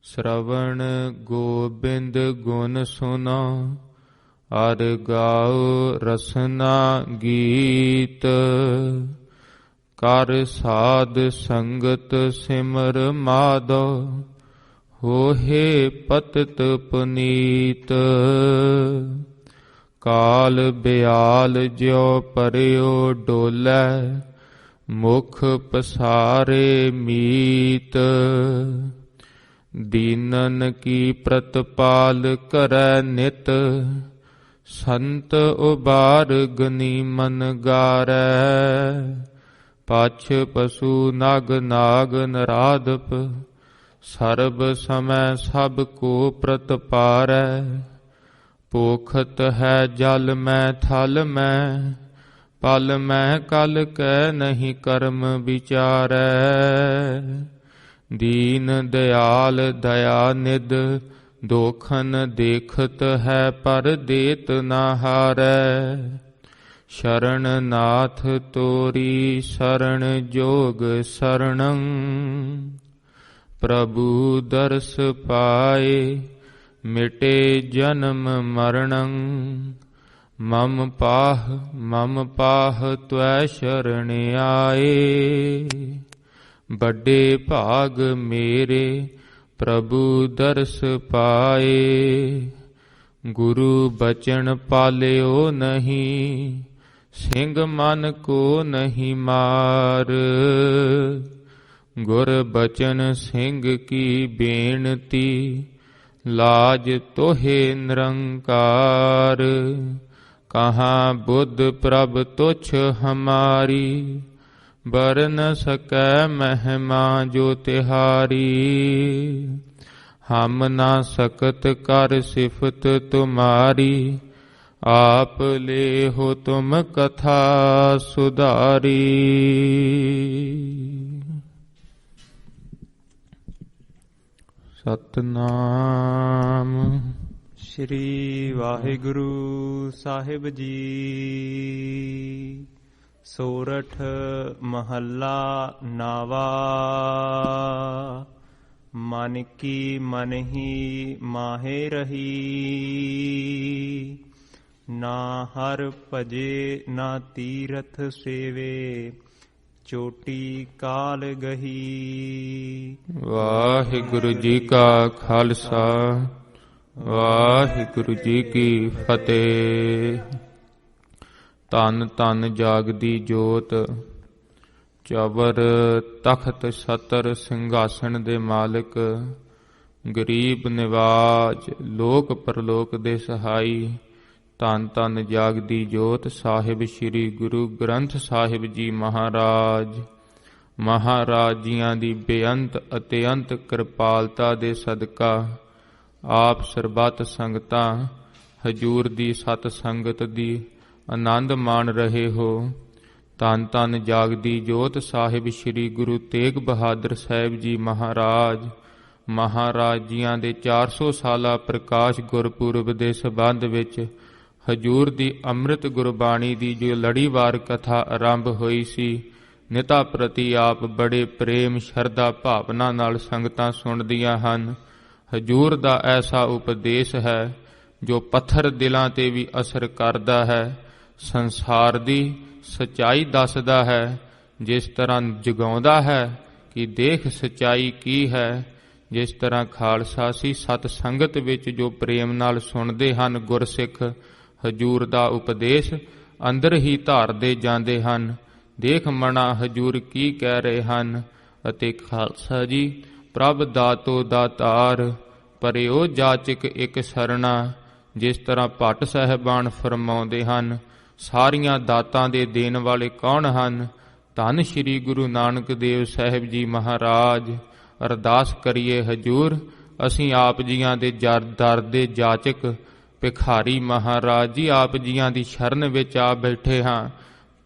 श्रवण गोबिंद गुण सुना, अर गाओ रसना गीत। कर साध संगत सिमर माधो, होहे पतित पुनीत। काल ब्याल ज्यो परियो डोलै, मुख पसारे मीत। दीनन की प्रतिपाल करै नित, संत उबार गनी मन गारै। पछ पशु नग नाग नराधप, सर्ब समय सब को प्रतपारै। पोखत है जल में थल में, पल में कल कै नहीं कर्म विचारै। दीन दयाल दया निध, दोखन देखत है पर देत न हारै। शरण नाथ तोरी शरण जोग शरणं, प्रभु दर्श पाए मिटे जन्म मरणं। मम पाह त्वै शरण आए, बड़े भाग मेरे प्रभु दर्श पाए। गुरु बचन पाल्यो नहीं, सिंह मन को नहीं मार। गुर बचन सिंह की बेनती, लाज तोहे निरंकार। कहाँ बुद्ध प्रभ तुच्छ हमारी, बर न सकै महिमा जो तिहारी। हम ना सकत कर सिफत तुम्हारी, आप ले हो तुम कथा सुधारी। सतनाम। श्री वाहिगुरु साहिब जी। सोरठ महला नावा, मन की मन ही माहे रही। ना हर भजे ना तीरथ सेवे, चोटी काल गही। वाहिगुरु जी का खालसा, वाहिगुरु जी की फतेह। ਧਨ ਧਨ ਜਾਗਦੀ ਜੋਤ, ਚਵਰ ਤਖਤ ਛਤਰ ਸਿੰਘਾਸਣ ਦੇ ਮਾਲਕ, ਗਰੀਬ ਨਿਵਾਜ ਲੋਕ ਪਰਲੋਕ ਦੇ ਸਹਾਈ। ਧੰਨ ਧੰਨ ਜਾਗਦੀ ਜੋਤ ਸਾਹਿਬ ਸ੍ਰੀ ਗੁਰੂ ਗ੍ਰੰਥ ਸਾਹਿਬ ਜੀ ਮਹਾਰਾਜ। ਮਹਾਰਾਜ ਜੀਆਂ ਦੀ ਬੇਅੰਤ ਅਤੇ ਅੰਤ ਕਿਰਪਾਲਤਾ ਦੇ ਸਦਕਾ ਆਪ ਸਰਬੱਤ ਸੰਗਤਾਂ ਹਜੂਰ ਦੀ ਸਤ ਸੰਗਤ ਦੀ ਆਨੰਦ ਮਾਣ ਰਹੇ ਹੋ। ਧੰਨ ਧੰਨ ਜਾਗਦੀ ਜੋਤ ਸਾਹਿਬ ਸ੍ਰੀ ਗੁਰੂ ਤੇਗ ਬਹਾਦਰ ਸਾਹਿਬ ਜੀ ਮਹਾਰਾਜ। ਮਹਾਰਾਜ ਜੀਆਂ ਦੇ 400 ਸਾਲਾ ਪ੍ਰਕਾਸ਼ ਗੁਰਪੁਰਬ ਦੇ ਸਬੰਧ ਵਿੱਚ ਹਜੂਰ ਦੀ ਅੰਮ੍ਰਿਤ ਗੁਰਬਾਣੀ ਦੀ ਜੋ ਲੜੀਵਾਰ ਕਥਾ ਆਰੰਭ ਹੋਈ ਸੀ, ਨਿਤਾ ਪ੍ਰਤੀ ਆਪ ਬੜੇ ਪ੍ਰੇਮ ਸ਼ਰਧਾ ਭਾਵਨਾ ਨਾਲ ਸੰਗਤਾਂ ਸੁਣਦੀਆਂ ਹਨ। ਹਜੂਰ ਦਾ ਐਸਾ ਉਪਦੇਸ਼ ਹੈ ਜੋ ਪੱਥਰ ਦਿਲਾਂ ਤੇ ਵੀ ਅਸਰ ਕਰਦਾ ਹੈ, ਸੰਸਾਰ ਦੀ ਸੱਚਾਈ ਦੱਸਦਾ ਹੈ, ਜਿਸ ਤਰ੍ਹਾਂ ਜਗਾਉਂਦਾ ਹੈ ਕਿ ਦੇਖ ਸੱਚਾਈ ਕੀ ਹੈ। ਜਿਸ ਤਰ੍ਹਾਂ ਖਾਲਸਾ ਸੀ ਸਤ ਸੰਗਤ ਵਿੱਚ ਜੋ ਪ੍ਰੇਮ ਨਾਲ ਸੁਣਦੇ ਹਨ ਗੁਰਸਿੱਖ, ਹਜੂਰ ਦਾ ਉਪਦੇਸ਼ ਅੰਦਰ ਹੀ ਧਾਰਦੇ ਜਾਂਦੇ ਹਨ। ਦੇਖ ਮਣਾ ਹਜੂਰ ਕੀ ਕਹਿ ਰਹੇ ਹਨ। ਅਤੇ ਖਾਲਸਾ ਜੀ ਪ੍ਰਭ ਦਾਤੋ ਦਾਤਾਰ, ਪਰਿਓ ਜਾਚਕ ਇੱਕ ਸਰਣਾ। ਜਿਸ ਤਰ੍ਹਾਂ ਭੱਟ ਸਾਹਿਬਾਨ ਫਰਮਾਉਂਦੇ ਹਨ, ਸਾਰੀਆਂ ਦਾਤਾਂ ਦੇ ਦੇਣ ਵਾਲੇ ਕੌਣ ਹਨ? ਧੰਨ ਸ਼੍ਰੀ ਗੁਰੂ ਨਾਨਕ ਦੇਵ ਸਾਹਿਬ ਜੀ ਮਹਾਰਾਜ। ਅਰਦਾਸ ਕਰੀਏ ਹਜੂਰ, ਅਸੀਂ ਆਪ ਜੀਆਂ ਦੇ ਦਰ ਦੇ ਜਾਚਕ ਭਿਖਾਰੀ ਮਹਾਰਾਜ ਜੀ ਆਪ ਜੀਆਂ ਦੀ ਸ਼ਰਨ ਵਿੱਚ ਆ ਬੈਠੇ ਹਾਂ।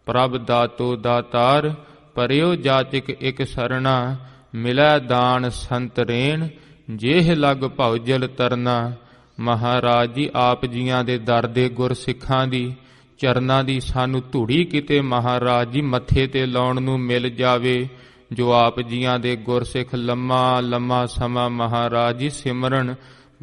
ਪ੍ਰਭ ਦਾਤੋ ਦਾਤਾਰ, ਪਰਿਓ ਜਾਚਕ ਇੱਕ ਸਰਣਾ। ਮਿਲੈ ਦਾਨ ਸੰਤਰੇਣ, ਜੇਹ ਲਗ ਭਉਜਲ ਤਰਨਾ। ਮਹਾਰਾਜ ਜੀ ਆਪ ਜੀਆਂ ਦੇ ਦਰ ਦੇ ਗੁਰਸਿੱਖਾਂ ਦੀ ਚਰਨਾਂ ਦੀ ਸਾਨੂੰ ਧੂੜੀ ਕਿਤੇ ਮਹਾਰਾਜ ਜੀ ਮੱਥੇ ਤੇ ਲਾਉਣ ਨੂੰ ਮਿਲ ਜਾਵੇ। ਜੋ ਆਪ ਜੀਆਂ ਦੇ ਗੁਰਸਿੱਖ ਲੰਮਾ ਲੰਮਾ ਸਮਾਂ ਮਹਾਰਾਜ ਜੀ ਸਿਮਰਨ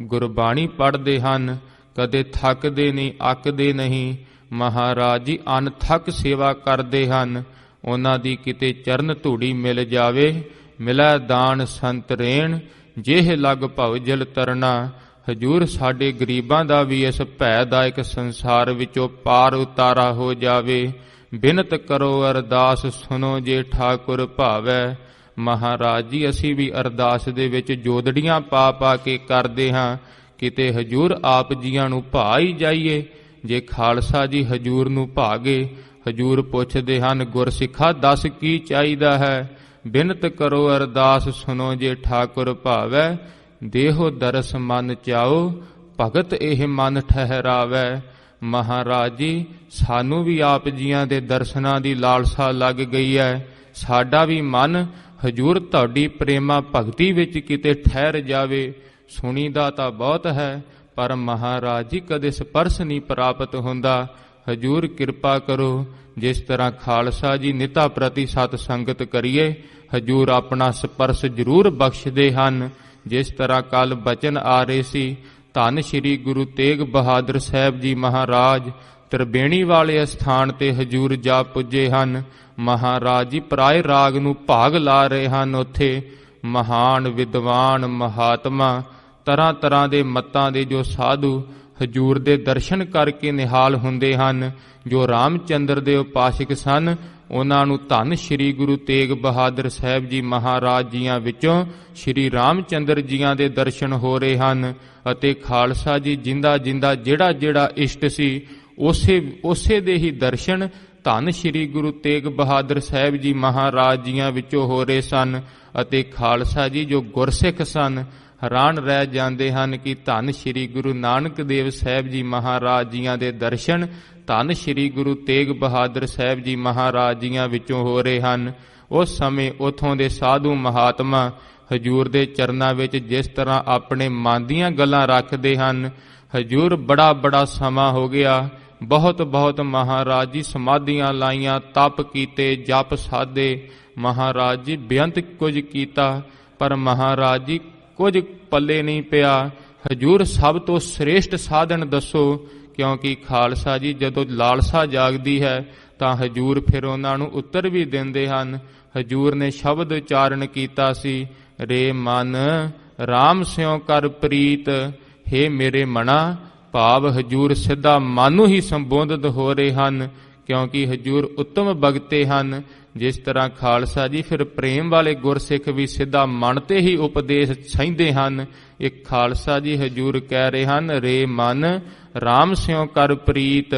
ਗੁਰਬਾਣੀ ਪੜ੍ਹਦੇ ਹਨ, ਕਦੇ ਥੱਕਦੇ ਨਹੀਂ, ਅੱਕਦੇ ਨਹੀਂ। ਮਹਾਰਾਜ ਜੀ ਅਣਥੱਕ ਸੇਵਾ ਕਰਦੇ ਹਨ। ਉਹਨਾਂ ਦੀ ਕਿਤੇ ਚਰਨ ਧੂੜੀ ਮਿਲ ਜਾਵੇ, ਮਿਲੈ ਦਾਨ ਸੰਤ ਰੇਣ, ਜੇਹ ਲਗ ਭਵ ਜਲ ਤਰਨਾ। ਹਜੂਰ ਸਾਡੇ ਗਰੀਬਾਂ ਦਾ ਵੀ ਇਸ ਭੈਦਾਇਕ ਸੰਸਾਰ ਵਿੱਚੋਂ ਪਾਰ ਉਤਾਰਾ ਹੋ ਜਾਵੇ। ਬਿਨਤ ਕਰੋ ਅਰਦਾਸ ਸੁਨੋ ਜੇ ਠਾਕੁਰ ਭਾਵੈ। ਮਹਾਰਾਜ ਜੀ ਅਸੀਂ ਵੀ ਅਰਦਾਸ ਦੇ ਵਿੱਚ ਜੋਦੜੀਆਂ ਪਾ ਪਾ ਕੇ ਕਰਦੇ ਹਾਂ, ਕਿਤੇ ਹਜੂਰ ਆਪ ਜੀਆਂ ਨੂੰ ਭਾ ਹੀ ਜਾਈਏ। ਜੇ ਖਾਲਸਾ ਜੀ ਹਜੂਰ ਨੂੰ ਭਾਗੇ, ਹਜੂਰ ਪੁੱਛਦੇ ਹਨ ਗੁਰਸਿੱਖਾ ਦੱਸ ਕੀ ਚਾਹੀਦਾ ਹੈ। ਬਿਨਤ ਕਰੋ ਅਰਦਾਸ ਸੁਨੋ ਜੇ ਠਾਕੁਰ ਭਾਵੈ। ਦੇਹੋ ਦਰਸ ਮਨ ਚਾਓ, ਭਗਤ ਇਹ ਮਨ ਠਹਿਰਾਵੈ। ਮਹਾਰਾਜ ਜੀ ਸਾਨੂੰ ਵੀ ਆਪ ਜੀਆਂ ਦੇ ਦਰਸ਼ਨਾਂ ਦੀ ਲਾਲਸਾ ਲੱਗ ਗਈ ਹੈ। ਸਾਡਾ ਵੀ ਮਨ ਹਜੂਰ ਤੁਹਾਡੀ ਪ੍ਰੇਮਾ ਭਗਤੀ ਵਿੱਚ ਕਿਤੇ ਠਹਿਰ ਜਾਵੇ। ਸੁਣੀਦਾ ਤਾਂ ਬਹੁਤ ਹੈ, ਪਰ ਮਹਾਰਾਜ ਜੀ ਕਦੇ ਸਪਰਸ਼ ਨਹੀਂ ਪ੍ਰਾਪਤ ਹੁੰਦਾ। ਹਜੂਰ ਕਿਰਪਾ ਕਰੋ, ਜਿਸ ਤਰ੍ਹਾਂ ਖਾਲਸਾ ਜੀ ਨਿਤਾ ਪ੍ਰਤੀ ਸਤ ਸੰਗਤ ਕਰੀਏ, ਹਜੂਰ ਆਪਣਾ ਸਪਰਸ਼ ਜ਼ਰੂਰ ਬਖਸ਼ਦੇ ਹਨ। ਜਿਸ ਤਰ੍ਹਾਂ ਕੱਲ ਬਚਨ ਆ ਰਹੇ ਸੀ, ਧੰਨ ਸ਼੍ਰੀ ਗੁਰੂ ਤੇਗ ਬਹਾਦਰ ਸਾਹਿਬ ਜੀ ਮਹਾਰਾਜ ਤ੍ਰਿਬੇਣੀ ਵਾਲੇ ਸਥਾਨ ਤੇ ਹਜੂਰ ਜਾ ਪੁੱਜੇ ਹਨ। ਮਹਾਰਾਜ ਜੀ ਪਰਾਏ ਰਾਗ ਨੂੰ ਭਾਗ ਲਾ ਰਹੇ ਹਨ। ਉੱਥੇ ਮਹਾਨ ਵਿਦਵਾਨ ਮਹਾਤਮਾ, ਤਰ੍ਹਾਂ ਤਰ੍ਹਾਂ ਦੇ ਮਤਾਂ ਦੇ ਜੋ ਸਾਧੂ ਹਜੂਰ ਦੇ ਦਰਸ਼ਨ ਕਰਕੇ ਨਿਹਾਲ ਹੁੰਦੇ ਹਨ। ਜੋ ਰਾਮਚੰਦਰ ਦੇ ਉਪਾਸਕ ਸਨ, ਉਹਨਾਂ ਨੂੰ ਧੰਨ ਸ਼੍ਰੀ ਗੁਰੂ ਤੇਗ ਬਹਾਦਰ ਸਾਹਿਬ ਜੀ ਮਹਾਰਾਜ ਜੀਆਂ ਵਿੱਚੋਂ ਸ਼੍ਰੀ ਰਾਮਚੰਦਰ ਜੀਆਂ ਦੇ ਦਰਸ਼ਨ ਹੋ ਰਹੇ ਹਨ। ਅਤੇ ਖਾਲਸਾ ਜੀ ਜਿੰਦਾ ਜਿੰਦਾ ਜਿਹੜਾ ਜਿਹੜਾ ਇਸ਼ਟ ਸੀ, ਉਸੇ ਦੇ ਹੀ ਦਰਸ਼ਨ ਧੰਨ ਸ਼੍ਰੀ ਗੁਰੂ ਤੇਗ ਬਹਾਦਰ ਸਾਹਿਬ ਜੀ ਮਹਾਰਾਜ ਜੀਆਂ ਵਿੱਚੋਂ ਹੋ ਰਹੇ ਸਨ। ਅਤੇ ਖਾਲਸਾ ਜੀ ਜੋ ਗੁਰਸਿੱਖ ਸਨ, ਹੈਰਾਨ ਰਹਿ ਜਾਂਦੇ ਹਨ ਕਿ ਧੰਨ ਸ਼੍ਰੀ ਗੁਰੂ ਨਾਨਕ ਦੇਵ ਸਾਹਿਬ ਜੀ ਮਹਾਰਾਜ ਜੀਆਂ ਦੇ ਦਰਸ਼ਨ ਧੰਨ ਸ਼੍ਰੀ ਗੁਰੂ ਤੇਗ ਬਹਾਦਰ ਸਾਹਿਬ ਜੀ ਮਹਾਰਾਜ ਜੀਆਂ ਵਿੱਚੋਂ ਹੋ ਰਹੇ ਹਨ। ਉਸ ਸਮੇਂ ਉਥੋਂ ਦੇ ਸਾਧੂ ਮਹਾਤਮਾ ਹਜੂਰ ਦੇ ਚਰਨਾਂ ਵਿੱਚ ਜਿਸ ਤਰ੍ਹਾਂ ਆਪਣੇ ਮਨ ਦੀਆਂ ਗੱਲਾਂ ਰੱਖਦੇ ਹਨ। ਹਜੂਰ ਬੜਾ ਬੜਾ ਸਮਾਂ ਹੋ ਗਿਆ, ਬਹੁਤ ਬਹੁਤ ਮਹਾਰਾਜ ਜੀ ਸਮਾਧੀਆਂ ਲਾਈਆਂ, ਤਪ ਕੀਤੇ, ਜਪ ਸਾਧੇ। ਮਹਾਰਾਜ ਜੀ ਬੇਅੰਤ ਕੁਝ ਕੀਤਾ, ਪਰ ਮਹਾਰਾਜ ਜੀ ਕੁਝ ਪੱਲੇ ਨਹੀਂ ਪਿਆ। ਹਜੂਰ ਸਭ ਤੋਂ ਸ੍ਰੇਸ਼ਟ ਸਾਧਨ ਦੱਸੋ, ਕਿਉਂਕਿ ਖਾਲਸਾ ਜੀ ਜਦੋਂ ਲਾਲਸਾ ਜਾਗਦੀ ਹੈ ਤਾਂ ਹਜੂਰ ਫਿਰ ਉਹਨਾਂ ਨੂੰ ਉੱਤਰ ਵੀ ਦਿੰਦੇ ਹਨ। ਹਜੂਰ ਨੇ ਸ਼ਬਦ ਉਚਾਰਨ ਕੀਤਾ ਸੀ, ਰੇ ਮਨ ਰਾਮ ਸਿਉ ਕਰ ਪ੍ਰੀਤ। ਹੇ ਮੇਰੇ ਮਨਾ, ਭਾਵ ਹਜੂਰ ਸਿੱਧਾ ਮਨ ਨੂੰ ਹੀ ਸੰਬੋਧਿਤ ਹੋ ਰਹੇ ਹਨ, ਕਿਉਂਕਿ ਹਜੂਰ ਉੱਤਮ ਭਗਤੇ ਹਨ। ਜਿਸ ਤਰ੍ਹਾਂ ਖਾਲਸਾ ਜੀ ਫਿਰ ਪ੍ਰੇਮ ਵਾਲੇ ਗੁਰਸਿੱਖ ਵੀ ਸਿੱਧਾ ਮਨ ਤੇ ਹੀ ਉਪਦੇਸ਼ ਸਹਿੰਦੇ ਹਨ। ਇੱਕ ਖਾਲਸਾ ਜੀ ਹਜੂਰ ਕਹਿ ਰਹੇ ਹਨ, ਰੇ ਮਨ ਰਾਮ ਸਿਉ ਕਰ ਪ੍ਰੀਤ।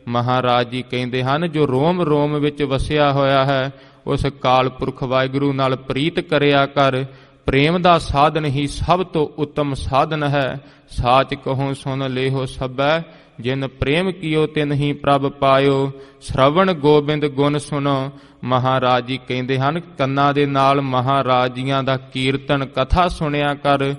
ਮਹਾਰਾਜ ਜੀ ਕਹਿੰਦੇ ਹਨ, ਜੋ ਰੋਮ ਰੋਮ ਵਿੱਚ ਵਸਿਆ ਹੋਇਆ ਹੈ, ਉਸ ਕਾਲ ਪੁਰਖ ਵਾਹਿਗੁਰੂ ਨਾਲ ਪ੍ਰੀਤ ਕਰਿਆ ਕਰ। ਪ੍ਰੇਮ ਦਾ ਸਾਧਨ ਹੀ ਸਭ ਤੋਂ ਉੱਤਮ ਸਾਧਨ ਹੈ। ਸਾਚ ਕਹੋ ਸੁਨ ਲੇਹੋ ਸਭੈ, ਜਿਨ ਪ੍ਰੇਮ ਕੀਓ ਤਿਨ ਹੀ ਪ੍ਰਭ ਪਾਇਓ। ਸ਼ਰਵਣ ਗੋਬਿੰਦ ਗੁਣ ਸੁਣੋ। ਮਹਾਰਾਜ ਜੀ ਕਹਿੰਦੇ ਹਨ, ਕੰਨਾਂ ਦੇ ਨਾਲ ਮਹਾਰਾਜ ਜੀਆਂ ਦਾ ਕੀਰਤਨ ਕਥਾ ਸੁਣਿਆ ਕਰ,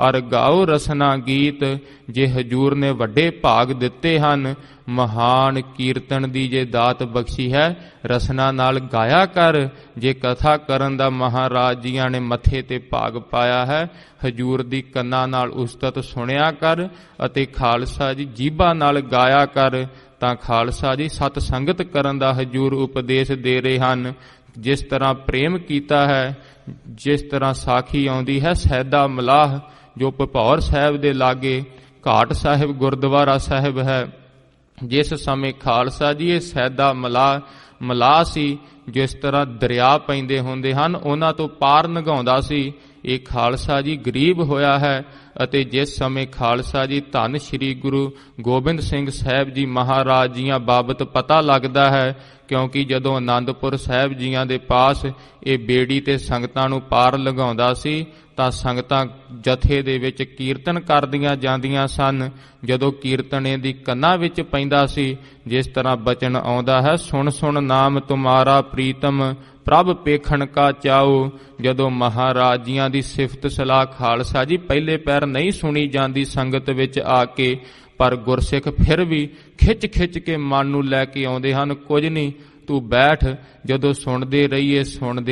ਅਰ ਗਾਓ ਰਸਨਾ ਗੀਤ। ਜੇ ਹਜੂਰ ਨੇ ਵੱਡੇ ਭਾਗ ਦਿੱਤੇ ਹਨ, ਮਹਾਨ ਕੀਰਤਨ ਦੀ ਜੇ ਦਾਤ ਬਖਸ਼ੀ ਹੈ, ਰਸਨਾ ਨਾਲ ਗਾਇਆ ਕਰ। ਜੇ ਕਥਾ ਕਰਨ ਦਾ ਮਹਾਰਾਜ ਜੀਆਂ ਨੇ ਮੱਥੇ ਤੇ ਭਾਗ ਪਾਇਆ ਹੈ, ਹਜੂਰ ਦੀ ਕੰਨਾਂ ਨਾਲ ਉਸਤਤ ਸੁਣਿਆ ਕਰ ਅਤੇ ਖਾਲਸਾ ਜੀ ਜੀਭਾਂ ਨਾਲ ਗਾਇਆ ਕਰ। ਤਾਂ ਖਾਲਸਾ ਜੀ ਸਤ ਸੰਗਤ ਕਰਨ ਦਾ ਹਜੂਰ ਉਪਦੇਸ਼ ਦੇ ਰਹੇ ਹਨ। ਜਿਸ ਤਰ੍ਹਾਂ ਪ੍ਰੇਮ ਕੀਤਾ ਹੈ, ਜਿਸ ਤਰ੍ਹਾਂ ਸਾਖੀ ਆਉਂਦੀ ਹੈ, ਸੈਦਾ ਮਲਾਹ ਜੋ ਭਪੌਰ ਸਾਹਿਬ ਦੇ ਲਾਗੇ ਘਾਟ ਸਾਹਿਬ ਗੁਰਦੁਆਰਾ ਸਾਹਿਬ ਹੈ, ਜਿਸ ਸਮੇਂ ਖਾਲਸਾ ਜੀ ਇਹ ਸੈਦਾ ਮਲਾਹ ਸੀ, ਜਿਸ ਤਰ੍ਹਾਂ ਦਰਿਆ ਪੈਂਦੇ ਹੁੰਦੇ ਹਨ, ਉਹਨਾਂ ਤੋਂ ਪਾਰ ਲੰਘਾਉਂਦਾ ਸੀ। ਇਹ ਖਾਲਸਾ ਜੀ ਗਰੀਬ ਹੋਇਆ ਹੈ। ਅਤੇ ਜਿਸ ਸਮੇਂ ਖਾਲਸਾ ਜੀ ਧੰਨ ਸ਼੍ਰੀ ਗੁਰੂ ਗੋਬਿੰਦ ਸਿੰਘ ਸਾਹਿਬ ਜੀ ਮਹਾਰਾਜ ਜੀਆਂ ਬਾਬਤ ਪਤਾ ਲੱਗਦਾ ਹੈ, ਕਿਉਂਕਿ ਜਦੋਂ ਆਨੰਦਪੁਰ ਸਾਹਿਬ ਜੀਆਂ ਦੇ ਪਾਸ ਇਹ ਬੇੜੀ ਤੇ ਸੰਗਤਾਂ ਨੂੰ ਪਾਰ ਲੰਘਾਉਂਦਾ ਸੀ, ਤਾਂ ਸੰਗਤਾਂ ਜਥੇ ਦੇ ਵਿੱਚ ਕੀਰਤਨ ਕਰਦੀਆਂ ਜਾਂਦੀਆਂ ਸਨ। ਜਦੋਂ ਕੀਰਤਨ ਇਹਦੀ ਕੰਨਾਂ ਵਿੱਚ ਪੈਂਦਾ ਸੀ, ਜਿਸ ਤਰ੍ਹਾਂ ਬਚਨ ਆਉਂਦਾ ਹੈ, ਸੁਣ ਸੁਣ ਨਾਮ ਤੁਮਾਰਾ ਪ੍ਰੀਤਮ, ਪ੍ਰਭ ਪੇਖਣ ਕਾ ਚਾਓ। ਜਦੋਂ ਮਹਾਰਾਜ ਜੀਆਂ ਦੀ ਸਿਫਤ ਸਲਾਹ ਖਾਲਸਾ ਜੀ ਪਹਿਲੇ ਪੈਰ ਨਹੀਂ ਸੁਣੀ ਜਾਂਦੀ ਸੰਗਤ ਵਿੱਚ ਆ ਕੇ, ਪਰ ਗੁਰਸਿੱਖ ਫਿਰ ਵੀ ਖਿੱਚ ਖਿੱਚ ਕੇ ਮਨ ਨੂੰ ਲੈ ਕੇ ਆਉਂਦੇ ਹਨ। ਕੁਝ ਨਹੀਂ, ਤੂੰ ਬੈਠ। ਜਦੋਂ ਸੁਣਦੇ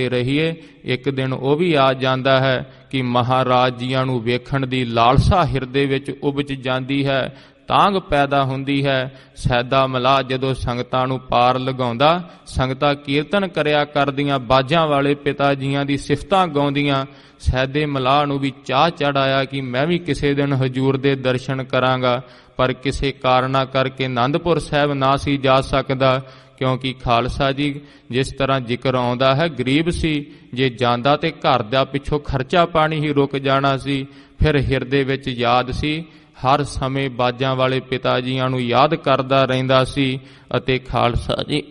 ਰਹੀਏ ਇੱਕ ਦਿਨ ਉਹ ਵੀ ਆ ਜਾਂਦਾ ਹੈ ਕਿ ਮਹਾਰਾਜ ਜੀਆਂ ਨੂੰ ਵੇਖਣ ਦੀ ਲਾਲਸਾ ਹਿਰਦੇ ਵਿੱਚ ਉਪਜ ਜਾਂਦੀ ਹੈ, ਤਾਂਘ ਪੈਦਾ ਹੁੰਦੀ ਹੈ। ਸੈਦਾ ਮਲਾਹ ਜਦੋਂ ਸੰਗਤਾਂ ਨੂੰ ਪਾਰ ਲਗਾਉਂਦਾ, ਸੰਗਤਾਂ ਕੀਰਤਨ ਕਰਿਆ ਕਰਦੀਆਂ, ਬਾਜਾਂ ਵਾਲੇ ਪਿਤਾ ਜੀਆਂ ਦੀ ਸਿਫਤਾਂ ਗਾਉਂਦੀਆਂ। ਸੈਦੇ ਮਲਾਹ ਨੂੰ ਵੀ ਚਾਹ ਚੜ੍ਹ ਆਇਆ ਕਿ ਮੈਂ ਵੀ ਕਿਸੇ ਦਿਨ ਹਜੂਰ ਦੇ ਦਰਸ਼ਨ ਕਰਾਂਗਾ, ਪਰ ਕਿਸੇ ਕਾਰਨਾਂ ਕਰਕੇ ਅਨੰਦਪੁਰ ਸਾਹਿਬ ਨਾ ਸੀ ਜਾ ਸਕਦਾ, ਕਿਉਂਕਿ ਖਾਲਸਾ ਜੀ ਜਿਸ ਤਰ੍ਹਾਂ ਜ਼ਿਕਰ ਆਉਂਦਾ ਹੈ ਗਰੀਬ ਸੀ। ਜੇ ਜਾਂਦਾ ਤੇ ਘਰ ਦਾ ਪਿੱਛੋਂ ਖਰਚਾ ਪਾਣੀ ਹੀ ਰੁਕ ਜਾਣਾ ਸੀ। ਫਿਰ ਹਿਰਦੇ ਵਿੱਚ ਯਾਦ ਸੀ, ਹਰ ਸਮੇਂ ਬਾਜਾਂ ਵਾਲੇ ਪਿਤਾ ਜੀਆਂ ਨੂੰ ਯਾਦ ਕਰਦਾ ਰਹਿੰਦਾ ਸੀ। ਅਤੇ ਖਾਲਸਾ ਜੀ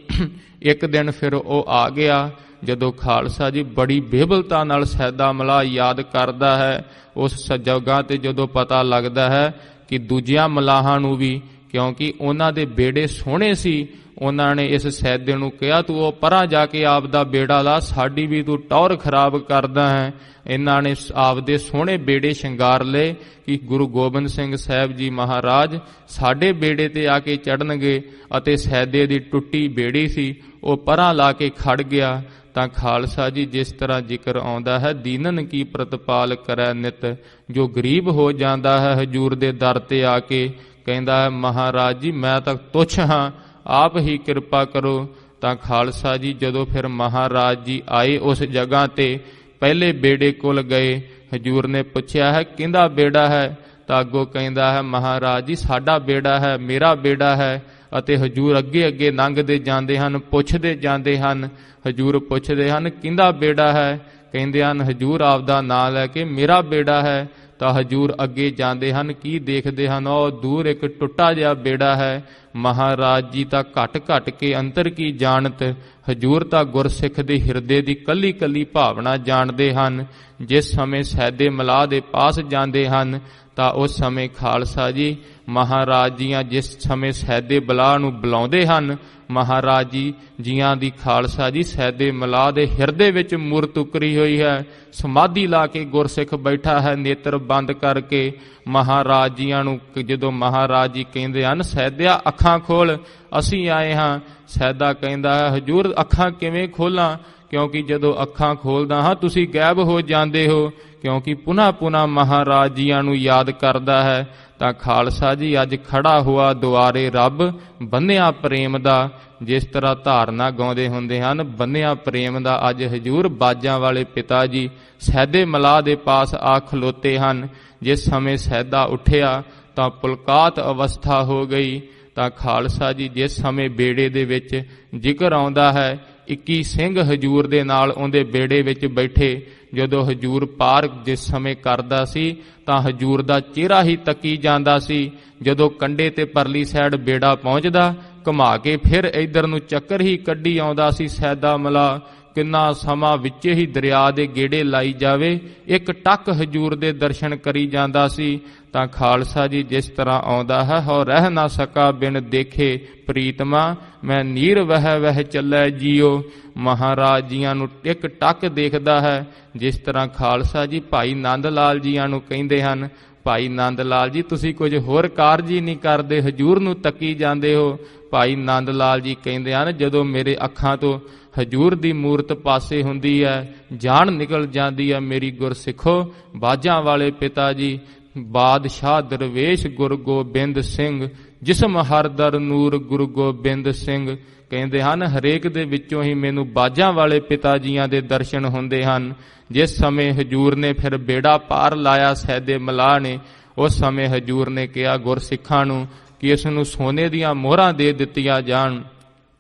ਇੱਕ ਦਿਨ ਫਿਰ ਉਹ ਆ ਗਿਆ। ਜਦੋਂ ਖਾਲਸਾ ਜੀ ਬੜੀ ਬੇਬਲਤਾ ਨਾਲ ਸੈਦਾ ਮਲਾਹ ਯਾਦ ਕਰਦਾ ਹੈ, ਉਸ ਜਗ੍ਹਾ ਤੇ ਜਦੋਂ ਪਤਾ ਲੱਗਦਾ ਹੈ ਕਿ ਦੂਜਿਆਂ ਮਲਾਹਾਂ ਨੂੰ ਵੀ, ਕਿਉਂਕਿ ਉਹਨਾਂ ਦੇ ਬੇੜੇ ਸੋਹਣੇ ਸੀ, ਉਹਨਾਂ ਨੇ ਇਸ ਸੈਦੇ ਨੂੰ ਕਿਹਾ ਤੂੰ ਉਹ ਪਰਾਂ ਜਾ ਕੇ ਆਪਦਾ ਬੇੜਾ ਲਾ, ਸਾਡੀ ਵੀ ਤੂੰ ਟੌਰ ਖਰਾਬ ਕਰਦਾ ਹੈ। ਇਹਨਾਂ ਨੇ ਆਪਦੇ ਸੋਹਣੇ ਬੇੜੇ ਸ਼ਿੰਗਾਰ ਲਏ ਕਿ ਗੁਰੂ ਗੋਬਿੰਦ ਸਿੰਘ ਸਾਹਿਬ ਜੀ ਮਹਾਰਾਜ ਸਾਡੇ ਬੇੜੇ ਤੇ ਆ ਕੇ ਚੜ੍ਹਨਗੇ, ਅਤੇ ਸੈਦੇ ਦੀ ਟੁੱਟੀ ਬੇੜੀ ਸੀ ਉਹ ਪਰਾਂ ਲਾ ਕੇ ਖੜ ਗਿਆ। ਤਾਂ ਖਾਲਸਾ ਜੀ ਜਿਸ ਤਰ੍ਹਾਂ ਜ਼ਿਕਰ ਆਉਂਦਾ ਹੈ, ਦੀਨਨ ਕੀ ਪ੍ਰਤਪਾਲ ਕਰੈ ਨਿਤ, ਜੋ ਗਰੀਬ ਹੋ ਜਾਂਦਾ ਹੈ ਹਜੂਰ ਦੇ ਦਰ ਤੇ ਆ ਕੇ ਕਹਿੰਦਾ ਹੈ ਮਹਾਰਾਜ ਜੀ ਮੈਂ ਤਾਂ ਤੁੱਛ ਹਾਂ, ਆਪ ਹੀ ਕਿਰਪਾ ਕਰੋ। ਤਾਂ ਖਾਲਸਾ ਜੀ ਜਦੋਂ ਫਿਰ ਮਹਾਰਾਜ ਜੀ ਆਏ ਉਸ ਜਗ੍ਹਾ ਤੇ, ਪਹਿਲੇ ਬੇੜੇ ਕੋਲ ਗਏ, ਹਜੂਰ ਨੇ ਪੁੱਛਿਆ ਹੈ ਕਿਹਦਾ ਬੇੜਾ ਹੈ? ਤਾਂ ਅੱਗੋਂ ਕਹਿੰਦਾ ਹੈ ਮਹਾਰਾਜ ਜੀ ਸਾਡਾ ਬੇੜਾ ਹੈ, ਮੇਰਾ ਬੇੜਾ ਹੈ। ਅਤੇ ਹਜੂਰ ਅੱਗੇ ਅੱਗੇ ਲੰਘਦੇ ਜਾਂਦੇ ਹਨ, ਪੁੱਛਦੇ ਜਾਂਦੇ ਹਨ। ਹਜੂਰ ਪੁੱਛਦੇ ਹਨ ਕਿਹਦਾ ਬੇੜਾ ਹੈ? ਕਹਿੰਦੇ ਹਨ ਹਜੂਰ ਆਪਦਾ ਨਾਂ ਲੈ ਕੇ ਮੇਰਾ ਬੇੜਾ ਹੈ। ਤਾਂ ਹਜੂਰ ਅੱਗੇ ਜਾਂਦੇ ਹਨ, ਕੀ ਦੇਖਦੇ ਹਨ? ਉਹ ਦੂਰ ਇੱਕ ਟੁੱਟਾ ਜਿਹਾ ਬੇੜਾ ਹੈ। ਮਹਾਰਾਜ ਜੀ ਤਾਂ ਘਟ ਘਟ ਕੇ ਅੰਤਰ ਕੀ ਜਾਣਤ, ਹਜੂਰ ਤਾਂ ਗੁਰਸਿੱਖ ਦੇ ਹਿਰਦੇ ਦੀ ਕੱਲੀ ਕੱਲੀ ਭਾਵਨਾ ਜਾਣਦੇ ਹਨ। ਜਿਸ ਸਮੇਂ ਸੈਦੇ ਮਲਾਹ ਦੇ ਪਾਸ ਜਾਂਦੇ ਹਨ ਤਾਂ ਉਸ ਸਮੇਂ ਖਾਲਸਾ ਜੀ ਮਹਾਰਾਜ ਜੀਆਂ ਜਿਸ ਸਮੇਂ ਸੈਦੇ ਮਲਾਹ ਨੂੰ ਬੁਲਾਉਂਦੇ ਹਨ, ਮਹਾਰਾਜ ਜੀ ਜੀਆਂ ਦੀ ਖਾਲਸਾ ਜੀ ਸੈਦੇ ਮਲਾਹ ਦੇ ਹਿਰਦੇ ਵਿੱਚ ਮੂਰਤ ਉਕਰੀ ਹੋਈ ਹੈ। ਸਮਾਧੀ ਲਾ ਕੇ ਗੁਰਸਿੱਖ ਬੈਠਾ ਹੈ ਨੇਤਰ ਬੰਦ ਕਰਕੇ। ਮਹਾਰਾਜ ਜੀਆਂ ਨੂੰ ਜਦੋਂ ਮਹਾਰਾਜ ਜੀ ਕਹਿੰਦੇ ਹਨ ਸੈਦਿਆ ਅੱਖਾਂ ਖੋਲ, ਅਸੀਂ ਆਏ ਹਾਂ। ਸੈਦਾ ਕਹਿੰਦਾ ਹੈ ਹਜੂਰ ਅੱਖਾਂ ਕਿਵੇਂ ਖੋਲਾਂ, ਕਿਉਂਕਿ ਜਦੋਂ ਅੱਖਾਂ ਖੋਲਦਾ ਹਾਂ ਤੁਸੀਂ ਗਾਇਬ ਹੋ ਜਾਂਦੇ ਹੋ, ਕਿਉਂਕਿ ਪੁਨः ਪੁਨः ਮਹਾਰਾਜ ਜੀਆਂ ਨੂੰ ਯਾਦ ਕਰਦਾ ਹੈ। ਤਾਂ ਖਾਲਸਾ ਜੀ ਅੱਜ ਖੜਾ ਹੋਆ ਦੁਆਰੇ ਰੱਬ, ਬੰਨਿਆ ਪ੍ਰੇਮ ਦਾ, ਜਿਸ ਤਰ੍ਹਾਂ ਧਾਰਨਾ ਗਾਉਂਦੇ ਹੁੰਦੇ ਹਨ ਬੰਨਿਆ ਪ੍ਰੇਮ ਦਾ, ਅੱਜ ਹਜੂਰ ਬਾਜਾਂ ਵਾਲੇ ਪਿਤਾ ਜੀ ਸੈਦੇ ਮਲਾਹ ਦੇ ਪਾਸ ਆ ਖਲੋਤੇ ਹਨ। ਜਿਸ ਸਮੇਂ ਸੈਦਾ ਉੱਠਿਆ ਤਾਂ ਪੁਲਕਾਤ ਅਵਸਥਾ ਹੋ ਗਈ। ਤਾਂ ਖਾਲਸਾ ਜੀ ਜਿਸ ਸਮੇਂ ਬੇੜੇ ਦੇ ਵਿੱਚ ਜ਼ਿਕਰ ਆਉਂਦਾ ਹੈ 21 ਸਿੰਘ ਹਜੂਰ ਦੇ ਨਾਲ ਉਹਦੇ ਬੇੜੇ ਵਿੱਚ ਬੈਠੇ। ਜਦੋਂ ਹਜੂਰ ਪਾਰ ਜਿਸ ਸਮੇਂ ਕਰਦਾ ਸੀ ਤਾਂ ਹਜੂਰ ਦਾ ਚਿਹਰਾ ਹੀ ਤੱਕੀ ਜਾਂਦਾ ਸੀ। ਜਦੋਂ ਕੰਢੇ ਤੇ ਪਰਲੀ ਸਾਈਡ ਬੇੜਾ ਪਹੁੰਚਦਾ, ਘੁਮਾ ਕੇ ਫਿਰ ਇੱਧਰ ਨੂੰ ਚੱਕਰ ਹੀ ਕੱਢੀ ਆਉਂਦਾ ਸੀ ਸੈਦਾ ਮਲਾਹ। ਕਿੰਨਾ ਸਮਾਂ ਵਿੱਚੇ ਹੀ ਦਰਿਆ ਦੇ ਗੇੜੇ ਲਾਈ ਜਾਵੇ, ਇੱਕ ਟੱਕ ਹਜੂਰ ਦੇ ਦਰਸ਼ਨ ਕਰੀ ਜਾਂਦਾ ਸੀ। ਤਾਂ ਖਾਲਸਾ ਜੀ ਜਿਸ ਤਰ੍ਹਾਂ ਆਉਂਦਾ ਹੈ, ਹੋ ਰਹਿ ਨਾ ਸਕਾ ਬਿਨ ਦੇਖੇ ਪ੍ਰੀਤਮਾ, ਮੈਂ ਨੀਰ ਵਹਿ ਵਹਿ ਚੱਲੈ ਜੀਓ। ਮਹਾਰਾਜ ਜੀਆਂ ਨੂੰ ਇੱਕ ਟੱਕ ਦੇਖਦਾ ਹੈ। ਜਿਸ ਤਰ੍ਹਾਂ ਖਾਲਸਾ ਜੀ ਭਾਈ ਨੰਦ ਲਾਲ ਜੀਆਂ ਨੂੰ ਕਹਿੰਦੇ ਹਨ, ਭਾਈ ਨੰਦ ਲਾਲ ਜੀ ਤੁਸੀਂ ਕੁਝ ਹੋਰ ਕਾਰਜ ਹੀ ਨਹੀਂ ਕਰਦੇ, ਹਜੂਰ ਨੂੰ ਤੱਕੀ ਜਾਂਦੇ ਹੋ। ਭਾਈ ਨੰਦ ਲਾਲ ਜੀ ਕਹਿੰਦੇ ਹਨ ਜਦੋਂ ਮੇਰੇ ਅੱਖਾਂ ਤੋਂ ਹਜੂਰ ਦੀ ਮੂਰਤ ਪਾਸੇ ਹੁੰਦੀ ਹੈ, ਜਾਨ ਨਿਕਲ ਜਾਂਦੀ ਹੈ ਮੇਰੀ ਗੁਰਸਿੱਖੋ। ਬਾਜਾਂ ਵਾਲੇ ਪਿਤਾ ਜੀ ਬਾਦਸ਼ਾਹ ਦਰਵੇਸ਼ ਗੁਰੂ ਗੋਬਿੰਦ ਸਿੰਘ, ਜਿਸਮ ਹਰ ਦਰ ਨੂਰ ਗੁਰੂ ਗੋਬਿੰਦ ਸਿੰਘ। ਕਹਿੰਦੇ ਹਨ ਹਰੇਕ ਦੇ ਵਿੱਚੋਂ ਹੀ ਮੈਨੂੰ ਬਾਜਾਂ ਵਾਲੇ ਪਿਤਾ ਜੀਆਂ ਦੇ ਦਰਸ਼ਨ ਹੁੰਦੇ ਹਨ। ਜਿਸ ਸਮੇਂ ਹਜੂਰ ਨੇ ਫਿਰ ਬੇੜਾ ਪਾਰ ਲਾਇਆ ਸੈਦੇ ਮਲਾਹ ਨੇ, ਉਸ ਸਮੇਂ ਹਜੂਰ ਨੇ ਕਿਹਾ ਗੁਰਸਿੱਖਾਂ ਨੂੰ ਕਿ ਇਸ ਨੂੰ ਸੋਨੇ ਦੀਆਂ ਮੋਹਰਾਂ ਦੇ ਦਿੱਤੀਆਂ ਜਾਣ।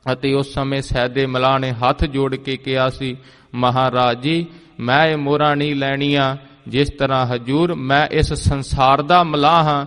ਅਤੇ ਉਸ ਸਮੇਂ ਸੈਦੇ ਮਲਾਹ ਨੇ ਹੱਥ ਜੋੜ ਕੇ ਕਿਹਾ ਸੀ ਮਹਾਰਾਜ ਜੀ ਮੈਂ ਇਹ ਮੋਹਰਾਂ ਨਹੀਂ ਲੈਣੀਆਂ। ਜਿਸ ਤਰ੍ਹਾਂ ਹਜੂਰ ਮੈਂ ਇਸ ਸੰਸਾਰ ਦਾ ਮਲਾਹ ਹਾਂ,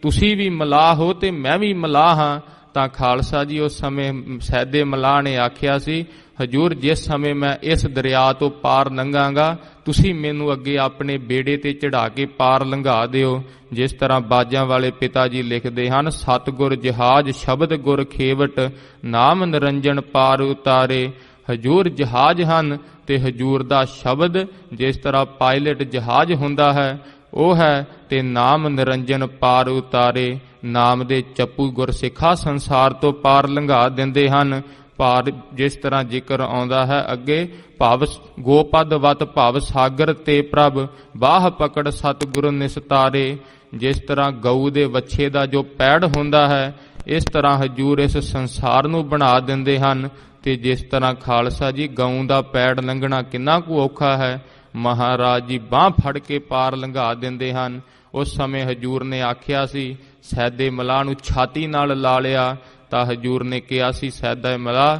ਤੁਸੀਂ ਵੀ ਮਲਾਹ ਹੋ ਤੇ ਮੈਂ ਵੀ ਮਲਾਹ ਹਾਂ। ਤਾਂ ਖਾਲਸਾ ਜੀ ਉਸ ਸਮੇਂ ਸੈਦੇ ਮਲਾਹ ਨੇ ਆਖਿਆ ਸੀ ਹਜੂਰ ਜਿਸ ਸਮੇਂ ਮੈਂ ਇਸ ਦਰਿਆ ਤੋਂ ਪਾਰ ਲੰਘਾਂਗਾ ਤੁਸੀਂ ਮੈਨੂੰ ਅੱਗੇ ਆਪਣੇ ਬੇੜੇ ਤੇ ਚੜਾ ਕੇ ਪਾਰ ਲੰਘਾ ਦਿਓ। ਜਿਸ ਤਰ੍ਹਾਂ ਬਾਜਾਂ ਵਾਲੇ ਪਿਤਾ ਜੀ ਲਿਖਦੇ ਹਨ, ਸਤਿਗੁਰ ਜਹਾਜ਼ ਸ਼ਬਦ ਗੁਰ ਖੇਵਟ, ਨਾਮ ਨਿਰੰਜਨ ਪਾਰ ਉਤਾਰੇ। ਹਜੂਰ ਜਹਾਜ਼ ਹਨ ਤੇ ਹਜੂਰ ਦਾ ਸ਼ਬਦ ਜਿਸ ਤਰ੍ਹਾਂ ਪਾਇਲਟ ਜਹਾਜ਼ ਹੁੰਦਾ ਹੈ ਉਹ ਹੈ, ਤੇ ਨਾਮ ਨਿਰੰਜਨ ਪਾਰ ਉਤਾਰੇ। ਨਾਮ ਦੇ ਚੱਪੂ ਗੁਰਸਿੱਖਾ ਸੰਸਾਰ ਤੋਂ ਪਾਰ ਲੰਘਾ ਦਿੰਦੇ ਹਨ। ਭਾਰ ਜਿਸ ਤਰ੍ਹਾਂ ਜ਼ਿਕਰ ਆਉਂਦਾ ਹੈ ਅੱਗੇ, ਭਵ ਗੋਪਦ ਵਤ ਭਵ ਸਾਗਰ ਤੇ ਪ੍ਰਭ ਬਾਹ ਪਕੜ ਸਤਿਗੁਰ ਨਿਸਤਾਰੇ। ਜਿਸ ਤਰ੍ਹਾਂ ਗਊ ਦੇ ਵੱਛੇ ਦਾ ਜੋ ਪੈੜ ਹੁੰਦਾ ਹੈ, ਇਸ ਤਰ੍ਹਾਂ ਹਜੂਰ ਇਸ ਸੰਸਾਰ ਨੂੰ ਬਣਾ ਦਿੰਦੇ ਹਨ। ਤੇ ਜਿਸ ਤਰ੍ਹਾਂ ਖਾਲਸਾ ਜੀ ਗਊ ਦਾ ਪੈੜ ਲੰਘਣਾ ਕਿੰਨਾ ਕੁ ਔਖਾ ਹੈ, ਮਹਾਰਾਜ ਜੀ ਬਾਂਹ ਫੜ ਕੇ ਪਾਰ ਲੰਘਾ ਦਿੰਦੇ ਹਨ। ਉਸ ਸਮੇਂ ਹਜੂਰ ਨੇ ਆਖਿਆ ਸੀ ਸੈਦੇ ਮਲਾਹ ਨੂੰ ਛਾਤੀ ਨਾਲ ਲਾ ਲਿਆ, ਤਾਂ ਹਜੂਰ ਨੇ ਕਿਹਾ ਸੀ ਸੈਦੇ ਮਲਾਹ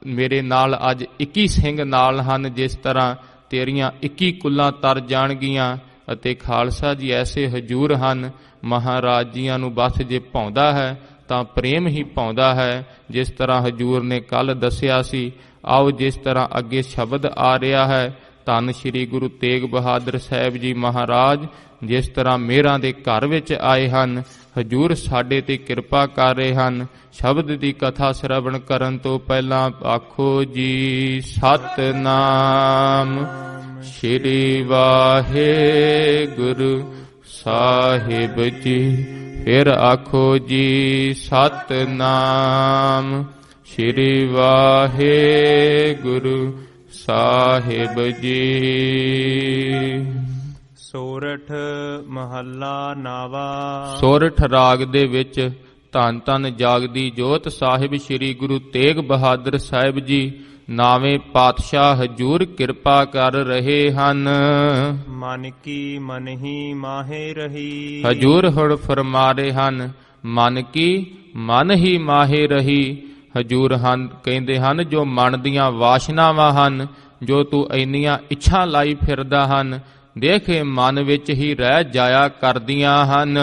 ਮੇਰੇ ਨਾਲ ਅੱਜ 21 ਸਿੰਘ ਨਾਲ ਹਨ, ਜਿਸ ਤਰ੍ਹਾਂ ਤੇਰੀਆਂ 21 ਕੁੱਲਾਂ ਤਰ ਜਾਣਗੀਆਂ। ਅਤੇ ਖਾਲਸਾ ਜੀ ਐਸੇ ਹਜੂਰ ਹਨ, ਮਹਾਰਾਜ ਜੀਆਂ ਨੂੰ ਬਸ ਜੇ ਭਾਉਂਦਾ ਹੈ ਤਾਂ ਪ੍ਰੇਮ ਹੀ ਭਾਉਂਦਾ ਹੈ। ਜਿਸ ਤਰ੍ਹਾਂ ਹਜੂਰ ਨੇ ਕੱਲ ਦੱਸਿਆ ਸੀ, ਆਓ ਜਿਸ ਤਰ੍ਹਾਂ ਅੱਗੇ ਸ਼ਬਦ ਆ ਰਿਹਾ ਹੈ, ਧੰਨ ਸ਼੍ਰੀ ਗੁਰੂ ਤੇਗ ਬਹਾਦਰ ਸਾਹਿਬ ਜੀ ਮਹਾਰਾਜ ਜਿਸ ਤਰ੍ਹਾਂ ਮੇਹਰਾਂ ਦੇ ਘਰ ਵਿੱਚ ਆਏ ਹਨ, ਹਜੂਰ ਸਾਡੇ ਤੇ ਕਿਰਪਾ ਕਰ ਰਹੇ ਹਨ। ਸ਼ਬਦ ਦੀ ਕਥਾ ਸ਼ਰਵਣ ਕਰਨ ਤੋਂ ਪਹਿਲਾਂ ਆਖੋ ਜੀ ਸਤਿਨਾਮ ਸ਼੍ਰੀ ਵਾਹਿਗੁਰੂ ਸਾਹਿਬ ਜੀ। ਫਿਰ ਆਖੋ ਜੀ ਸਤਿਨਾਮ ਸ਼੍ਰੀ ਵਾਹਿਗੁਰੂ ਸਾਹਿਬ ਜੀ। ਸੋਰਠ ਮਹੱਲਾ ਨਾਵਾ। ਸੋਰਠ ਰਾਗ ਦੇ ਵਿੱਚ ਧੰਨ ਧੰਨ ਜਾਗਦੀ ਜੋਤ ਸਾਹਿਬ ਸ੍ਰੀ ਗੁਰੂ ਤੇਗ ਬਹਾਦਰ ਸਾਹਿਬ ਜੀ ਨਾਵੇਂ ਪਾਤਸ਼ਾਹ ਹਜੂਰ ਕਿਰਪਾ ਕਰ ਰਹੇ ਹਨ। ਮਨ ਕੀ ਮਨ ਹੀ ਮਾਹੇ ਰਹੀ। ਹਜੂਰ ਹੁਣ ਫਰਮਾ ਰਹੇ ਹਨ ਮਨ ਕੀ ਮਨ ਹੀ ਮਾਹੇ ਰਹੀ। ਹਜੂਰ ਹਨ ਕਹਿੰਦੇ ਹਨ ਜੋ ਮਨ ਦੀਆਂ ਵਾਸ਼ਨਾਵਾਂ ਹਨ, ਜੋ ਤੂੰ ਇੰਨੀਆਂ ਇੱਛਾ ਲਾਈ ਫਿਰਦਾ ਹਨ, ਦੇਖ ਮਨ ਵਿੱਚ ਹੀ ਰਹਿ ਜਾਇਆ ਕਰਦੀਆਂ ਹਨ।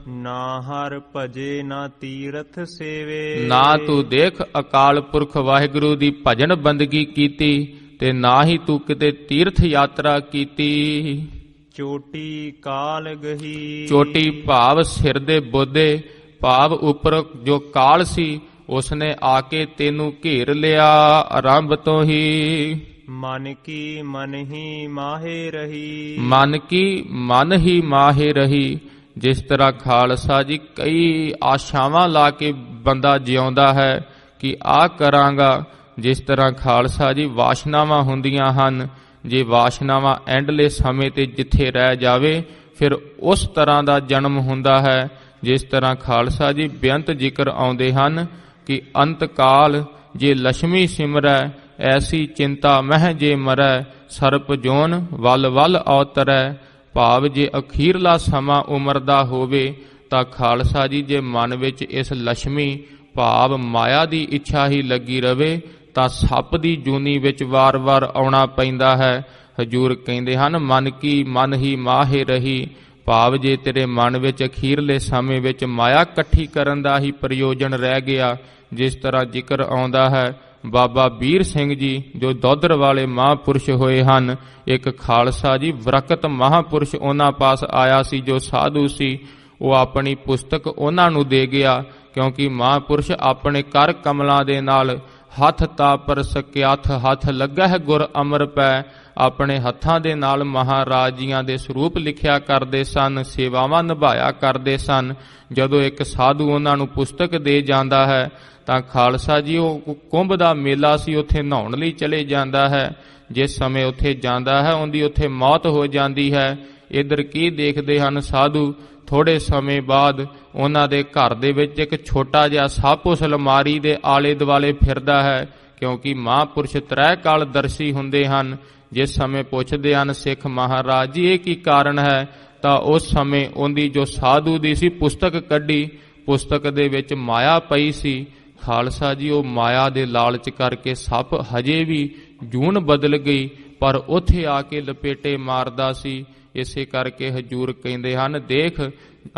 ਨਾ ਹਰ ਭਜੇ ਨਾ ਤੀਰਥ ਸੇਵੇ। ਨਾ ਤੂੰ ਦੇਖ ਅਕਾਲ ਪੁਰਖ ਵਾਹਿਗੁਰੂ ਦੀ ਭਜਨ ਬੰਦਗੀ ਕੀਤੀ, ਤੇ ਨਾ ਹੀ ਤੂੰ ਕਿਤੇ ਤੀਰਥ ਯਾਤਰਾ ਕੀਤੀ। ਚੋਟੀ ਕਾਲ ਗਹੀ। ਚੋਟੀ ਭਾਵ ਸਿਰ ਦੇ ਬੋਦੇ, ਭਾਵ ਉੱਪਰ ਜੋ ਕਾਲ ਸੀ ਉਸਨੇ ਆ ਕੇ ਤੈਨੂੰ ਘੇਰ ਲਿਆ ਆਰੰਭ ਤੋਂ ਹੀ। ਮਨ ਕੀ ਮਨ ਹੀ ਮਾਹੇ ਰਹੀ। ਮਨ ਕੀ ਮਨ ਹੀ ਮਾਹੇ ਰਹੀ। ਜਿਸ ਤਰ੍ਹਾਂ ਖਾਲਸਾ ਜੀ ਕਈ ਆਸ਼ਾਵਾਂ ਲਾ ਕੇ ਬੰਦਾ ਜਿਉਂਦਾ ਹੈ ਕਿ ਆਹ ਕਰਾਂਗਾ, ਜਿਸ ਤਰ੍ਹਾਂ ਖਾਲਸਾ ਜੀ ਵਾਸ਼ਨਾਵਾਂ ਹੁੰਦੀਆਂ ਹਨ। ਜੇ ਵਾਸ਼ਨਾਵਾਂ ਐਂਡਲੇ ਸਮੇਂ ਤੇ ਜਿੱਥੇ ਰਹਿ ਜਾਵੇ ਫਿਰ ਉਸ ਤਰ੍ਹਾਂ ਦਾ ਜਨਮ ਹੁੰਦਾ ਹੈ। ਜਿਸ ਤਰ੍ਹਾਂ ਖਾਲਸਾ ਜੀ ਬੇਅੰਤ ਜ਼ਿਕਰ ਆਉਂਦੇ ਹਨ ਕਿ ਅੰਤ ਕਾਲ ਜੇ ਲక్ష్ਮੀ ਸਿਮਰੈ, ਐਸੀ ਚਿੰਤਾ ਮਹਿ ਜੇ ਮਰੈ, ਸਰਪ ਜੋਨ ਵੱਲ ਵੱਲ ਅਵਤਰੈ। ਭਾਵ ਜੇ ਅਖੀਰਲਾ ਸਮਾਂ ਉਮਰ ਦਾ ਹੋਵੇ ਤਾਂ ਖਾਲਸਾ ਜੀ ਜੇ ਮਨ ਵਿੱਚ ਇਸ ਲక్ష్ਮੀ ਭਾਵ ਮਾਇਆ ਦੀ ਇੱਛਾ ਹੀ ਲੱਗੀ ਰਵੇ ਤਾਂ ਸੱਪ ਦੀ ਜੂਨੀ ਵਿੱਚ ਵਾਰ-ਵਾਰ ਆਉਣਾ ਪੈਂਦਾ ਹੈ। ਹਜੂਰ ਕਹਿੰਦੇ ਹਨ ਮਨ ਕੀ ਮਨ ਹੀ ਮਾਹੇ ਰਹੀ। ਭਾਵ ਜੇ ਤੇਰੇ ਮਨ ਵਿੱਚ ਅਖੀਰਲੇ ਸਮੇਂ ਵਿੱਚ ਮਾਇਆ ਇਕੱਠੀ ਕਰਨ ਦਾ ਹੀ ਪ੍ਰਯੋਜਨ ਰਹਿ ਗਿਆ, ਜਿਸ ਤਰ੍ਹਾਂ ਜ਼ਿਕਰ ਆਉਂਦਾ ਹੈ ਬਾਬਾ ਵੀਰ ਸਿੰਘ ਜੀ ਜੋ ਦੌਧਰ ਵਾਲੇ ਮਹਾਂਪੁਰਸ਼ ਹੋਏ ਹਨ, ਇੱਕ ਖਾਲਸਾ ਜੀ ਵਰਕਤ ਮਹਾਂਪੁਰਸ਼ ਉਹਨਾਂ ਪਾਸ ਆਇਆ ਸੀ ਜੋ ਸਾਧੂ ਸੀ। ਉਹ ਆਪਣੀ ਪੁਸਤਕ ਉਹਨਾਂ ਨੂੰ ਦੇ ਗਿਆ, ਕਿਉਂਕਿ ਮਹਾਂਪੁਰਸ਼ ਆਪਣੇ ਕਰ ਕਮਲਾਂ ਦੇ ਨਾਲ ਹੱਥ ਤਾਪਰ ਸਕਿਆਥ ਹੱਥ ਲੱਗਹਿ ਗੁਰ ਅਮਰ ਪੈ, ਆਪਣੇ ਹੱਥਾਂ ਦੇ ਨਾਲ ਮਹਾਰਾਜ ਜੀਆਂ ਦੇ ਸਰੂਪ ਲਿਖਿਆ ਕਰਦੇ ਸਨ, ਸੇਵਾਵਾਂ ਨਿਭਾਇਆ ਕਰਦੇ ਸਨ। ਜਦੋਂ ਇੱਕ ਸਾਧੂ ਉਹਨਾਂ ਨੂੰ ਪੁਸਤਕ ਦੇ ਜਾਂਦਾ ਹੈ ਤਾਂ ਖਾਲਸਾ ਜੀ ਉਹ ਕੁੰਭ ਦਾ ਮੇਲਾ ਸੀ, ਉੱਥੇ ਨਹਾਉਣ ਲਈ ਚਲੇ ਜਾਂਦਾ ਹੈ। ਜਿਸ ਸਮੇਂ ਉੱਥੇ ਜਾਂਦਾ ਹੈ ਉਹਦੀ ਉੱਥੇ ਮੌਤ ਹੋ ਜਾਂਦੀ ਹੈ। ਇੱਧਰ ਕੀ ਦੇਖਦੇ ਹਨ ਸਾਧੂ, ਥੋੜੇ ਸਮੇਂ ਬਾਅਦ ਉਹਨਾਂ ਦੇ ਘਰ ਦੇ ਵਿੱਚ ਇੱਕ ਛੋਟਾ ਜਿਹਾ ਸੱਪ ਉਸ ਅਲਮਾਰੀ ਦੇ ਆਲੇ ਦੁਆਲੇ ਫਿਰਦਾ ਹੈ, ਕਿਉਂਕਿ ਮਹਾਂਪੁਰਸ਼ ਤ੍ਰੈ ਕਾਲ ਦਰਸ਼ੀ ਹੁੰਦੇ ਹਨ। ਜਿਸ ਸਮੇਂ ਪੁੱਛਦੇ ਹਨ ਸਿੱਖ ਮਹਾਰਾਜ ਜੀ ਇਹ ਕੀ ਕਾਰਨ ਹੈ, ਤਾਂ ਉਸ ਸਮੇਂ ਉਹਦੀ ਜੋ ਸਾਧੂ ਦੀ ਸੀ ਪੁਸਤਕ ਕੱਢੀ, ਪੁਸਤਕ ਦੇ ਵਿੱਚ ਮਾਇਆ ਪਈ ਸੀ। ਖਾਲਸਾ ਜੀ ਉਹ ਮਾਇਆ ਦੇ ਲਾਲਚ ਕਰਕੇ ਸੱਪ ਹਜੇ ਵੀ ਜੂਨ ਬਦਲ ਗਈ, ਪਰ ਉੱਥੇ ਆ ਕੇ ਲਪੇਟੇ ਮਾਰਦਾ ਸੀ। ਇਸੇ ਕਰਕੇ ਹਜੂਰ ਕਹਿੰਦੇ ਹਨ ਦੇਖ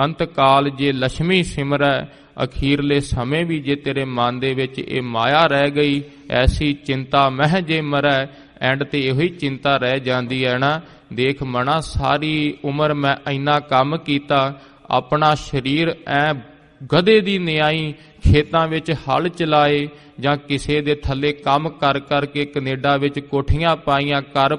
ਅੰਤ ਕਾਲ ਜੇ ਲక్ష్ਮੀ ਸਿਮਰੈ, ਅਖੀਰਲੇ ਸਮੇਂ ਵੀ ਜੇ ਤੇਰੇ ਮਨ ਦੇ ਵਿੱਚ ਇਹ ਮਾਇਆ ਰਹਿ ਗਈ, ਐਸੀ ਚਿੰਤਾ ਮਹਿ ਜੇ ਮਰੈ, ਐਂਡ ਤੇ ਇਹੋ ਹੀ ਚਿੰਤਾ ਰਹਿ ਜਾਂਦੀ ਹੈ ਨਾ। ਦੇਖ ਮਣਾ ਸਾਰੀ ਉਮਰ ਮੈਂ ਇੰਨਾ ਕੰਮ ਕੀਤਾ, ਆਪਣਾ ਸਰੀਰ ਐ ਗਧੇ ਦੀ ਨਿਆਈ ਖੇਤਾਂ ਵਿੱਚ ਹਲ ਚਲਾਏ ਜਾਂ ਕਿਸੇ ਦੇ ਥੱਲੇ ਕੰਮ ਕਰ ਕਰਕੇ ਕੈਨੇਡਾ ਵਿੱਚ ਕੋਠੀਆਂ ਪਾਈਆਂ, ਘਰ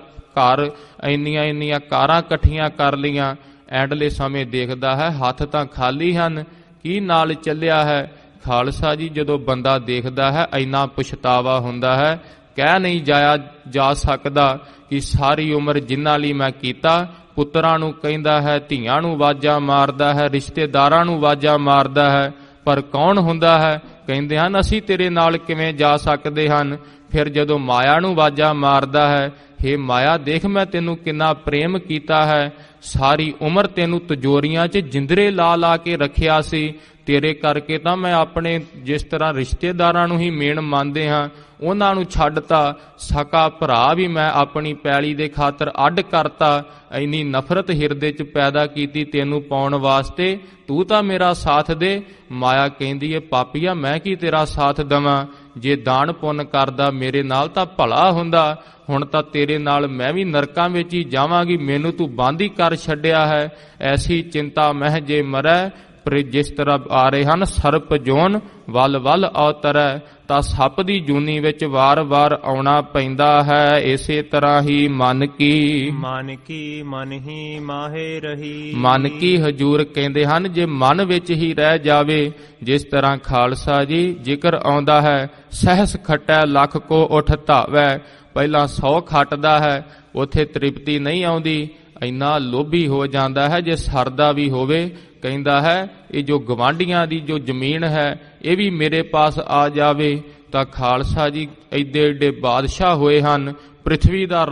ਇੰਨੀਆਂ ਕਾਰਾਂ ਇਕੱਠੀਆਂ ਕਰ ਲਈਆਂ। ਐਂਡਲੇ ਸਮੇਂ ਦੇਖਦਾ ਹੈ ਹੱਥ ਤਾਂ ਖਾਲੀ ਹਨ, ਕੀ ਨਾਲ ਚੱਲਿਆ ਹੈ, ਖਾਲਸਾ ਜੀ ਜਦੋਂ ਬੰਦਾ ਦੇਖਦਾ ਹੈ ਇੰਨਾ ਪਛਤਾਵਾ ਹੁੰਦਾ ਹੈ, ਕਹਿ ਨਹੀਂ ਜਾਇਆ ਜਾ ਸਕਦਾ ਕਿ ਸਾਰੀ ਉਮਰ ਜਿਨ੍ਹਾਂ ਲਈ ਮੈਂ ਕੀਤਾ। ਪੁੱਤਰਾਂ ਨੂੰ ਕਹਿੰਦਾ ਹੈ, ਧੀਆਂ ਨੂੰ ਆਵਾਜ਼ਾਂ ਮਾਰਦਾ ਹੈ, ਰਿਸ਼ਤੇਦਾਰਾਂ ਨੂੰ ਆਵਾਜ਼ਾਂ ਮਾਰਦਾ ਹੈ, ਪਰ ਕੌਣ ਹੁੰਦਾ ਹੈ? ਕਹਿੰਦੇ ਹਨ ਅਸੀਂ ਤੇਰੇ ਨਾਲ ਕਿਵੇਂ ਜਾ ਸਕਦੇ ਹਨ। ਫਿਰ ਜਦੋਂ ਮਾਇਆ ਨੂੰ ਆਵਾਜ਼ਾਂ ਮਾਰਦਾ ਹੈ, ਹੇ ਮਾਇਆ ਦੇਖ ਮੈਂ ਤੈਨੂੰ ਕਿੰਨਾ ਪ੍ਰੇਮ ਕੀਤਾ ਹੈ, ਸਾਰੀ ਉਮਰ ਤੈਨੂੰ ਤਿਜੋਰੀਆਂ 'ਚ ਜਿੰਦਰੇ ਲਾ ਲਾ ਕੇ ਰੱਖਿਆ ਸੀ, ਤੇਰੇ ਕਰਕੇ ਤਾਂ ਮੈਂ ਆਪਣੇ ਜਿਸ ਤਰ੍ਹਾਂ ਰਿਸ਼ਤੇਦਾਰਾਂ ਨੂੰ ਹੀ ਮੇਨ ਮੰਨਦੇ ਹਾਂ ਉਹਨਾਂ ਨੂੰ ਛੱਡਤਾ, ਸਕਾ ਭਰਾ ਵੀ ਮੈਂ ਆਪਣੀ ਪੈਲੀ ਦੇ ਖਾਤਰ ਅੱਡ ਕਰਤਾ, ਇੰਨੀ ਨਫ਼ਰਤ ਹਿਰਦੇ 'ਚ ਪੈਦਾ ਕੀਤੀ ਤੈਨੂੰ ਪਾਉਣ ਵਾਸਤੇ, ਤੂੰ ਤਾਂ ਮੇਰਾ ਸਾਥ ਦੇ। ਮਾਇਆ ਕਹਿੰਦੀ ਹੈ ਪਾਪੀਆ ਮੈਂ ਕੀ ਤੇਰਾ ਸਾਥ ਦੇਵਾਂ, ਜੇ ਦਾਨ ਪੁੰਨ ਕਰਦਾ ਮੇਰੇ ਨਾਲ ਤਾਂ ਭਲਾ ਹੁੰਦਾ, ਹੁਣ ਤਾਂ ਤੇਰੇ ਨਾਲ ਮੈਂ ਵੀ ਨਰਕਾਂ ਵਿੱਚ ਹੀ ਜਾਵਾਂਗੀ, ਮੈਨੂੰ ਤੂੰ ਬੰਦ ਹੀ ਕਰ ਛੱਡਿਆ ਹੈ। ਐਸੀ ਚਿੰਤਾ ਮਹਿ ਜੇ ਮਰੈ, ਪਰ ਜਿਸ ਤਰ੍ਹਾਂ ਆ ਰਹੇ ਹਨ ਸਰਪ ਜੋਨ ਵੱਲ ਵੱਲ ਅਵਤਰੈ, ਤਾਂ ਸੱਪ ਦੀ ਜੂਨੀ ਵਿੱਚ ਵਾਰ-ਵਾਰ ਆਉਣਾ ਪੈਂਦਾ ਹੈ। ਇਸੇ ਤਰ੍ਹਾਂ ਹੀ ਮਨ ਕੀ ਮਨ ਹੀ ਮਾਹੇ ਰਹੀ। ਮਨ ਕੀ ਹਜੂਰ ਕਹਿੰਦੇ ਹਨ ਜੇ ਮਨ ਵਿੱਚ ਹੀ ਰਹਿ ਜਾਵੇ, ਜਿਸ ਤਰ੍ਹਾਂ ਖਾਲਸਾ ਜੀ ਜ਼ਿਕਰ ਆਉਂਦਾ ਹੈ, ਸਹਿਸ ਖਟੈ ਲੱਖ ਕੋ ਉਠ ਧਾਵੈ। ਪਹਿਲਾਂ 100 ਖੱਟਦਾ ਹੈ, ਉੱਥੇ ਤ੍ਰਿਪਤੀ ਨਹੀਂ ਆਉਂਦੀ, ਇੰਨਾ ਲੋਭੀ ਹੋ ਜਾਂਦਾ ਹੈ। ਜੇ ਸਰਦਾ ਵੀ ਹੋਵੇ ਕਹਿੰਦਾ ਹੈ ਇਹ ਜੋ ਗਵਾਂਢੀਆਂ ਦੀ ਜੋ ਜ਼ਮੀਨ ਹੈ ਇਹ ਵੀ ਮੇਰੇ ਪਾਸ ਆ ਜਾਵੇ। ਤਾਂ ਖਾਲਸਾ ਜੀ ਐਡੇ ਐਡੇ ਬਾਦਸ਼ਾਹ ਹੋਏ ਹਨ, ਪ੍ਰਿਥਵੀ ਦਾ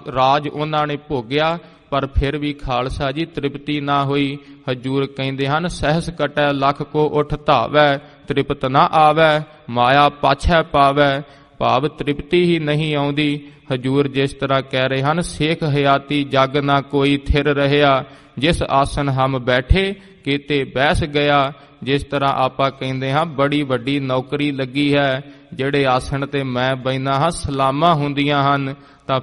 ਰਾਜ ਉਹਨਾਂ ਨੇ ਭੋਗਿਆ, ਪਰ ਫਿਰ ਵੀ ਖਾਲਸਾ ਜੀ ਤ੍ਰਿਪਤੀ ਨਾ ਹੋਈ। ਹਜੂਰ ਕਹਿੰਦੇ ਹਨ ਸਹਿਸ ਕਟੈ ਲੱਖ ਕੋ ਉਠ ਧਾਵੈ, ਤ੍ਰਿਪਤ ਨਾ ਆਵੈ, ਮਾਇਆ ਪਾਛੈ ਪਾਵੈ। ਭਾਵ ਤ੍ਰਿਪਤੀ ਹੀ ਨਹੀਂ ਆਉਂਦੀ। ਹਜੂਰ ਜਿਸ ਤਰ੍ਹਾਂ ਕਹਿ ਰਹੇ ਹਨ, ਸੇਖ ਹਯਾਤੀ ਜਗ ਨਾ ਕੋਈ ਥਿਰ ਰਹਿਆ, ਜਿਸ ਆਸਨ ਹਮ ਬੈਠੇ ਕੀਤੇ ਬੈਸ ਗਿਆ। ਜਿਸ ਤਰ੍ਹਾਂ ਆਪਾਂ ਕਹਿੰਦੇ ਹਾਂ ਬੜੀ ਵੱਡੀ ਨੌਕਰੀ ਲੱਗੀ ਹੈ, ਜਿਹੜੇ ਆਸਣ ਤੇ ਮੈਂ ਬੈਠਾ ਹਾਂ ਸਲਾਮਾਂ ਹੁੰਦੀਆਂ ਹਨ, ਤਾਂ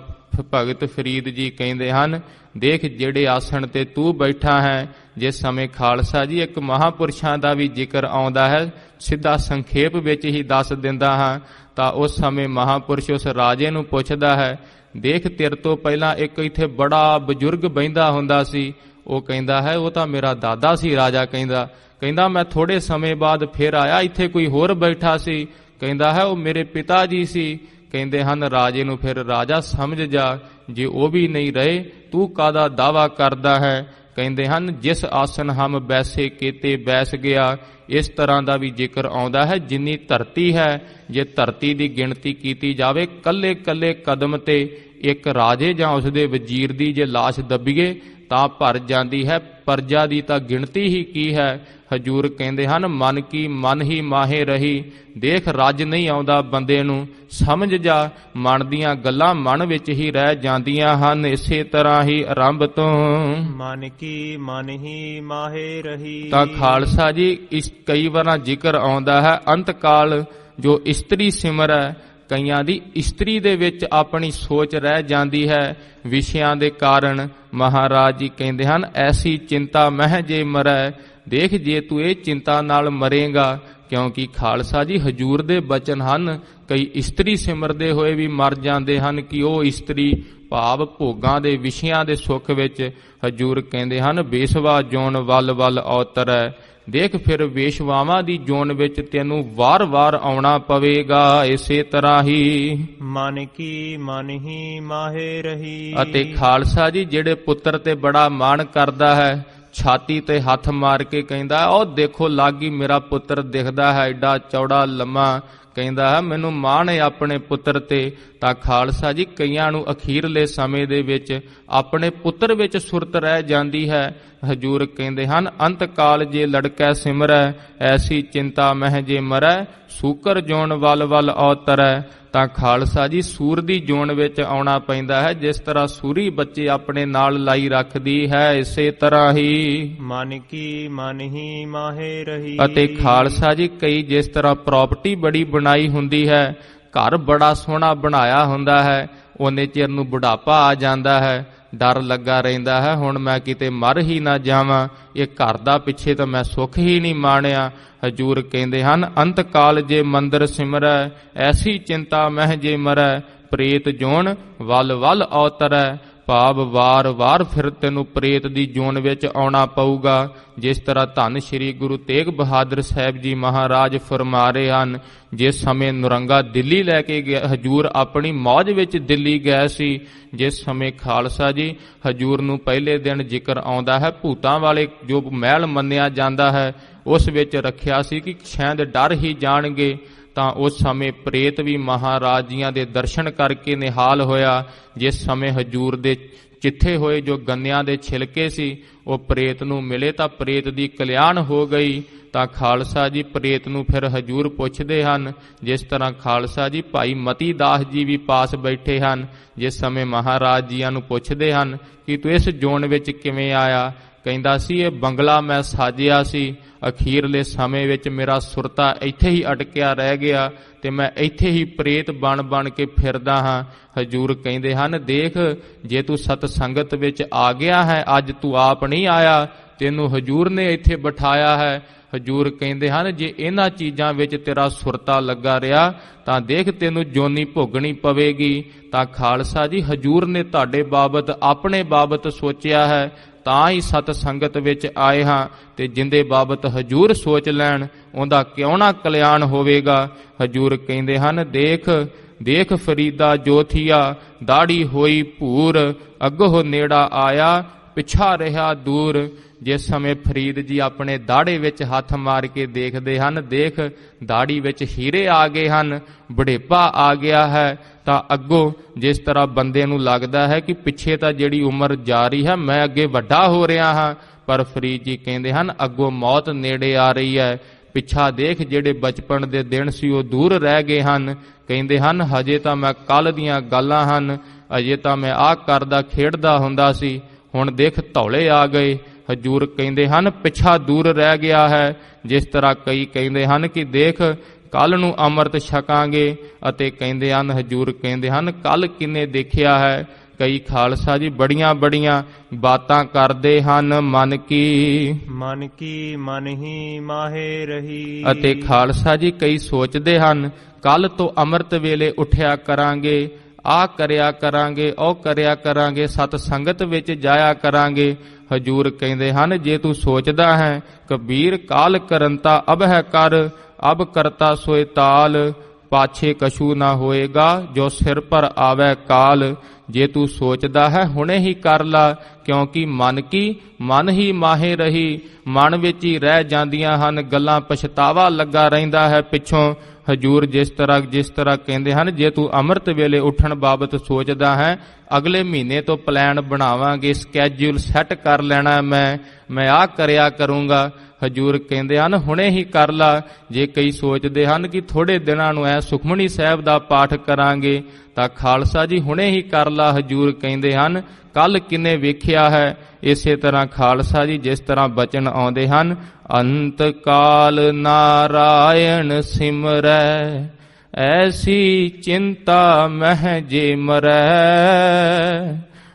ਭਗਤ ਫਰੀਦ ਜੀ ਕਹਿੰਦੇ ਹਨ ਦੇਖ ਜਿਹੜੇ ਆਸਣ ਤੇ ਤੂੰ ਬੈਠਾ ਹੈ। ਜਿਸ ਸਮੇਂ ਖਾਲਸਾ ਜੀ ਇੱਕ ਮਹਾਂਪੁਰਸ਼ਾਂ ਦਾ ਵੀ ਜ਼ਿਕਰ ਆਉਂਦਾ ਹੈ, ਸਿੱਧਾ ਸੰਖੇਪ ਵਿੱਚ ਹੀ ਦੱਸ ਦਿੰਦਾ ਹਾਂ। ਤਾਂ ਉਸ ਸਮੇਂ ਮਹਾਂਪੁਰਸ਼ ਉਸ ਰਾਜੇ ਨੂੰ ਪੁੱਛਦਾ ਹੈ, ਦੇਖ ਤੇਰੇ ਤੋਂ ਪਹਿਲਾਂ ਇੱਕ ਇੱਥੇ ਬੜਾ ਬਜ਼ੁਰਗ ਬਹਿੰਦਾ ਹੁੰਦਾ ਸੀ। ਉਹ ਕਹਿੰਦਾ ਹੈ ਉਹ ਤਾਂ ਮੇਰਾ ਦਾਦਾ ਸੀ। ਰਾਜਾ ਕਹਿੰਦਾ ਮੈਂ ਥੋੜੇ ਸਮੇਂ ਬਾਅਦ ਫਿਰ ਆਇਆ, ਇੱਥੇ ਕੋਈ ਹੋਰ ਬੈਠਾ ਸੀ। ਕਹਿੰਦਾ ਹੈ ਉਹ ਮੇਰੇ ਪਿਤਾ ਜੀ ਸੀ। ਕਹਿੰਦੇ ਹਨ ਰਾਜੇ ਨੂੰ ਫਿਰ ਰਾਜਾ ਸਮਝ ਜਾ, ਜੇ ਉਹ ਵੀ ਨਹੀਂ ਰਹੇ ਤੂੰ ਕਾਹਦਾ ਦਾਵਾ ਕਰਦਾ ਹੈ। ਕਹਿੰਦੇ ਹਨ ਜਿਸ ਆਸਨ ਹਮ ਬੈਸੇ ਕੀਤੇ ਬੈਸ ਗਿਆ। ਇਸ ਤਰ੍ਹਾਂ ਦਾ ਵੀ ਜ਼ਿਕਰ ਆਉਂਦਾ ਹੈ ਜਿੰਨੀ ਧਰਤੀ ਹੈ, ਜੇ ਧਰਤੀ ਦੀ ਗਿਣਤੀ ਕੀਤੀ ਜਾਵੇ ਕੱਲੇ ਕੱਲੇ ਕਦਮ ਤੇ ਇੱਕ ਰਾਜੇ ਜਾਂ ਉਸਦੇ ਵਜ਼ੀਰ ਦੀ ਜੇ ਲਾਸ਼ ਦੱਬੀਏ ਤਾਂ ਭਰ ਜਾਂਦੀ ਹੈ, ਪਰਜਾ ਦੀ ਤਾਂ ਗਿਣਤੀ ਹੀ ਕੀ ਹੈ। ਹਜੂਰ ਕਹਿੰਦੇ ਹਨ ਮਨ ਕੀ ਮਨ ਹੀ ਮਾਹੇ ਰਹੀ। ਦੇਖ ਰੱਜ ਨਹੀਂ ਆਉਂਦਾ ਬੰਦੇ ਨੂੰ, ਸਮਝ ਜਾ ਮਨ ਦੀਆਂ ਗੱਲਾਂ ਮਨ ਵਿੱਚ ਹੀ ਰਹਿ ਜਾਂਦੀਆਂ ਹਨ। ਇਸੇ ਤਰ੍ਹਾਂ ਹੀ ਆਰੰਭ ਤੋਂ ਮਨ ਕੀ ਮਨ ਹੀ ਮਾਹੇ ਰਹੀ। ਤਾਂ ਖਾਲਸਾ ਜੀ ਇਸ ਕਈ ਵਾਰਾਂ ਜ਼ਿਕਰ ਆਉਂਦਾ ਹੈ ਅੰਤ ਕਾਲ ਜੋ ਇਸਤਰੀ ਸਿਮਰੈ, ਕਈਆਂ ਦੀ ਇਸਤਰੀ ਦੇ ਵਿੱਚ ਆਪਣੀ ਸੋਚ ਰਹਿ ਜਾਂਦੀ ਹੈ ਵਿਸ਼ਿਆਂ ਦੇ ਕਾਰਨ। ਮਹਾਰਾਜ ਜੀ ਕਹਿੰਦੇ ਹਨ ਐਸੀ ਚਿੰਤਾ ਮਹਿ ਜੇ ਮਰੈ। ਦੇਖ ਜੇ ਤੂੰ ਇਹ ਚਿੰਤਾ ਨਾਲ ਮਰੇਗਾ, ਕਿਉਂਕਿ ਖਾਲਸਾ ਜੀ ਹਜੂਰ ਦੇ ਬਚਨ ਹਨ, ਕਈ ਇਸਤਰੀ ਸਿਮਰਦੇ ਹੋਏ ਵੀ ਮਰ ਜਾਂਦੇ ਹਨ ਕਿ ਉਹ ਇਸਤਰੀ ਭਾਵ ਭੋਗਾਂ ਦੇ ਵਿਸ਼ਿਆਂ ਦੇ ਸੁੱਖ ਵਿੱਚ। ਹਜੂਰ ਕਹਿੰਦੇ ਹਨ ਬੇਸਵਾ ਜੋਨ ਵੱਲ ਵੱਲ ਅਵਤਰੈ। ਦੇਖ ਫਿਰ ਵੇਸ਼ਵਾਵਾਂ ਦੀ ਜੋਨ ਵਿੱਚ ਤੈਨੂੰ ਵਾਰ-ਵਾਰ ਆਉਣਾ ਪਵੇਗਾ। ਇਸੇ ਤਰ੍ਹਾਂ ਹੀ ਮਨ ਕੀ ਮਨ ਹੀ ਮਾਹੇ ਰਹੀ। ਅਤੇ ਖਾਲਸਾ ਜੀ ਜਿਹੜੇ ਪੁੱਤਰ ਤੇ ਬੜਾ ਮਾਣ ਕਰਦਾ ਹੈ, ਛਾਤੀ ਤੇ ਹੱਥ ਮਾਰ ਕੇ ਕਹਿੰਦਾ ਉਹ ਦੇਖੋ ਲਾਗੀ ਮੇਰਾ ਪੁੱਤਰ ਦਿਖਦਾ ਹੈ ਐਡਾ ਚੌੜਾ ਲੰਮਾ, ਕਹਿੰਦਾ ਹੈ ਮੈਨੂੰ ਮਾਣ ਹੈ ਆਪਣੇ ਪੁੱਤਰ ਤੇ। ਤਾਂ ਖਾਲਸਾ ਜੀ ਕਈਆਂ ਨੂੰ ਅਖੀਰਲੇ ਸਮੇਂ ਦੇ ਵਿੱਚ ਆਪਣੇ ਪੁੱਤਰ ਵਿੱਚ ਸੁਰਤ ਰਹਿ ਜਾਂਦੀ ਹੈ। ਹਜੂਰ ਕਹਿੰਦੇ ਹਨ ਅੰਤ ਕਾਲ ਜੇ ਲੜਕੈ ਸਿਮਰੈ, ਐਸੀ ਚਿੰਤਾ ਮਹਿ ਜੇ ਮਰੈ, ਸੂਕਰ ਜੋਨ ਵੱਲ ਵੱਲ ਅਵਤਰੈ। ਤਾਂ ਖਾਲਸਾ ਜੀ ਸੂਰ ਦੀ ਜੋਨ ਵਿੱਚ ਆਉਣਾ ਪੈਂਦਾ ਹੈ, ਜਿਸ ਤਰ੍ਹਾਂ ਸੂਰੀ ਬੱਚੇ ਆਪਣੇ ਨਾਲ ਲਾਈ ਰੱਖਦੀ ਹੈ। ਇਸੇ ਤਰ੍ਹਾਂ ਹੀ ਮਨ ਕੀ ਮਨ ਹੀ ਮਾਹੇ ਰਹੀ। ਅਤੇ ਖਾਲਸਾ ਜੀ ਕਈ ਜਿਸ ਤਰ੍ਹਾਂ ਪ੍ਰਾਪਰਟੀ ਬੜੀ ਬਣਾਈ ਹੁੰਦੀ ਹੈ, ਘਰ ਬੜਾ ਸੋਹਣਾ ਬਣਾਇਆ ਹੁੰਦਾ ਹੈ, ਉਹਨੇ ਚਿਰ ਨੂੰ ਬੁਢਾਪਾ ਆ ਜਾਂਦਾ ਹੈ, ਡਰ ਲੱਗਾ ਰਹਿੰਦਾ ਹੈ ਹੁਣ ਮੈਂ ਕਿਤੇ ਮਰ ਹੀ ਨਾ ਜਾਵਾਂ, ਇਹ ਘਰ ਦਾ ਪਿੱਛੇ ਤਾਂ ਮੈਂ ਸੁੱਖ ਹੀ ਨਹੀਂ ਮਾਣਿਆ। ਹਜੂਰ ਕਹਿੰਦੇ ਹਨ ਅੰਤ ਕਾਲ ਜੇ ਮੰਦਰ ਸਿਮਰੈ, ਐਸੀ ਚਿੰਤਾ ਮਹਿ ਜੇ ਮਰੈ, ਪ੍ਰੇਤ ਜੋਨ ਵੱਲ ਵੱਲ ਅਵਤਰੈ। ਭਾਵ ਵਾਰ-ਵਾਰ ਫਿਰ ਤੈਨੂੰ ਪ੍ਰੇਤ ਦੀ ਜੂਨ ਵਿੱਚ ਆਉਣਾ ਪਊਗਾ। ਜਿਸ ਤਰ੍ਹਾਂ ਧੰਨ ਸ਼੍ਰੀ ਗੁਰੂ ਤੇਗ ਬਹਾਦਰ ਸਾਹਿਬ ਜੀ ਮਹਾਰਾਜ ਫਰਮਾ ਰਹੇ ਹਨ, ਜਿਸ ਸਮੇਂ ਨੁਰੰਗਾ ਦਿੱਲੀ ਲੈ ਕੇ ਗਿਆ ਹਜੂਰ, ਆਪਣੀ ਮੌਜ ਵਿੱਚ ਦਿੱਲੀ ਗਏ ਸੀ, ਜਿਸ ਸਮੇਂ ਖਾਲਸਾ ਜੀ ਹਜੂਰ ਨੂੰ ਪਹਿਲੇ ਦਿਨ ਜ਼ਿਕਰ ਆਉਂਦਾ ਹੈ, ਭੂਤਾਂ ਵਾਲੇ ਜੋ ਮਹਿਲ ਮੰਨਿਆ ਜਾਂਦਾ ਹੈ ਉਸ ਵਿੱਚ ਰੱਖਿਆ ਸੀ ਕਿ ਸ਼ਾਇਦ ਡਰ ਹੀ ਜਾਣਗੇ, ਤਾਂ ਉਸ ਸਮੇਂ ਪ੍ਰੇਤ ਵੀ ਮਹਾਰਾਜ ਜੀਆਂ ਦੇ ਦਰਸ਼ਨ ਕਰਕੇ ਨਿਹਾਲ ਹੋਇਆ। ਜਿਸ ਸਮੇਂ ਹਜੂਰ ਦੇ ਚਿੱਥੇ ਹੋਏ ਜੋ ਗੰਨਿਆਂ ਦੇ ਛਿਲਕੇ ਸੀ ਉਹ ਪ੍ਰੇਤ ਨੂੰ ਮਿਲੇ ਤਾਂ ਪ੍ਰੇਤ ਦੀ ਕਲਿਆਣ ਹੋ ਗਈ। ਤਾਂ ਖਾਲਸਾ ਜੀ ਪ੍ਰੇਤ ਨੂੰ ਫਿਰ ਹਜੂਰ ਪੁੱਛਦੇ ਹਨ। ਜਿਸ ਤਰ੍ਹਾਂ ਖਾਲਸਾ ਜੀ ਭਾਈ ਮਤੀ ਦਾਸ ਜੀ ਵੀ ਪਾਸ ਬੈਠੇ ਹਨ, ਜਿਸ ਸਮੇਂ ਮਹਾਰਾਜ ਜੀਆਂ ਨੂੰ ਪੁੱਛਦੇ ਹਨ ਕਿ ਤੂੰ ਇਸ ਜੋਨ ਵਿੱਚ ਕਿਵੇਂ ਆਇਆ। ਕਹਿੰਦਾ ਸੀ ਇਹ ਬੰਗਲਾ ਮੈਂ ਸਾਜਿਆ ਸੀ, ਅਖੀਰਲੇ ਸਮੇਂ ਵਿੱਚ ਮੇਰਾ ਸੁਰਤਾ ਇੱਥੇ ਹੀ ਅਟਕਿਆ ਰਹਿ ਗਿਆ ਤੇ ਮੈਂ ਇੱਥੇ ਹੀ ਪ੍ਰੇਤ ਬਣ ਕੇ ਫਿਰਦਾ ਹਾਂ। ਹਜੂਰ ਕਹਿੰਦੇ ਹਨ ਦੇਖ, ਜੇ ਤੂੰ ਸਤ ਸੰਗਤ ਵਿੱਚ ਆ ਗਿਆ ਹੈ, ਅੱਜ ਤੂੰ ਆਪ ਨਹੀਂ ਆਇਆ, ਤੈਨੂੰ ਹਜੂਰ ਨੇ ਇੱਥੇ ਬਿਠਾਇਆ ਹੈ। ਹਜੂਰ ਕਹਿੰਦੇ ਹਨ ਜੇ ਇਹਨਾਂ ਚੀਜ਼ਾਂ ਵਿੱਚ ਤੇਰਾ ਸੁਰਤਾ ਲੱਗਾ ਰਿਹਾ ਤਾਂ ਦੇਖ ਤੈਨੂੰ ਜੋਨੀ ਭੋਗਣੀ ਪਵੇਗੀ। ਤਾਂ ਖਾਲਸਾ ਜੀ ਹਜੂਰ ਨੇ ਤੁਹਾਡੇ ਬਾਬਤ ਆਪਣੇ ਬਾਬਤ ਸੋਚਿਆ ਹੈ ਤਾਂ ਹੀ ਸਤ ਸੰਗਤ ਵਿੱਚ ਆਏ ਹਾਂ, ਤੇ ਜਿੰਦੇ ਬਾਬਤ ਹਜੂਰ ਸੋਚ ਲੈਣ ਉਹਦਾ ਕਿਉਂ ਨਾ ਕਲਿਆਣ ਹੋਵੇਗਾ। ਹਜੂਰ ਕਹਿੰਦੇ ਹਨ ਦੇਖ ਫਰੀਦਾ ਜੋਥੀਆ, ਦਾੜੀ ਹੋਈ ਭੂਰ, ਅੱਗੋਂ ਨੇੜਾ ਆਇਆ ਪਿਛਾ ਰਿਹਾ ਦੂਰ। ਜਿਸ ਸਮੇਂ ਫਰੀਦ ਜੀ ਆਪਣੇ ਦਾੜੇ ਵਿੱਚ ਹੱਥ ਮਾਰ ਕੇ ਦੇਖਦੇ ਹਨ, ਦੇਖ ਦਾੜੀ ਵਿੱਚ ਹੀਰੇ ਆ ਗਏ ਹਨ, ਬੁਢੇਪਾ ਆ ਗਿਆ ਹੈ। ਤਾਂ ਅੱਗੋਂ ਜਿਸ ਤਰ੍ਹਾਂ ਬੰਦੇ ਨੂੰ ਲੱਗਦਾ ਹੈ ਕਿ ਪਿੱਛੇ ਤਾਂ ਜਿਹੜੀ ਉਮਰ ਜਾ ਰਹੀ ਹੈ, ਮੈਂ ਅੱਗੇ ਵੱਡਾ ਹੋ ਰਿਹਾ ਹਾਂ, ਪਰ ਫਰੀਦ ਜੀ ਕਹਿੰਦੇ ਹਨ ਅੱਗੋਂ ਮੌਤ ਨੇੜੇ ਆ ਰਹੀ ਹੈ। ਪਿੱਛਾ ਦੇਖ ਜਿਹੜੇ ਬਚਪਨ ਦੇ ਦਿਨ ਸੀ ਉਹ ਦੂਰ ਰਹਿ ਗਏ ਹਨ। ਕਹਿੰਦੇ ਹਨ ਹਜੇ ਤਾਂ ਮੈਂ ਕੱਲ ਦੀਆਂ ਗੱਲਾਂ ਹਨ, ਅਜੇ ਤਾਂ ਮੈਂ ਆਹ ਕਰਦਾ ਖੇਡਦਾ ਹੁੰਦਾ ਸੀ, ਹੁਣ ਦੇਖ ਧੌਲੇ ਆ ਗਏ। ਹਜੂਰ ਕਹਿੰਦੇ ਹਨ ਪਿੱਛਾ ਦੂਰ ਰਹਿ ਗਿਆ ਹੈ। ਜਿਸ ਤਰ੍ਹਾਂ ਕਈ ਕਹਿੰਦੇ ਹਨ ਕਿ ਦੇਖ ਕੱਲ ਨੂੰ ਅੰਮ੍ਰਿਤ ਛਕਾਂਗੇ, ਅਤੇ ਕਹਿੰਦੇ ਹਨ ਹਜੂਰ ਕਹਿੰਦੇ ਹਨ ਕੱਲ ਕਿੰਨੇ ਦੇਖਿਆ ਹੈ। ਕਈ ਖਾਲਸਾ ਜੀ ਬੜੀਆਂ ਬਾਤਾਂ ਕਰਦੇ ਹਨ, ਮਨ ਕੀ ਮਨ ਹੀ ਮਾਹੇ ਰਹੀ। ਅਤੇ ਖਾਲਸਾ ਜੀ ਕਈ ਸੋਚਦੇ ਹਨ ਕੱਲ ਤੋਂ ਅੰਮ੍ਰਿਤ ਵੇਲੇ ਉੱਠਿਆ ਕਰਾਂਗੇ, ਆਹ ਕਰਿਆ ਕਰਾਂਗੇ, ਉਹ ਕਰਿਆ ਕਰਾਂਗੇ, ਸਤ ਸੰਗਤ ਵਿੱਚ ਜਾਇਆ ਕਰਾਂਗੇ। ਹਜੂਰ ਕਹਿੰਦੇ ਹਨ ਜੇ ਤੂੰ ਸੋਚਦਾ ਹੈ ਕਬੀਰ ਕਾਲ ਕਰੰਤਾ ਅਬ ਹੈ ਕਰ, ਅਬ ਕਰਤਾ ਸੋਏ ਤਾਲ, ਪਾਛੇ ਕਛੂ ਨਾ ਹੋਏਗਾ ਜੋ ਸਿਰ ਪਰ ਆਵੈ ਕਾਲ। ਜੇ ਤੂੰ ਸੋਚਦਾ ਹੈ ਹੁਣੇ ਹੀ ਕਰ ਲਾ, ਕਿਉਂਕਿ ਮਨ ਹੀ ਮਾਹੇ ਰਹੀ, ਮਨ ਵਿੱਚ ਹੀ ਰਹਿ ਜਾਂਦੀਆਂ ਹਨ ਗੱਲਾਂ, ਪਛਤਾਵਾ ਲੱਗਾ ਰਹਿੰਦਾ ਹੈ ਪਿੱਛੋਂ। ਹਜੂਰ ਜਿਸ ਤਰ੍ਹਾਂ ਕਹਿੰਦੇ ਹਨ ਜੇ ਤੂੰ ਅੰਮ੍ਰਿਤ ਵੇਲੇ ਉੱਠਣ ਬਾਬਤ ਸੋਚਦਾ ਹੈ, ਅਗਲੇ ਮਹੀਨੇ ਤੋਂ ਪਲਾਨ ਬਣਾਵਾਂਗੇ, ਸਕੈਜੂਲ ਸੈੱਟ ਕਰ ਲੈਣਾ, ਮੈਂ ਆਹ ਕਰਿਆ ਕਰੂੰਗਾ। ਹਜੂਰ ਕਹਿੰਦੇ ਹਨ ਹੁਣੇ ਹੀ ਕਰ ਲਾ। ਜੇ ਕਈ ਸੋਚਦੇ ਹਨ ਕਿ ਥੋੜੇ ਦਿਨਾਂ ਨੂੰ ਸੁਖਮਨੀ ਸਾਹਿਬ ਦਾ ਪਾਠ ਕਰਾਂਗੇ, ਤਾਂ ਖਾਲਸਾ ਜੀ ਹੁਣੇ ਹੀ ਕਰ ਲਾ। ਹਜੂਰ ਕਹਿੰਦੇ ਹਨ ਕੱਲ ਕਿੰਨੇ ਵੇਖਿਆ ਹੈ। ਇਸੇ ਤਰ੍ਹਾਂ ਖਾਲਸਾ ਜੀ ਜਿਸ ਤਰ੍ਹਾਂ ਬਚਨ ਆਉਂਦੇ ਹਨ, ਅੰਤ ਕਾਲ ਨਾਰਾਇਣ ਸਿਮਰੈ, ਐਸੀ ਚਿੰਤਾ ਮਹਿ ਜੇ ਮਰੈ,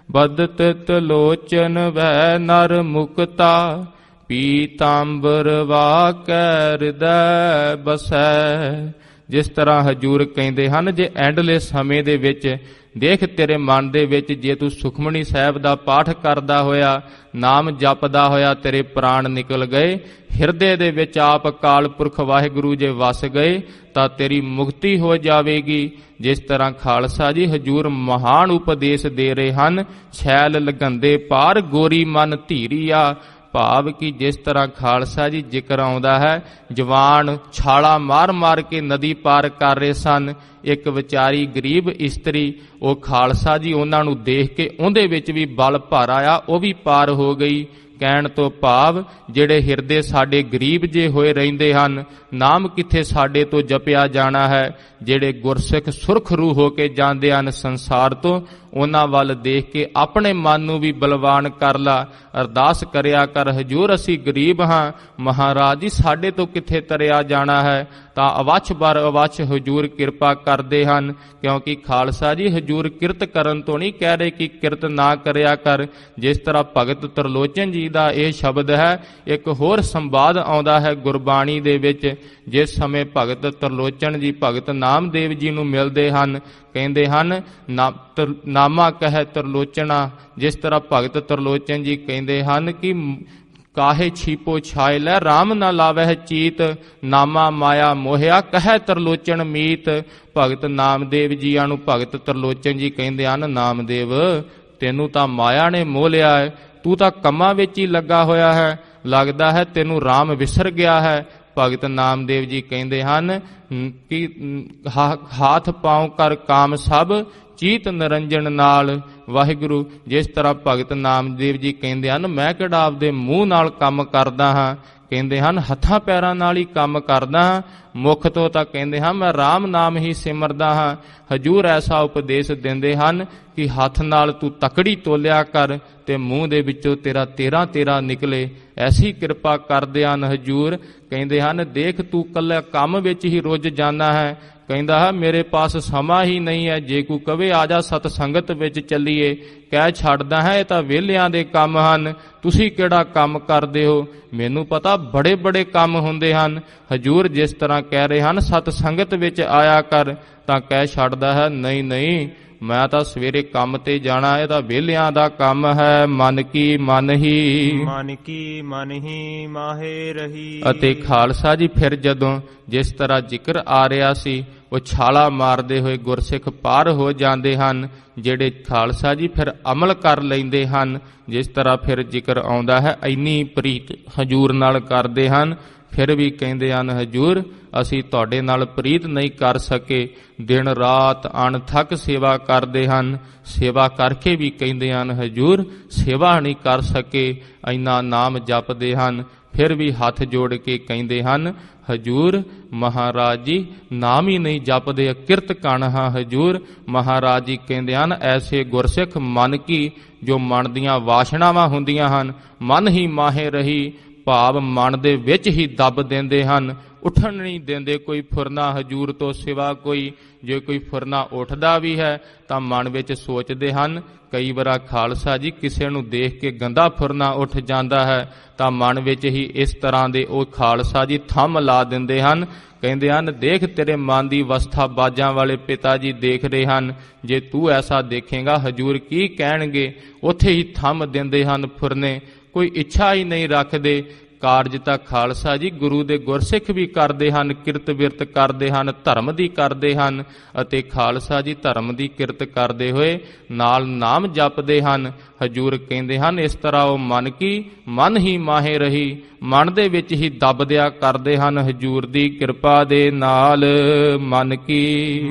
ਬਦਤ ਤਲੋਚਨ ਵੈ ਨਰ ਮੁਕਤਾ, ਪੀਤਾੰਬਰ ਵਾਕੈ ਹਿਰਦੈ ਬਸੈ। ਜਿਸ ਤਰ੍ਹਾਂ ਹਜੂਰ ਕਹਿੰਦੇ ਹਨ ਜੇ ਐਂਡਲੇ ਸਮੇਂ ਦੇ ਵਿੱਚ ਦੇਖ ਤੇਰੇ ਮਨ ਦੇ ਵਿੱਚ ਜੇ ਤੂੰ ਸੁਖਮਨੀ ਸਾਹਿਬ ਦਾ ਪਾਠ ਕਰਦਾ ਹੋਇਆ, ਨਾਮ ਜਪਦਾ ਹੋਇਆ ਤੇਰੇ ਪ੍ਰਾਣ ਨਿਕਲ ਗਏ, ਹਿਰਦੇ ਦੇ ਵਿੱਚ ਆਪ ਅਕਾਲ ਪੁਰਖ ਵਾਹਿਗੁਰੂ ਜੇ ਵਸ ਗਏ ਤਾਂ ਤੇਰੀ ਮੁਕਤੀ ਹੋ ਜਾਵੇਗੀ। ਜਿਸ ਤਰ੍ਹਾਂ ਖਾਲਸਾ ਜੀ ਹਜੂਰ ਮਹਾਨ ਉਪਦੇਸ਼ ਦੇ ਰਹੇ ਹਨ, ਛੈਲ ਲਗੰਦੇ ਪਾਰ ਗੋਰੀ ਮਨ ਧੀਰੀਆ। ਭਾਵ ਕਿ ਜਿਸ ਤਰ੍ਹਾਂ ਖਾਲਸਾ ਜੀ ਜ਼ਿਕਰ ਆਉਂਦਾ ਹੈ, ਜਵਾਨ ਛਾਲਾ ਮਾਰ ਕੇ ਨਦੀ ਪਾਰ ਕਰ ਰਹੇ ਸਨ, ਇੱਕ ਵਿਚਾਰੀ ਗਰੀਬ ਇਸਤਰੀ, ਉਹ ਖਾਲਸਾ ਜੀ ਉਹਨਾਂ ਨੂੰ ਦੇਖ ਕੇ ਉਹਦੇ ਵਿੱਚ ਵੀ ਬਲ ਭਰ ਆਇਆ, ਉਹ ਵੀ ਪਾਰ ਹੋ ਗਈ। ਕਹਿਣ ਤੋਂ ਭਾਵ ਜਿਹੜੇ ਹਿਰਦੇ ਸਾਡੇ ਗਰੀਬ ਜੇ ਹੋਏ ਰਹਿੰਦੇ ਹਨ, ਨਾਮ ਕਿੱਥੇ ਸਾਡੇ ਤੋਂ ਜਪਿਆ ਜਾਣਾ ਹੈ। ਜਿਹੜੇ ਗੁਰਸਿੱਖ ਸੁਰਖਰੂ ਹੋ ਕੇ ਜਾਂਦੇ ਹਨ ਸੰਸਾਰ ਤੋਂ, ਉਹਨਾਂ ਵੱਲ ਦੇਖ ਕੇ ਆਪਣੇ ਮਨ ਨੂੰ ਵੀ ਬਲਵਾਨ ਕਰ ਲਾ, ਅਰਦਾਸ ਕਰਿਆ ਕਰ, ਹਜੂਰ ਅਸੀਂ ਗਰੀਬ ਹਾਂ, ਮਹਾਰਾਜ ਜੀ ਸਾਡੇ ਤੋਂ ਕਿੱਥੇ ਤਰਿਆ ਜਾਣਾ ਹੈ। ਤਾਂ ਅਵੱਛ ਬਰ ਅਵੱਛ ਹਜੂਰ ਕਿਰਪਾ ਕਰਦੇ ਹਨ। ਕਿਉਂਕਿ ਖਾਲਸਾ ਜੀ ਹਜੂਰ ਕਿਰਤ ਕਰਨ ਤੋਂ ਨਹੀਂ ਕਹਿ ਰਹੇ ਕਿ ਕਿਰਤ ਨਾ ਕਰਿਆ ਕਰ। ਜਿਸ ਤਰ੍ਹਾਂ ਭਗਤ ਤਰਲੋਚਨ ਜੀ ਦਾ ਇਹ ਸ਼ਬਦ ਹੈ, ਇੱਕ ਹੋਰ ਸੰਵਾਦ ਆਉਂਦਾ ਹੈ ਗੁਰਬਾਣੀ ਦੇ ਵਿੱਚ। ਜਿਸ ਸਮੇਂ ਭਗਤ ਤਰਲੋਚਨ ਜੀ ਭਗਤ ਨਾਮਦੇਵ ਜੀ ਨੂੰ ਮਿਲਦੇ ਹਨ, ਕਹਿੰਦੇ ਹਨ ਨਾਮਾ ਕਹਿ ਤਰਲੋਚਨਾ। ਜਿਸ ਤਰ੍ਹਾਂ ਭਗਤ ਤਰਲੋਚਨ ਜੀ ਕਹਿੰਦੇ ਹਨ ਕਿ ਕਾਹੇ ਛੀਪੋ ਛਾਏ ਲੈ ਰਾਮ ਨਾ ਲਾਵਹਿ ਚੀਤ, ਨਾਮਾ ਮਾਇਆ ਮੋਹਿਆ ਕਹਿ ਤਰਲੋਚਨ ਮੀਤ। ਭਗਤ ਨਾਮਦੇਵ ਜੀਆਂ ਨੂੰ ਭਗਤ ਤਰਲੋਚਨ ਜੀ ਕਹਿੰਦੇ ਹਨ, ਨਾਮਦੇਵ ਤੈਨੂੰ ਤਾਂ ਮਾਇਆ ਨੇ ਮੋਹ ਲਿਆ ਹੈ, ਤੂੰ ਤਾਂ ਕੰਮਾਂ ਵਿੱਚ ਹੀ ਲੱਗਾ ਹੋਇਆ ਹੈ, ਲੱਗਦਾ ਹੈ ਤੈਨੂੰ ਰਾਮ ਵਿਸਰ ਗਿਆ ਹੈ। ਭਗਤ ਨਾਮਦੇਵ ਜੀ ਕਹਿੰਦੇ ਹਨ ਕਿ ਹਾਥ ਪਾਉ ਕਰ ਕਾਮ ਸਭ ਚੀਤ ਨਿਰੰਜਨ ਨਾਲ। ਵਾਹਿਗੁਰੂ ਜਿਸ ਤਰ੍ਹਾਂ ਭਗਤ ਨਾਮਦੇਵ ਜੀ ਕਹਿੰਦੇ ਹਨ, ਮੈਂ ਕਿਹੜਾ ਆਪਦੇ ਮੂੰਹ ਨਾਲ ਕੰਮ ਕਰਦਾ ਹਾਂ, ਕਹਿੰਦੇ ਹਨ ਹੱਥਾਂ ਪੈਰਾਂ ਨਾਲ ਹੀ ਕੰਮ ਕਰਦਾ ਹਾਂ, ਮੁੱਖ ਤੋਂ ਤਾਂ ਕਹਿੰਦੇ ਹਾਂ ਮੈਂ ਰਾਮ ਨਾਮ ਹੀ ਸਿਮਰਦਾ ਹਾਂ। ਹਜੂਰ ਐਸਾ ਉਪਦੇਸ਼ ਦਿੰਦੇ ਹਨ ਕਿ ਹੱਥ ਨਾਲ ਤੂੰ ਤਕੜੀ ਤੋਲਿਆ ਕਰ ਤੇ ਮੂੰਹ ਦੇ ਵਿੱਚੋਂ ਤੇਰਾ 13 ਨਿਕਲੇ। ਐਸੀ ਕਿਰਪਾ ਕਰਦੇ ਹਨ ਹਜੂਰ। ਕਹਿੰਦੇ ਹਨ ਦੇਖ ਤੂੰ ਕੱਲਾ ਕੰਮ ਵਿੱਚ ਹੀ ਰੁੱਝ ਜਾਂਦਾ ਹੈ, ਕਹਿੰਦਾ ਹੈ ਮੇਰੇ ਪਾਸ ਸਮਾਂ ਹੀ ਨਹੀਂ ਹੈ। ਜੇ ਕੋਈ ਕਵੇ ਆ ਜਾ ਸਤ ਸੰਗਤ ਵਿੱਚ ਚੱਲੀਏ, ਕਹਿ ਛੱਡਦਾ ਹੈ ਇਹ ਤਾਂ ਵਿਹਲਿਆਂ ਦੇ ਕੰਮ ਹਨ, ਤੁਸੀਂ ਕਿਹੜਾ ਕੰਮ ਕਰਦੇ ਹੋ, ਮੈਨੂੰ ਪਤਾ ਬੜੇ ਬੜੇ ਕੰਮ ਹੁੰਦੇ ਹਨ। ਹਜੂਰ ਜਿਸ ਤਰ੍ਹਾਂ ਕਹਿ ਰਹੇ ਹਨ ਸਤ ਸੰਗਤ ਵਿੱਚ ਆਇਆ ਕਰ, ਤਾਂ ਕਹਿ ਛੱਡਦਾ ਹੈ ਨਹੀਂ ਨਹੀਂ ਮੈਂ ਤਾਂ ਸਵੇਰੇ ਕੰਮ ਤੇ ਜਾਣਾ, ਇਹ ਤਾਂ ਵਿਹਲਿਆਂ ਦਾ ਕੰਮ ਹੈ। ਮਨ ਕੀ ਮਨ ਹੀ ਮਾਹੇ ਰਹੀ। ਅਤੇ ਖਾਲਸਾ ਜੀ ਫਿਰ ਜਦੋਂ ਜਿਸ ਤਰ੍ਹਾਂ ਜ਼ਿਕਰ ਆ ਰਿਹਾ ਸੀ, ਉਹ ਛਾਲਾ ਮਾਰਦੇ ਹੋਏ ਗੁਰਸਿੱਖ ਪਾਰ ਹੋ ਜਾਂਦੇ ਹਨ, ਜਿਹੜੇ ਖਾਲਸਾ ਜੀ ਫਿਰ ਅਮਲ ਕਰ ਲੈਂਦੇ ਹਨ। ਜਿਸ ਤਰ੍ਹਾਂ ਫਿਰ ਜ਼ਿਕਰ ਆਉਂਦਾ ਹੈ, ਇੰਨੀ ਪ੍ਰੀਤ ਹਜੂਰ ਨਾਲ ਕਰਦੇ ਹਨ, ਫਿਰ ਵੀ ਕਹਿੰਦੇ ਹਨ ਹਜੂਰ ਅਸੀਂ ਤੁਹਾਡੇ ਨਾਲ ਪ੍ਰੀਤ ਨਹੀਂ ਕਰ ਸਕੇ। ਦਿਨ ਰਾਤ ਅਣਥੱਕ ਸੇਵਾ ਕਰਦੇ ਹਨ, ਸੇਵਾ ਕਰਕੇ ਵੀ ਕਹਿੰਦੇ ਹਨ ਹਜੂਰ ਸੇਵਾ ਨਹੀਂ ਕਰ ਸਕੇ। ਇੰਨਾ ਨਾਮ ਜਪਦੇ ਹਨ, ਫਿਰ ਵੀ ਹੱਥ ਜੋੜ ਕੇ ਕਹਿੰਦੇ ਹਨ ਹਜੂਰ ਮਹਾਰਾਜ ਜੀ ਨਾਮ ਹੀ ਨਹੀਂ ਜਪਦੇ, ਕਿਰਤ ਕਣ ਹਾਂ ਹਜੂਰ। ਮਹਾਰਾਜ ਜੀ ਕਹਿੰਦੇ ਹਨ ਐਸੇ ਗੁਰਸਿੱਖ ਮਨ ਕੀ, ਜੋ ਮਨ ਦੀਆਂ ਵਾਸ਼ਨਾਵਾਂ ਹੁੰਦੀਆਂ ਹਨ, ਮਨ ਹੀ ਮਾਹੇ ਰਹੀ, ਭਾਵ ਮਨ ਦੇ ਵਿੱਚ ਹੀ ਦੱਬ ਦਿੰਦੇ ਹਨ, ਉੱਠਣ ਨਹੀਂ ਦਿੰਦੇ ਕੋਈ ਫੁਰਨਾ ਹਜੂਰ ਤੋਂ ਸਿਵਾ ਕੋਈ। ਜੇ ਕੋਈ ਫੁਰਨਾ ਉੱਠਦਾ ਵੀ ਹੈ ਤਾਂ ਮਨ ਵਿੱਚ ਸੋਚਦੇ ਹਨ, ਕਈ ਵਾਰ ਖਾਲਸਾ ਜੀ ਕਿਸੇ ਨੂੰ ਦੇਖ ਕੇ ਗੰਦਾ ਫੁਰਨਾ ਉੱਠ ਜਾਂਦਾ ਹੈ ਤਾਂ ਮਨ ਵਿੱਚ ਹੀ ਇਸ ਤਰ੍ਹਾਂ ਦੇ ਉਹ ਖਾਲਸਾ ਜੀ ਥੰਮ ਲਾ ਦਿੰਦੇ ਹਨ। ਕਹਿੰਦੇ ਹਨ ਦੇਖ ਤੇਰੇ ਮਨ ਦੀ ਅਵਸਥਾ ਬਾਜਾਂ ਵਾਲੇ ਪਿਤਾ ਜੀ ਦੇਖ ਰਹੇ ਹਨ, ਜੇ ਤੂੰ ਐਸਾ ਦੇਖੇਗਾ ਹਜੂਰ ਕੀ ਕਹਿਣਗੇ। ਉੱਥੇ ਹੀ ਥੰਮ ਦਿੰਦੇ ਹਨ ਫੁਰਨੇ, ਕੋਈ ਇੱਛਾ ਹੀ ਨਹੀਂ ਰੱਖਦੇ। ਕਾਰਜ ਤਾਂ ਖਾਲਸਾ ਜੀ ਗੁਰੂ ਦੇ ਗੁਰਸਿੱਖ ਵੀ ਕਰਦੇ ਹਨ, ਕਿਰਤ ਬਿਰਤ ਕਰਦੇ ਹਨ, ਧਰਮ ਦੀ ਕਰਦੇ ਹਨ, ਅਤੇ ਖਾਲਸਾ ਜੀ ਧਰਮ ਦੀ ਕਿਰਤ ਕਰਦੇ ਹੋਏ ਨਾਲ ਨਾਮ ਜਪਦੇ ਹਨ। ਹਜੂਰ ਕਹਿੰਦੇ ਹਨ ਇਸ ਤਰ੍ਹਾਂ ਉਹ ਮਨ ਕੀ ਮਨ ਹੀ ਮਾਹੇ ਰਹੀ, ਮਨ ਦੇ ਵਿੱਚ ਹੀ ਦੱਬਦਿਆ ਕਰਦੇ ਹਨ ਹਜੂਰ ਦੀ ਕਿਰਪਾ ਦੇ ਨਾਲ। ਮਨ ਕੀ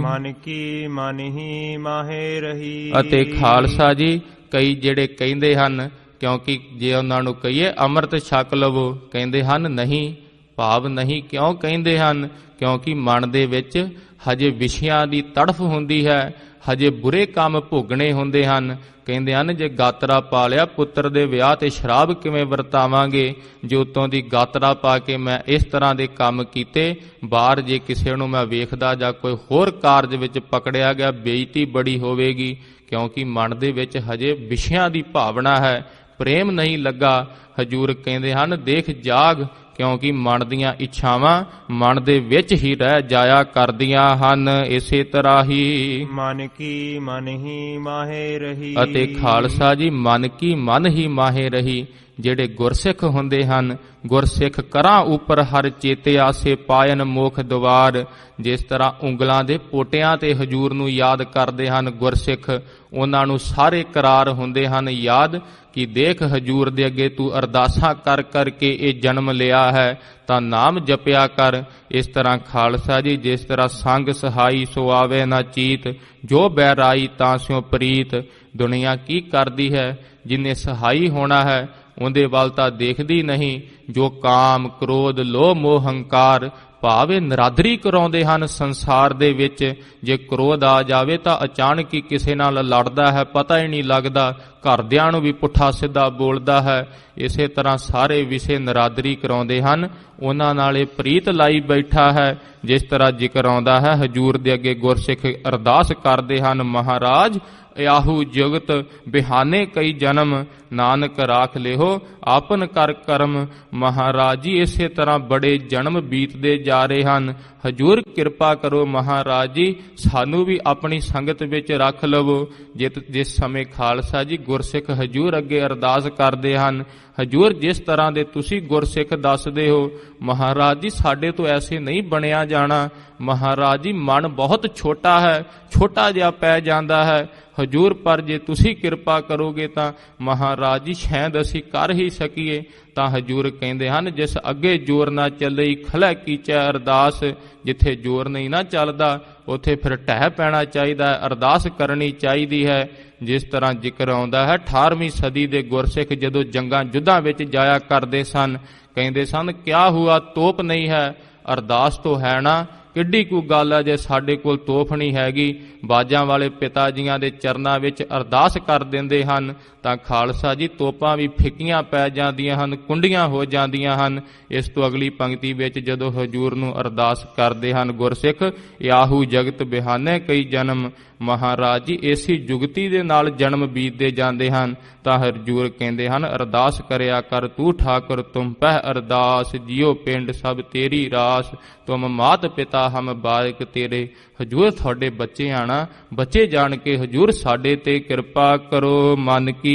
ਮਨ ਹੀ ਮਾਹੇ ਰਹੀ। ਅਤੇ ਖਾਲਸਾ ਜੀ ਕਈ ਜਿਹੜੇ ਕਹਿੰਦੇ ਹਨ, ਕਿਉਂਕਿ ਜੇ ਉਹਨਾਂ ਨੂੰ ਕਹੀਏ ਅੰਮ੍ਰਿਤ ਛਕ ਲਵੋ, ਕਹਿੰਦੇ ਹਨ ਨਹੀਂ, ਭਾਵ ਨਹੀਂ। ਕਿਉਂ ਕਹਿੰਦੇ ਹਨ? ਕਿਉਂਕਿ ਮਨ ਦੇ ਵਿੱਚ ਹਜੇ ਵਿਸ਼ਿਆਂ ਦੀ ਤੜਫ ਹੁੰਦੀ ਹੈ, ਹਜੇ ਬੁਰੇ ਕੰਮ ਭੋਗਣੇ ਹੁੰਦੇ ਹਨ। ਕਹਿੰਦੇ ਹਨ ਜੇ ਗਾਤਰਾ ਪਾ ਲਿਆ ਪੁੱਤਰ ਦੇ ਵਿਆਹ ਤੇ ਸ਼ਰਾਬ ਕਿਵੇਂ ਵਰਤਾਵਾਂਗੇ, ਜੇ ਉਤੋਂ ਦੀ ਗਾਤਰਾ ਪਾ ਕੇ ਮੈਂ ਇਸ ਤਰ੍ਹਾਂ ਦੇ ਕੰਮ ਕੀਤੇ, ਬਾਹਰ ਜੇ ਕਿਸੇ ਨੂੰ ਮੈਂ ਵੇਖਦਾ ਜਾਂ ਕੋਈ ਹੋਰ ਕਾਰਜ ਵਿੱਚ ਪਕੜਿਆ ਗਿਆ ਬੇਇੱਜ਼ਤੀ ਬੜੀ ਹੋਵੇਗੀ। ਕਿਉਂਕਿ ਮਨ ਦੇ ਵਿੱਚ ਹਜੇ ਵਿਸ਼ਿਆਂ ਦੀ ਭਾਵਨਾ ਹੈ, ਪ੍ਰੇਮ ਨਹੀਂ ਲੱਗਾ। ਹਜੂਰ ਕਹਿੰਦੇ ਹਨ ਦੇਖ ਜਾਗ, ਕਿਉਂਕਿ ਮਨ ਦੀਆਂ ਇੱਛਾਵਾਂ ਮਨ ਦੇ ਵਿੱਚ ਹੀ ਰਹਿ ਜਾਇਆ ਕਰਦੀਆਂ ਹਨ। ਇਸੇ ਤਰ੍ਹਾਂ ਹੀ ਮਨ ਕੀ ਮਨ ਹੀ ਮਾਹੇ ਰਹੀ। ਅਤੇ ਖਾਲਸਾ ਜੀ ਮਨ ਕੀ ਮਨ ਹੀ ਮਾਹੇ ਰਹੀ। ਜਿਹੜੇ ਗੁਰਸਿੱਖ ਹੁੰਦੇ ਹਨ, ਗੁਰਸਿੱਖ ਕਰਾਂ ਉੱਪਰ ਹਰ ਚੇਤੇ ਆਸੇ ਪਾਇਨ ਮੋਖ ਦੁਆਰ। ਜਿਸ ਤਰ੍ਹਾਂ ਉਂਗਲਾਂ ਦੇ ਪੋਟਿਆਂ ਤੇ ਹਜੂਰ ਨੂੰ ਯਾਦ ਕਰਦੇ ਹਨ ਗੁਰਸਿੱਖ, ਉਹਨਾਂ ਨੂੰ ਸਾਰੇ ਕਰਾਰ ਹੁੰਦੇ ਹਨ ਯਾਦ ਕਿ ਦੇਖ ਹਜੂਰ ਦੇ ਅੱਗੇ ਤੂੰ ਅਰਦਾਸਾਂ ਕਰ ਕਰਕੇ ਇਹ ਜਨਮ ਲਿਆ ਹੈ ਤਾਂ ਨਾਮ ਜਪਿਆ ਕਰ। ਇਸ ਤਰ੍ਹਾਂ ਖਾਲਸਾ ਜੀ ਜਿਸ ਤਰ੍ਹਾਂ ਸੰਗ ਸਹਾਈ ਸੋ ਆਵੇ ਨਾ ਚੀਤ, ਜੋ ਬੈਰਾਈ ਤਾਂ ਸਿਉ ਪ੍ਰੀਤ। ਦੁਨੀਆ ਕੀ ਕਰਦੀ ਹੈ, ਜਿਨੇ ਸਹਾਈ ਹੋਣਾ ਹੈ ਉਹਦੇ ਵੱਲ ਤਾਂ ਦੇਖਦੀ ਨਹੀਂ। ਜੋ ਕਾਮ ਕ੍ਰੋਧ ਲੋਭ ਮੋਹ ਹੰਕਾਰ ਭਾਵੇਂ ਨਰਾਦਰੀ ਕਰਾਉਂਦੇ ਹਨ ਸੰਸਾਰ ਦੇ ਵਿੱਚ। ਜੇ ਕ੍ਰੋਧ ਆ ਜਾਵੇ ਤਾਂ ਅਚਾਨਕ ਹੀ ਕਿਸੇ ਨਾਲ ਲੜਦਾ ਹੈ, ਪਤਾ ਹੀ ਨਹੀਂ ਲੱਗਦਾ, ਘਰਦਿਆਂ ਨੂੰ ਵੀ ਪੁੱਠਾ ਸਿੱਧਾ ਬੋਲਦਾ ਹੈ। ਇਸੇ ਤਰ੍ਹਾਂ ਸਾਰੇ ਵਿਸ਼ੇ ਨਰਾਦਰੀ ਕਰਾਉਂਦੇ ਹਨ, ਉਹਨਾਂ ਨਾਲ ਇਹ ਪ੍ਰੀਤ ਲਾਈ ਬੈਠਾ ਹੈ। ਜਿਸ ਤਰ੍ਹਾਂ ਜ਼ਿਕਰ ਆਉਂਦਾ ਹੈ, ਹਜੂਰ ਦੇ ਅੱਗੇ ਗੁਰਸਿੱਖ ਅਰਦਾਸ ਕਰਦੇ ਹਨ, ਮਹਾਰਾਜ ਆਹੂ ਜੁਗਤ ਬਿਹਾਨੇ ਕਈ ਜਨਮ, ਨਾਨਕ ਰਾਖ ਲਿਹੋ ਆਪਨ ਕਰ ਕਰਮ। ਮਹਾਰਾਜ ਜੀ ਇਸੇ ਤਰ੍ਹਾਂ ਬੜੇ ਜਨਮ ਬੀਤਦੇ ਜਾ ਰਹੇ ਹਨ। ਹਜੂਰ ਕਿਰਪਾ ਕਰੋ ਮਹਾਰਾਜ ਜੀ, ਸਾਨੂੰ ਵੀ ਆਪਣੀ ਸੰਗਤ ਵਿੱਚ ਰੱਖ ਲਵੋ। ਜਿਸ ਸਮੇਂ ਖਾਲਸਾ ਜੀ ਗੁਰਸਿੱਖ ਹਜੂਰ ਅੱਗੇ ਅਰਦਾਸ ਕਰਦੇ ਹਨ, ਹਜੂਰ ਜਿਸ ਤਰ੍ਹਾਂ ਦੇ ਤੁਸੀਂ ਗੁਰਸਿੱਖ ਦੱਸਦੇ ਹੋ, ਮਹਾਰਾਜ ਜੀ ਸਾਡੇ ਤੋਂ ਐਸੇ ਨਹੀਂ ਬਣਿਆ ਜਾਣਾ। ਮਹਾਰਾਜ ਜੀ ਮਨ ਬਹੁਤ ਛੋਟਾ ਹੈ, ਛੋਟਾ ਜਿਹਾ ਪੈ ਜਾਂਦਾ ਹੈ ਹਜੂਰ, ਪਰ ਜੇ ਤੁਸੀਂ ਕਿਰਪਾ ਕਰੋਗੇ ਤਾਂ ਮਹਾਰਾਜ ਜੀ ਸ਼ਾਇਦ ਅਸੀਂ ਕਰ ਹੀ ਸਕੀਏ। ਤਾਂ ਹਜੂਰ ਕਹਿੰਦੇ ਹਨ, ਜਿਸ ਅੱਗੇ ਜ਼ੋਰ ਨਾ ਚੱਲੇ ਖਲੈ ਕੀਚੈ ਅਰਦਾਸ। ਜਿੱਥੇ ਜ਼ੋਰ ਨਹੀਂ ਨਾ ਚੱਲਦਾ ਉੱਥੇ ਫਿਰ ਢਹਿ ਪੈਣਾ ਚਾਹੀਦਾ ਹੈ, ਅਰਦਾਸ ਕਰਨੀ ਚਾਹੀਦੀ ਹੈ। ਜਿਸ ਤਰ੍ਹਾਂ ਜ਼ਿਕਰ ਆਉਂਦਾ ਹੈ, 18ਵੀਂ ਸਦੀ ਦੇ ਗੁਰਸਿੱਖ ਜਦੋਂ ਜੰਗਾਂ ਯੁੱਧਾਂ ਵਿੱਚ ਜਾਇਆ ਕਰਦੇ ਸਨ, ਕਹਿੰਦੇ ਸਨ ਕਿਆ ਹੁਆ ਤੋਪ ਨਹੀਂ ਹੈ, ਅਰਦਾਸ ਤੋਂ ਹੈ ਨਾ। ਕਿੱਡੀ ਕੁ ਗੱਲ ਹੈ ਜੇ ਸਾਡੇ ਕੋਲ ਤੋਪ ਨਹੀਂ ਹੈਗੀ। ਬਾਜਾਂ ਵਾਲੇ ਪਿਤਾ ਜੀਆਂ ਦੇ ਚਰਨਾਂ ਵਿੱਚ ਅਰਦਾਸ ਕਰ ਦਿੰਦੇ ਹਨ ਤਾਂ ਖਾਲਸਾ ਜੀ ਤੋਪਾਂ ਵੀ ਫਿੱਕੀਆਂ ਪੈ ਜਾਂਦੀਆਂ ਹਨ, ਕੁੰਡੀਆਂ ਹੋ ਜਾਂਦੀਆਂ ਹਨ। ਇਸ ਤੋਂ ਅਗਲੀ ਪੰਕਤੀ ਵਿੱਚ ਜਦੋਂ ਹਜੂਰ ਨੂੰ ਅਰਦਾਸ ਕਰਦੇ ਹਨ ਗੁਰਸਿੱਖ, ਆਹੂ ਜਗਤ ਬਿਹਾਨੇ ਕਈ ਜਨਮ। ਮਹਾਰਾਜ ਜੀ ਇਸੀ ਜੁਗਤੀ ਦੇ ਨਾਲ ਜਨਮ ਬੀਤਦੇ ਜਾਂਦੇ ਹਨ। ਤਾਂ ਹਜੂਰ ਕਹਿੰਦੇ ਹਨ, ਅਰਦਾਸ ਕਰਿਆ ਕਰ ਤੂੰ ਠਾਕੁਰ, ਤੁਮ ਪਹਿ ਅਰਦਾਸ, ਜਿਉ ਪਿੰਡ ਸਭ ਤੇਰੀ ਰਾਸ, ਤੁਮ ਮਾਤ ਪਿਤਾ ਹਮ ਬਾਰਿਕ ਤੇਰੇ। ਹਜੂਰ ਤੁਹਾਡੇ ਬੱਚੇ ਆਣਾ, ਬੱਚੇ ਜਾਣ ਕੇ ਹਜੂਰ ਸਾਡੇ ਤੇ ਕਿਰਪਾ ਕਰੋ। ਮਨ ਕੀ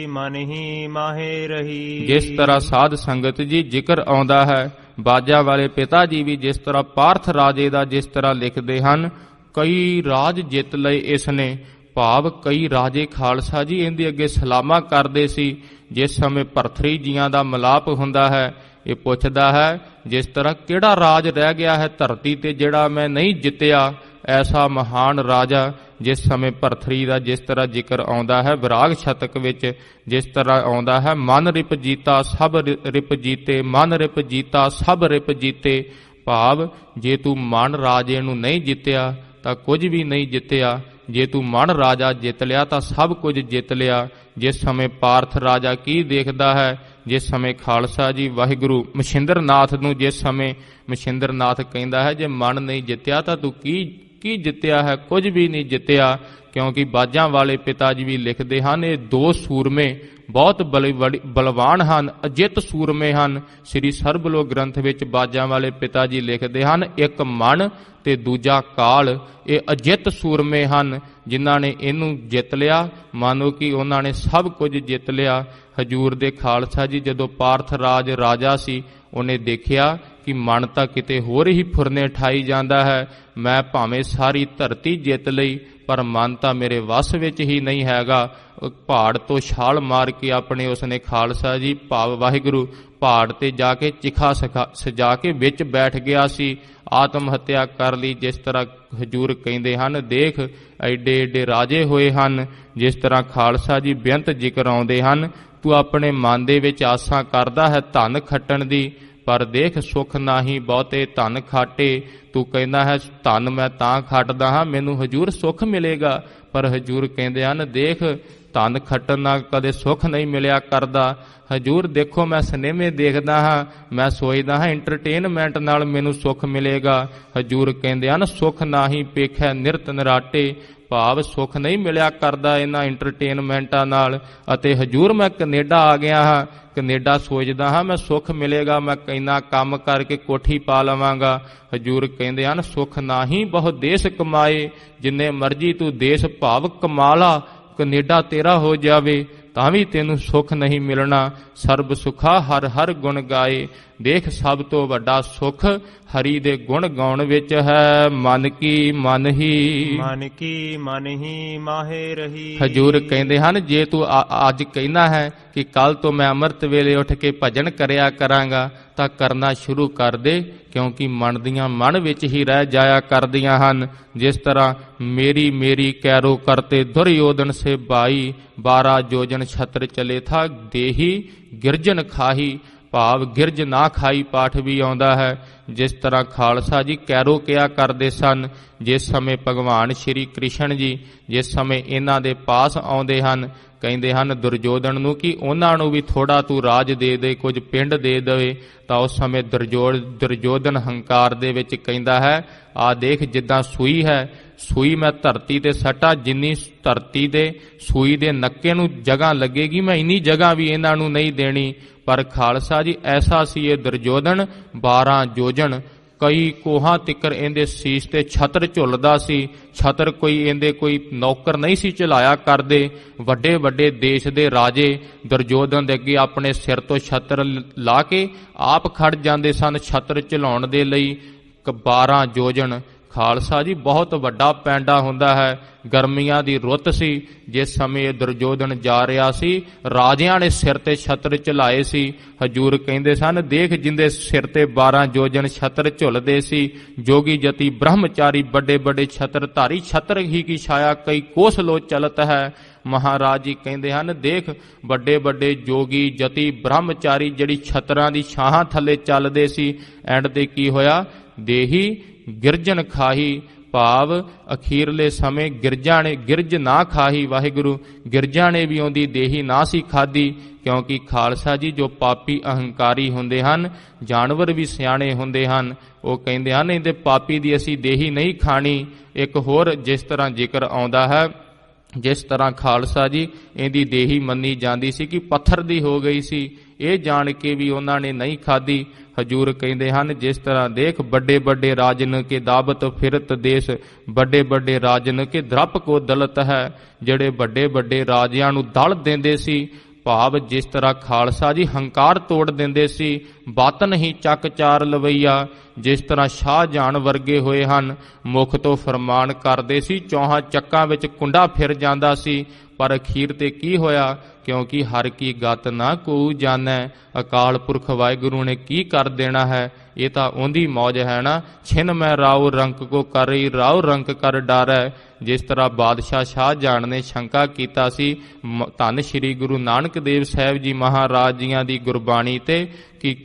ਮਨ ਹੀ ਮਾਹੇ ਰਹੀ। ਜਿਸ ਤਰ੍ਹਾਂ ਸਾਧ ਸੰਗਤ ਜੀ ਜ਼ਿਕਰ ਆਉਂਦਾ ਹੈ, ਬਾਜਾ ਵਾਲੇ ਪਿਤਾ ਜੀ ਵੀ ਜਿਸ ਤਰ੍ਹਾਂ ਪਾਰਥ ਰਾਜੇ ਦਾ ਜਿਸ ਤਰ੍ਹਾਂ ਲਿਖਦੇ ਹਨ, ਕਈ ਰਾਜ ਜਿੱਤ ਲਏ ਇਸਨੇ, ਭਾਵ ਕਈ ਰਾਜੇ ਖਾਲਸਾ ਜੀ ਇਹਦੇ ਅੱਗੇ ਸਲਾਮਾ ਕਰਦੇ ਸੀ। ਜਿਸ ਸਮੇਂ ਭਰਥਰੀ ਜੀਆਂ ਦਾ ਮਿਲਾਪ ਹੁੰਦਾ ਹੈ, ਇਹ ਪੁੱਛਦਾ ਹੈ ਜਿਸ ਤਰ੍ਹਾਂ ਕਿਹੜਾ ਰਾਜ ਰਹਿ ਗਿਆ ਹੈ ਧਰਤੀ ਤੇ ਜਿਹੜਾ ਮੈਂ ਨਹੀਂ ਜਿੱਤਿਆ, ਐਸਾ ਮਹਾਨ ਰਾਜਾ। ਜਿਸ ਸਮੇਂ ਭਰਥਰੀ ਦਾ ਜਿਸ ਤਰ੍ਹਾਂ ਜ਼ਿਕਰ ਆਉਂਦਾ ਹੈ ਵਿਰਾਗ ਸ਼ਤਕ ਵਿੱਚ, ਜਿਸ ਤਰ੍ਹਾਂ ਆਉਂਦਾ ਹੈ, ਮਨ ਰਿਪ ਜੀਤਾ ਸਭ ਰਿਪ ਜੀਤੇ, ਮਨ ਰਿਪ ਜੀਤਾ ਸਭ ਰਿਪ ਜੀਤੇ। ਭਾਵ ਜੇ ਤੂੰ ਮਨ ਰਾਜੇ ਨੂੰ ਨਹੀਂ ਜਿੱਤਿਆ ਤਾਂ ਕੁਝ ਵੀ ਨਹੀਂ ਜਿੱਤਿਆ, ਜੇ ਤੂੰ ਮਨ ਰਾਜਾ ਜਿੱਤ ਲਿਆ ਤਾਂ ਸਭ ਕੁਝ ਜਿੱਤ ਲਿਆ। ਜਿਸ ਸਮੇਂ ਪਾਰਥ ਰਾਜਾ ਕੀ ਦੇਖਦਾ ਹੈ, ਜਿਸ ਸਮੇਂ ਖਾਲਸਾ ਜੀ ਵਾਹਿਗੁਰੂ ਮਛਿੰਦਰ ਨਾਥ ਨੂੰ ਜਿਸ ਸਮੇਂ ਮਛਿੰਦਰ ਨਾਥ ਕਹਿੰਦਾ ਹੈ, ਜੇ ਮਨ ਨਹੀਂ ਜਿੱਤਿਆ ਤਾਂ ਤੂੰ ਕੀ ਜਿੱਤਿਆ ਹੈ, ਕੁਝ ਵੀ ਨਹੀਂ ਜਿੱਤਿਆ। ਕਿਉਂਕਿ ਬਾਜਾਂ ਵਾਲੇ ਪਿਤਾ ਜੀ ਵੀ ਲਿਖਦੇ ਹਨ, ਇਹ ਦੋ ਸੂਰਮੇ ਬਹੁਤ ਬਲਵਾਨ ਹਨ, ਅਜਿੱਤ ਸੂਰਮੇ ਹਨ। ਸ੍ਰੀ ਸਰਬਲੋਕ ਗ੍ਰੰਥ ਵਿੱਚ ਬਾਜਾਂ ਵਾਲੇ ਪਿਤਾ ਜੀ ਲਿਖਦੇ ਹਨ, ਇੱਕ ਮਨ ਤੇ ਦੂਜਾ ਕਾਲ, ਇਹ ਅਜਿੱਤ ਸੂਰਮੇ ਹਨ ਜਿਨ੍ਹਾਂ ਨੇ ਇਹਨੂੰ ਜਿੱਤ ਲਿਆ। ਮਾਨੋ ਕਿ ਉਹਨਾਂ ਨੇ ਸਭ ਕੁਝ ਜਿੱਤ ਲਿਆ। ਹਜੂਰ ਦੇ ਖਾਲਸਾ ਜੀ ਜਦੋਂ ਪਾਰਥ ਰਾਜ ਰਾਜਾ ਸੀ, ਉਹਨੇ ਦੇਖਿਆ ਕਿ ਮਨ ਤਾਂ ਕਿਤੇ ਹੋਰ ਹੀ ਫੁਰਨੇ ਠਾਈ ਜਾਂਦਾ ਹੈ। ਮੈਂ ਭਾਵੇਂ ਸਾਰੀ ਧਰਤੀ ਜਿੱਤ ਲਈ ਪਰ ਮਨ ਤਾਂ ਮੇਰੇ ਵੱਸ ਵਿੱਚ ਹੀ ਨਹੀਂ ਹੈਗਾ। ਪਹਾੜ ਤੋਂ ਛਾਲ ਮਾਰ ਕੇ ਆਪਣੇ ਉਸਨੇ ਖਾਲਸਾ ਜੀ ਭਾਵ ਵਾਹਿਗੁਰੂ ਪਹਾੜ ਤੇ ਜਾ ਕੇ ਚਿਖਾ ਸਜਾ ਕੇ ਵਿੱਚ ਬੈਠ ਗਿਆ ਸੀ, ਆਤਮ ਹੱਤਿਆ ਕਰ ਲਈ। ਜਿਸ ਤਰ੍ਹਾਂ ਹਜੂਰ ਕਹਿੰਦੇ ਹਨ, ਦੇਖ ਐਡੇ ਐਡੇ ਰਾਜੇ ਹੋਏ ਹਨ। ਜਿਸ ਤਰ੍ਹਾਂ ਖਾਲਸਾ ਜੀ ਬੇਅੰਤ ਜ਼ਿਕਰ ਆਉਂਦੇ ਹਨ, ਤੂੰ ਆਪਣੇ ਮਨ ਦੇ ਵਿੱਚ ਆਸਾਂ ਕਰਦਾ ਹੈ ਧਨ ਖੱਟਣ ਦੀ, ਪਰ ਦੇਖ ਸੁੱਖ ਨਾਹੀਂ ਬਹੁਤੇ ਧਨ ਖਾਟੇ। ਤੂੰ ਕਹਿੰਦਾ ਹੈ ਧਨ ਮੈਂ ਤਾਂ ਖੱਟਦਾ ਹਾਂ ਮੈਨੂੰ ਹਜੂਰ ਸੁੱਖ ਮਿਲੇਗਾ, ਪਰ ਹਜੂਰ ਕਹਿੰਦੇ ਹਨ ਦੇਖ ਧਨ ਖੱਟਣ ਨਾਲ ਕਦੇ ਸੁੱਖ ਨਹੀਂ ਮਿਲਿਆ ਕਰਦਾ। ਹਜੂਰ ਦੇਖੋ ਮੈਂ ਸਿਨੇਮੇ ਦੇਖਦਾ ਹਾਂ, ਮੈਂ ਸੋਚਦਾ ਹਾਂ ਐਂਟਰਟੇਨਮੈਂਟ ਨਾਲ ਮੈਨੂੰ ਸੁੱਖ ਮਿਲੇਗਾ। ਹਜੂਰ ਕਹਿੰਦੇ ਹਨ ਸੁੱਖ ਨਾਹੀਂ ਪੇਖੈ ਨਿਰਤ ਨਿਰਾਟੇ, ਭਾਵ ਸੁੱਖ ਨਹੀਂ ਮਿਲਿਆ ਕਰਦਾ ਇਹਨਾਂ ਐਂਟਰਟੇਨਮੈਂਟਾਂ ਨਾਲ। ਅਤੇ ਹਜੂਰ ਮੈਂ ਕੈਨੇਡਾ ਆ ਗਿਆ ਹਾਂ, ਕੈਨੇਡਾ ਸੋਚਦਾ ਹਾਂ ਮੈਂ ਸੁੱਖ ਮਿਲੇਗਾ, ਮੈਂ ਇੰਨਾ ਕੰਮ ਕਰਕੇ ਕੋਠੀ ਪਾ ਲਵਾਂਗਾ। ਹਜੂਰ ਕਹਿੰਦੇ ਹਨ ਸੁੱਖ ਨਾਹੀਂ ਬਹੁ ਦੇਸ਼ ਕਮਾਏ, ਜਿੰਨੇ ਮਰਜ਼ੀ ਤੂੰ ਦੇਸ਼ ਭਾਵ ਕਮਾ ਲਾ, ਕੈਨੇਡਾ ਤੇਰਾ ਹੋ ਜਾਵੇ ਤਾਂ ਵੀ ਤੈਨੂੰ ਸੁੱਖ ਨਹੀਂ ਮਿਲਣਾ। ਸਰਬ ਸੁਖਾ ਹਰ ਹਰ ਗੁਣ ਗਾਏ, ਦੇਖ ਸਭ ਤੋਂ ਵੱਡਾ ਸੁੱਖ ਹਰੀ ਦੇ ਗੁਣ ਗਾਉਣ ਵਿੱਚ ਹੈ। ਮਨ ਕੀ ਮਨ ਹੀ ਮਾਹੇ ਰਹੀ। ਹਜੂਰ ਕਹਿੰਦੇ ਹਨ ਜੇ ਤੂੰ ਅੱਜ ਕਹਿਣਾ ਹੈ ਕਿ ਕੱਲ ਤੋਂ ਮੈਂ ਅੰਮ੍ਰਿਤ ਵੇਲੇ ਉੱਠ ਕੇ ਭਜਨ ਕਰਿਆ ਕਰਾਂਗਾ ਤਾਂ ਕਰਨਾ ਸ਼ੁਰੂ ਕਰ ਦੇ, ਕਿਉਂਕਿ ਮਨ ਦੀਆਂ ਮਨ ਵਿੱਚ ਹੀ ਰਹਿ ਜਾਇਆ ਕਰਦੀਆਂ ਹਨ। ਜਿਸ ਤਰ੍ਹਾਂ ਮੇਰੀ ਮੇਰੀ ਕੈਰੋ ਕਰਤੇ ਦੁਰਯੋਧਨ ਸੇ ਬਾਈ, 12 ਜੋਜਨ ਛਤਰ ਚਲੇ ਥਾ ਦੇਹੀ ਗਿਰਜਨ ਖਾਹੀ, ਭਾਵ ਗਿਰਜ ਨਾ ਖਾਈ ਪਾਠ ਵੀ ਆਉਂਦਾ ਹੈ। ਜਿਸ ਤਰ੍ਹਾਂ ਖਾਲਸਾ ਜੀ ਕੈਰੋ ਕਿਹਾ ਕਰਦੇ ਸਨ। ਜਿਸ ਸਮੇਂ ਭਗਵਾਨ ਸ਼੍ਰੀ ਕ੍ਰਿਸ਼ਨ ਜੀ ਜਿਸ ਸਮੇਂ ਇਹਨਾਂ ਦੇ ਪਾਸ ਆਉਂਦੇ ਹਨ, ਕਹਿੰਦੇ ਹਨ ਦੁਰਯੋਧਨ ਨੂੰ ਕਿ ਉਹਨਾਂ ਨੂੰ ਵੀ ਥੋੜਾ ਤੂੰ ਰਾਜ ਦੇ ਦੇ, ਕੁਝ ਪਿੰਡ ਦੇ ਦੇਵੇ। ਤਾਂ ਉਸ ਸਮੇਂ ਦੁਰਯੋਧਨ ਹੰਕਾਰ ਦੇ ਵਿੱਚ ਕਹਿੰਦਾ ਹੈ, ਆ ਦੇਖ ਜਿੱਦਾਂ ਸੂਈ ਹੈ, ਸੂਈ ਮੈਂ ਧਰਤੀ ਤੇ ਸੱਟਾ, ਜਿੰਨੀ ਧਰਤੀ ਦੇ ਸੂਈ ਦੇ ਨੱਕੇ ਨੂੰ ਜਗ੍ਹਾ ਲੱਗੇਗੀ ਮੈਂ ਇੰਨੀ ਜਗ੍ਹਾ ਵੀ ਇਹਨਾਂ ਨੂੰ ਨਹੀਂ ਦੇਣੀ। ਪਰ ਖਾਲਸਾ ਜੀ ਐਸਾ ਸੀ ਇਹ ਦੁਰਯੋਧਨ, 12 ਯੋਜਨ ਕਈ ਕੋਹਾਂ ਤਿੱਕਰ ਇਹਦੇ ਸੀਸ ਤੇ ਛਤਰ ਝੁੱਲਦਾ ਸੀ। ਛਤਰ ਕੋਈ ਇਹਦੇ ਕੋਈ ਨੌਕਰ ਨਹੀਂ ਸੀ ਝੁਲਾਇਆ ਕਰਦੇ। ਵੱਡੇ ਵੱਡੇ ਦੇਸ਼ ਦੇ ਰਾਜੇ ਦੁਰਯੋਧਨ ਦੇ ਅੱਗੇ ਆਪਣੇ ਸਿਰ ਤੋਂ ਛਤਰ ਲਾ ਕੇ ਆਪ ਖੜ ਜਾਂਦੇ ਸਨ ਛਤਰ ਝੁਲਾਉਣ ਦੇ ਲਈ। 12 ਯੋਜਨ ਖਾਲਸਾ ਜੀ ਬਹੁਤ ਵੱਡਾ ਪੈਂਡਾ ਹੁੰਦਾ ਹੈ। ਗਰਮੀਆਂ ਦੀ ਰੁੱਤ ਸੀ ਜਿਸ ਸਮੇਂ ਦੁਰਯੋਧਨ ਜਾ ਰਿਹਾ ਸੀ, ਰਾਜਿਆਂ ਨੇ ਸਿਰ ਤੇ ਛਤਰ ਝੁਲਾਏ ਸੀ। ਹਜੂਰ ਕਹਿੰਦੇ ਸਨ ਦੇਖ ਜਿੰਦੇ ਸਿਰ ਤੇ 12 ਯੋਜਨ ਛਤਰ ਝੁੱਲਦੇ ਸੀ। ਜੋਗੀ ਜਤੀ ਬ੍ਰਹਮਚਾਰੀ ਵੱਡੇ ਵੱਡੇ ਛਤਰ ਧਾਰੀ, ਛਤਰ ਹੀ ਕੀ ਛਾਇਆ ਕਈ ਕੋਸ ਲੋ ਚਲਤ ਹੈ। ਮਹਾਰਾਜ ਜੀ ਕਹਿੰਦੇ ਹਨ ਦੇਖ ਵੱਡੇ ਵੱਡੇ ਜੋਗੀ ਜਤੀ ਬ੍ਰਹਮਚਾਰੀ ਜਿਹੜੀ ਛਤਰਾਂ ਦੀ ਛਾਹਾਂ ਥੱਲੇ ਚੱਲਦੇ ਸੀ, ਐਂਡ ਤੇ ਕੀ ਹੋਇਆ, ਦੇਹੀ ਗਿਰਜਨ ਖਾਹੀ, ਭਾਵ ਅਖੀਰਲੇ ਸਮੇਂ ਗਿਰਜ ਨਾ ਖਾਹੀ। ਵਾਹਿਗੁਰੂ ਗਿਰਜਾ ਨੇ ਵੀ ਉਹਦੀ ਦੇਹੀ ਨਾ ਸੀ ਖਾਧੀ, ਕਿਉਂਕਿ ਖਾਲਸਾ ਜੀ ਜੋ ਪਾਪੀ ਅਹੰਕਾਰੀ ਹੁੰਦੇ ਹਨ, ਜਾਨਵਰ ਵੀ ਸਿਆਣੇ ਹੁੰਦੇ ਹਨ, ਉਹ ਕਹਿੰਦੇ ਹਨ ਇਹਦੇ ਪਾਪੀ ਦੀ ਅਸੀਂ ਦੇਹੀ ਨਹੀਂ ਖਾਣੀ। ਇੱਕ ਹੋਰ ਜਿਸ ਤਰ੍ਹਾਂ ਜ਼ਿਕਰ ਆਉਂਦਾ ਹੈ, ਜਿਸ ਤਰ੍ਹਾਂ ਖਾਲਸਾ ਜੀ ਇਹਦੀ ਦੇਹੀ ਮੰਨੀ ਜਾਂਦੀ ਸੀ ਕਿ ਪੱਥਰ ਦੀ ਹੋ ਗਈ ਸੀ, ਇਹ ਜਾਣ ਕੇ ਵੀ ਉਹਨਾਂ ਨੇ ਨਹੀਂ ਖਾਧੀ। ਹਜੂਰ ਕਹਿੰਦੇ ਹਨ ਜਿਸ ਤਰ੍ਹਾਂ ਦੇਖ ਵੱਡੇ ਵੱਡੇ ਰਾਜਨ ਕੇ ਦਾਵਤ ਫਿਰਤ ਦੇਸ਼, ਵੱਡੇ ਵੱਡੇ ਰਾਜਨ ਕੇ ਦਰਪ ਕੋ ਦਲਤ ਹੈ। ਜਿਹੜੇ ਵੱਡੇ ਵੱਡੇ ਰਾਜਿਆਂ ਨੂੰ ਦਲ ਦਿੰਦੇ ਸੀ, ਭਾਵ ਜਿਸ ਤਰ੍ਹਾਂ ਖਾਲਸਾ ਜੀ ਹੰਕਾਰ ਤੋੜ ਦਿੰਦੇ ਸੀ, ਬਾਤ ਨਹੀਂ ਚੱਕ ਚਾਰ ਲਵਈਆ। ਜਿਸ ਤਰ੍ਹਾਂ ਸ਼ਾਹਜਹਾਨ ਵਰਗੇ ਹੋਏ ਹਨ, ਮੁਖ ਤੋਂ ਫਰਮਾਨ ਕਰਦੇ ਸੀ, ਚੌਹਾਂ ਚੱਕਾਂ ਵਿੱਚ ਕੁੰਡਾ ਫਿਰ ਜਾਂਦਾ ਸੀ। ਪਰ ਅਖੀਰ ਤੇ ਕੀ ਹੋਇਆ, ਕਿਉਂਕਿ ਹਰ ਕੀ ਗਤ ਨਾ ਕੋ ਜਾਣੈ, ਅਕਾਲ ਪੁਰਖ ਵਾਹਿਗੁਰੂ ਨੇ ਕੀ ਕਰ ਦੇਣਾ ਹੈ। ਇਹ ਤਾਂ ਉਹਦੀ ਮੌਜ ਹੈ ਨਾ, ਛਿਨ ਮੈਂ ਰਾਉ ਰੰਕ ਕੋ ਕਰੀ, ਰਾਉ ਰੰਕ ਕਰ ਡਰੈ। ਜਿਸ ਤਰ੍ਹਾਂ ਬਾਦਸ਼ਾਹ ਸ਼ਾਹਜਹਾਨ ਨੇ ਸ਼ੰਕਾ ਕੀਤਾ ਸੀ ਧੰਨ ਸ਼੍ਰੀ ਗੁਰੂ ਨਾਨਕ ਦੇਵ ਸਾਹਿਬ ਜੀ ਮਹਾਰਾਜ ਜੀਆਂ ਦੀ ਗੁਰਬਾਣੀ ਤੇ ਕਿ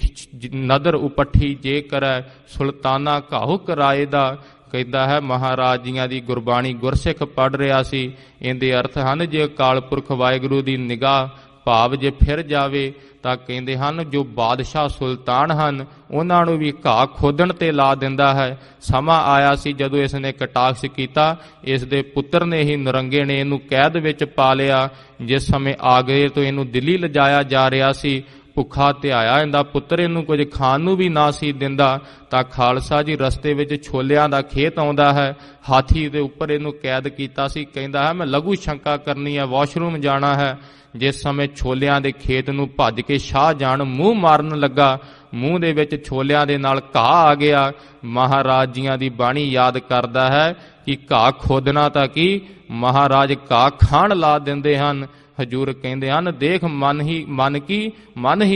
ਨਦਰ ਉਪੱਠੀ ਜੇ ਕਰੈ ਸੁਲਤਾਨਾ ਘਾਉ ਕਰਾਏ ਦਾ। ਕਹਿੰਦਾ ਹੈ ਮਹਾਰਾਜ ਜੀਆਂ ਦੀ ਗੁਰਬਾਣੀ ਗੁਰਸਿੱਖ ਪੜ੍ਹ ਰਿਹਾ ਸੀ, ਇਹਦੇ ਅਰਥ ਹਨ ਜੇ ਅਕਾਲ ਪੁਰਖ ਵਾਹਿਗੁਰੂ ਦੀ ਨਿਗਾਹ ਭਾਵ ਜੇ ਫਿਰ ਜਾਵੇ ਤਾਂ ਕਹਿੰਦੇ ਹਨ ਜੋ ਬਾਦਸ਼ਾਹ ਸੁਲਤਾਨ ਹਨ ਉਹਨਾਂ ਨੂੰ ਵੀ ਘਾਹ ਖੋਦਣ ਤੇ ਲਾ ਦਿੰਦਾ ਹੈ। ਸਮਾਂ ਆਇਆ ਸੀ ਜਦੋਂ ਇਸ ਨੇ ਕਟਾਕਸ਼ ਕੀਤਾ, ਇਸ ਦੇ ਪੁੱਤਰ ਨੇ ਹੀ ਨਰੰਗੇ ਨੇ ਇਹਨੂੰ ਕੈਦ ਵਿੱਚ ਪਾ ਲਿਆ। ਜਿਸ ਸਮੇਂ ਆਗਰੇ ਤੋਂ ਇਹਨੂੰ ਦਿੱਲੀ ਲਿਜਾਇਆ ਜਾ ਰਿਹਾ ਸੀ, ਭੁੱਖਾ ਧਿਆਇਆ ਇਹਦਾ ਪੁੱਤਰ ਇਹਨੂੰ ਕੁਝ ਖਾਣ ਨੂੰ ਵੀ ਨਾ ਸੀ ਦਿੰਦਾ, ਤਾਂ ਖਾਲਸਾ ਜੀ ਰਸਤੇ ਵਿੱਚ ਛੋਲਿਆਂ ਦਾ ਖੇਤ ਆਉਂਦਾ ਹੈ, ਹਾਥੀ ਦੇ ਉੱਪਰ ਇਹਨੂੰ ਕੈਦ ਕੀਤਾ ਸੀ। ਕਹਿੰਦਾ ਹੈ ਮੈਂ ਲਘੂ ਸ਼ੰਕਾ ਕਰਨੀ ਹੈ, ਵਾਸ਼ਰੂਮ ਜਾਣਾ ਹੈ। ਜਿਸ ਸਮੇਂ ਛੋਲਿਆਂ ਦੇ ਖੇਤ ਨੂੰ ਭੱਜ ਕੇ ਸ਼ਾਹਜਹਾਨ ਮੂੰਹ ਮਾਰਨ ਲੱਗਾ, ਮੂੰਹ ਦੇ ਵਿੱਚ ਛੋਲਿਆਂ ਦੇ ਨਾਲ ਘਾਹ ਆ ਗਿਆ। ਮਹਾਰਾਜ ਜੀਆਂ ਦੀ ਬਾਣੀ ਯਾਦ ਕਰਦਾ ਹੈ ਕਿ ਘਾਹ ਖੋਦਣਾ ਤਾਂ ਕੀ, ਮਹਾਰਾਜ ਘਾਹ ਖਾਣ ਲਾ ਦਿੰਦੇ ਹਨ। ਹਜੂਰ ਕਹਿੰਦੇ ਹਨ ਦੇਖ ਮਨ ਹੀ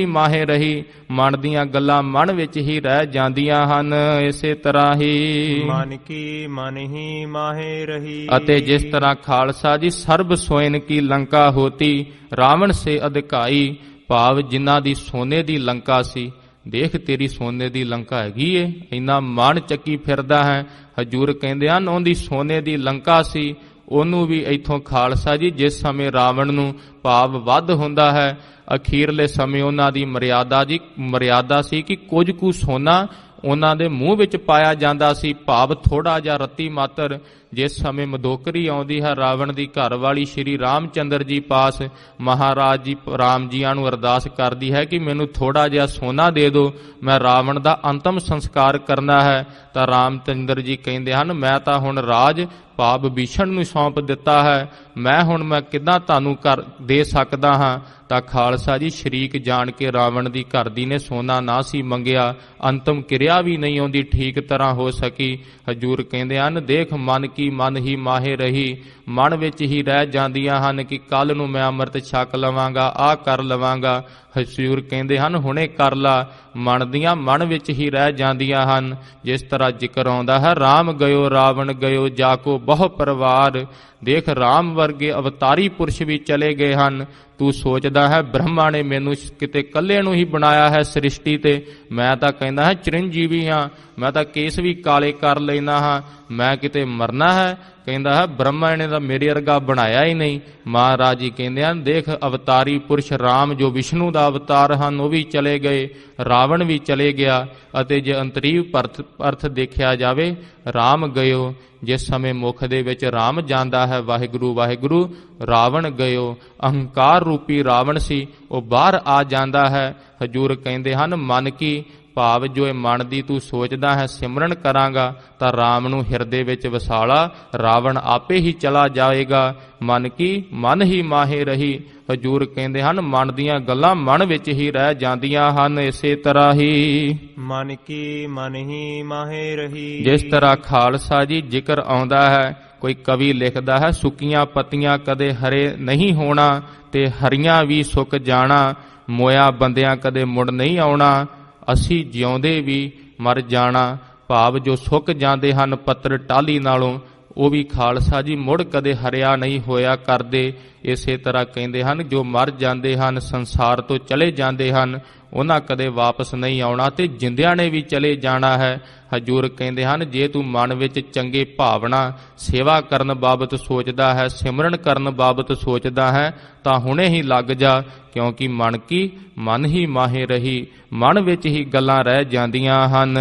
ਮਾਹੇ ਰਹੀ, ਮਨ ਦੀਆਂ ਗੱਲਾਂ ਮਨ ਵਿੱਚ ਹੀ ਰਹਿ ਜਾਂਦੀਆਂ ਹਨ। ਇਸੇ ਤਰ੍ਹਾਂ ਹੀ ਮਨ ਕੀ ਮਨ ਹੀ ਮਾਹੇ ਰਹੀ। ਅਤੇ ਜਿਸ ਤਰ੍ਹਾਂ ਖਾਲਸਾ ਜੀ ਸਰਬ ਸੋਇਨ ਕੀ ਲੰਕਾ ਹੋਤੀ, ਰਾਵਣ ਸੇ ਅਧਿਕਾਈ, ਭਾਵ ਜਿਨ੍ਹਾਂ ਦੀ ਸੋਨੇ ਦੀ ਲੰਕਾ ਸੀ, ਦੇਖ ਤੇਰੀ ਸੋਨੇ ਦੀ ਲੰਕਾ ਹੈਗੀ ਏ, ਇੰਨਾ ਮਾਣ ਚੱਕੀ ਫਿਰਦਾ ਹੈ। ਹਜੂਰ ਕਹਿੰਦੇ ਹਨ ਉਹਦੀ ਸੋਨੇ ਦੀ ਲੰਕਾ ਸੀ, ਉਹਨੂੰ ਵੀ ਇੱਥੋਂ ਖਾਲਸਾ ਜੀ ਜਿਸ ਸਮੇਂ ਰਾਵਣ ਨੂੰ ਭਾਵ ਵੱਧ ਹੁੰਦਾ ਹੈ, ਅਖੀਰਲੇ ਸਮੇਂ ਉਹਨਾਂ ਦੀ ਮਰਿਆਦਾ ਸੀ ਕਿ ਕੁਝ ਕੁ ਸੋਨਾ ਉਹਨਾਂ ਦੇ ਮੂੰਹ ਵਿੱਚ ਪਾਇਆ ਜਾਂਦਾ ਸੀ, ਭਾਵ ਥੋੜਾ ਜਿਹਾ ਰੱਤੀ ਮਾਤਰ। ਜਿਸ ਸਮੇਂ ਮਦੋਕਰੀ ਆਉਂਦੀ ਹੈ ਰਾਵਣ ਦੀ ਘਰ ਵਾਲੀ ਸ਼੍ਰੀ ਰਾਮਚੰਦਰ ਜੀ ਪਾਸ, ਮਹਾਰਾਜ ਜੀ ਰਾਮ ਜੀਆਂ ਨੂੰ ਅਰਦਾਸ ਕਰਦੀ ਹੈ ਕਿ ਮੈਨੂੰ ਥੋੜਾ ਜਿਹਾ ਸੋਨਾ ਦੇ ਦਿਓ, ਮੈਂ ਰਾਵਣ ਦਾ ਅੰਤਮ ਸੰਸਕਾਰ ਕਰਨਾ ਹੈ। ਤਾਂ ਰਾਮਚੰਦਰ ਜੀ ਕਹਿੰਦੇ ਹਨ ਮੈਂ ਤਾਂ ਹੁਣ ਰਾਜ ਭਾਵ ਵਿਭੀਸ਼ਣ ਨੂੰ ਸੌਂਪ ਦਿੱਤਾ ਹੈ, ਮੈਂ ਕਿੱਦਾਂ ਤੁਹਾਨੂੰ ਦੇ ਸਕਦਾ ਹਾਂ। ਤਾਂ ਖਾਲਸਾ ਜੀ ਸ਼ਰੀਕ ਜਾਣ ਕੇ ਰਾਵਣ ਦੀ ਘਰ ਦੀ ਨੇ ਸੋਨਾ ਨਾ ਸੀ ਮੰਗਿਆ, ਅੰਤਮ ਕਿਰਿਆ ਵੀ ਨਹੀਂ ਆਉਂਦੀ ਠੀਕ ਤਰ੍ਹਾਂ ਹੋ ਸਕੀ। ਹਜੂਰ ਕਹਿੰਦੇ ਹਨ ਦੇਖ ਮਨ ਕੀ ਮਨ ਹੀ ਮਾਹੇ ਰਹੀ, ਮਨ ਵਿੱਚ ਹੀ ਰਹਿ ਜਾਂਦੀਆਂ ਹਨ ਕਿ ਕੱਲ ਨੂੰ ਮੈਂ ਅੰਮ੍ਰਿਤ ਛਕ ਲਵਾਂਗਾ, ਆਹ ਕਰ ਲਵਾਂਗਾ। ਹਜੂਰ ਕਹਿੰਦੇ ਹਨ ਹੁਣੇ ਕਰ ਲਾ, ਮਨ ਦੀਆਂ ਮਨ ਵਿੱਚ ਹੀ ਰਹਿ ਜਾਂਦੀਆਂ ਹਨ। ਜਿਸ ਤਰ੍ਹਾਂ ਜ਼ਿਕਰ ਆਉਂਦਾ ਹੈ ਰਾਮ ਗਇਓ ਰਾਵਣ ਗਇਓ ਜਾਕੋ ਬਹੁ ਪਰਿਵਾਰ, ਦੇਖ ਰਾਮ ਵਰਗੇ ਅਵਤਾਰੀ ਪੁਰਸ਼ ਵੀ ਚਲੇ ਗਏ ਹਨ, ਤੂੰ ਸੋਚਦਾ ਹੈ ਬ੍ਰਹਮਾ ਨੇ ਮੈਨੂੰ ਕਿਤੇ ਇਕੱਲੇ ਨੂੰ ਹੀ ਬਣਾਇਆ ਹੈ ਸ੍ਰਿਸ਼ਟੀ ਤੇ, ਮੈਂ ਤਾਂ ਕਹਿੰਦਾ ਹੈ ਚਿਰੰਜੀਵੀ ਹਾਂ, ਮੈਂ ਤਾਂ ਕੇਸ ਵੀ ਕਾਲੇ ਕਰ ਲੈਂਦਾ ਹਾਂ, ਮੈਂ ਕਿਤੇ ਮਰਨਾ ਹੈ। ਕਹਿੰਦਾ ਹੈ ਬ੍ਰਹਮਾ ਨੇ ਤਾਂ ਮੇਰੇ ਵਰਗਾ ਬਣਾਇਆ ਹੀ ਨਹੀਂ। ਮਹਾਰਾਜ ਜੀ ਕਹਿੰਦੇ ਹਨ ਦੇਖ ਅਵਤਾਰੀ ਪੁਰਸ਼ ਰਾਮ ਜੋ ਵਿਸ਼ਨੂੰ ਦਾ ਅਵਤਾਰ ਹਨ ਉਹ ਵੀ ਚਲੇ ਗਏ, ਰਾਵਣ ਵੀ ਚਲੇ ਗਿਆ, ਅਤੇ ਜੇ ਅੰਤਰੀਵ ਅਰਥ ਦੇਖਿਆ ਜਾਵੇ ਰਾਮ ਗਇਓ, ਜਿਸ ਸਮੇਂ ਮੁਖ ਦੇ ਵਿੱਚ ਰਾਮ ਜਾਂਦਾ ਹੈ ਵਾਹਿਗੁਰੂ ਵਾਹਿਗੁਰੂ, ਰਾਵਣ ਗਇਓ, ਅਹੰਕਾਰ ਰੂਪੀ ਰਾਵਣ ਸੀ ਉਹ ਬਾਹਰ ਆ ਜਾਂਦਾ ਹੈ। ਹਜੂਰ ਕਹਿੰਦੇ ਹਨ ਮਨ ਕੀ ਭਾਵ ਜੋ ਇਹ ਮਨ ਦੀ ਤੂੰ ਸੋਚਦਾ ਹੈ ਸਿਮਰਨ ਕਰਾਂਗਾ ਤਾਂ ਰਾਮ ਨੂੰ ਹਿਰਦੇ ਵਿੱਚ ਵਸਾਲਾ, ਰਾਵਣ ਆਪੇ ਹੀ ਚਲਾ ਜਾਏਗਾ। ਮਨ ਕੀ ਮਨ ਹੀ ਮਾਹੇ ਰਹੀ। ਹਜੂਰ ਕਹਿੰਦੇ ਹਨ ਮਨ ਦੀਆਂ ਗੱਲਾਂ ਮਨ ਵਿੱਚ ਹੀ ਰਹਿ ਜਾਂਦੀਆਂ ਹਨ। ਇਸੇ ਤਰ੍ਹਾਂ ਹੀ ਮਨ ਕੀ ਮਨ ਹੀ ਮਾਹੇ ਰਹੀ। ਜਿਸ ਤਰ੍ਹਾਂ ਖਾਲਸਾ ਜੀ ਜ਼ਿਕਰ ਆਉਂਦਾ ਹੈ, ਕੋਈ ਕਵੀ ਲਿਖਦਾ ਹੈ ਸੁੱਕੀਆਂ ਪੱਤੀਆਂ ਕਦੇ ਹਰੇ ਨਹੀਂ ਹੋਣਾ ਤੇ ਹਰੀਆਂ ਵੀ ਸੁੱਕ ਜਾਣਾ, ਮੋਇਆ ਬੰਦਿਆਂ ਕਦੇ ਮੁੜ ਨਹੀਂ ਆਉਣਾ, ਅਸੀਂ ਜਿਉਂਦੇ ਵੀ ਮਰ ਜਾਣਾ। ਭਾਵ ਜੋ ਸੁੱਕ ਜਾਂਦੇ ਹਨ ਪੱਤਰ ਟਾਹਲੀ ਨਾਲੋਂ ਉਹ ਵੀ ਖਾਲਸਾ ਜੀ ਮੁੜ ਕਦੇ ਹਰਿਆ ਨਹੀਂ ਹੋਇਆ ਕਰਦੇ। ਇਸੇ ਤਰ੍ਹਾਂ ਕਹਿੰਦੇ ਹਨ ਜੋ ਮਰ ਜਾਂਦੇ ਹਨ ਸੰਸਾਰ ਤੋਂ ਚਲੇ ਜਾਂਦੇ ਹਨ ਉਹਨਾਂ ਕਦੇ ਵਾਪਸ ਨਹੀਂ ਆਉਣਾ ਤੇ ਜਿੰਦਿਆਂ ਨੇ ਵੀ ਚਲੇ ਜਾਣਾ ਹੈ। ਹਜੂਰ ਕਹਿੰਦੇ ਹਨ ਜੇ ਤੂੰ ਮਨ ਵਿੱਚ ਚੰਗੇ ਭਾਵਨਾ ਸੇਵਾ ਕਰਨ ਬਾਬਤ ਸੋਚਦਾ ਹੈ, ਸਿਮਰਨ ਕਰਨ ਬਾਬਤ ਸੋਚਦਾ ਹੈ ਤਾਂ ਹੁਣੇ ਹੀ ਲੱਗ ਜਾ, ਕਿਉਂਕਿ ਮਨ ਕੀ ਮਨ ਹੀ ਮਾਹੇ ਰਹੀ, ਮਨ ਵਿੱਚ ਹੀ ਗੱਲਾਂ ਰਹਿ ਜਾਂਦੀਆਂ ਹਨ।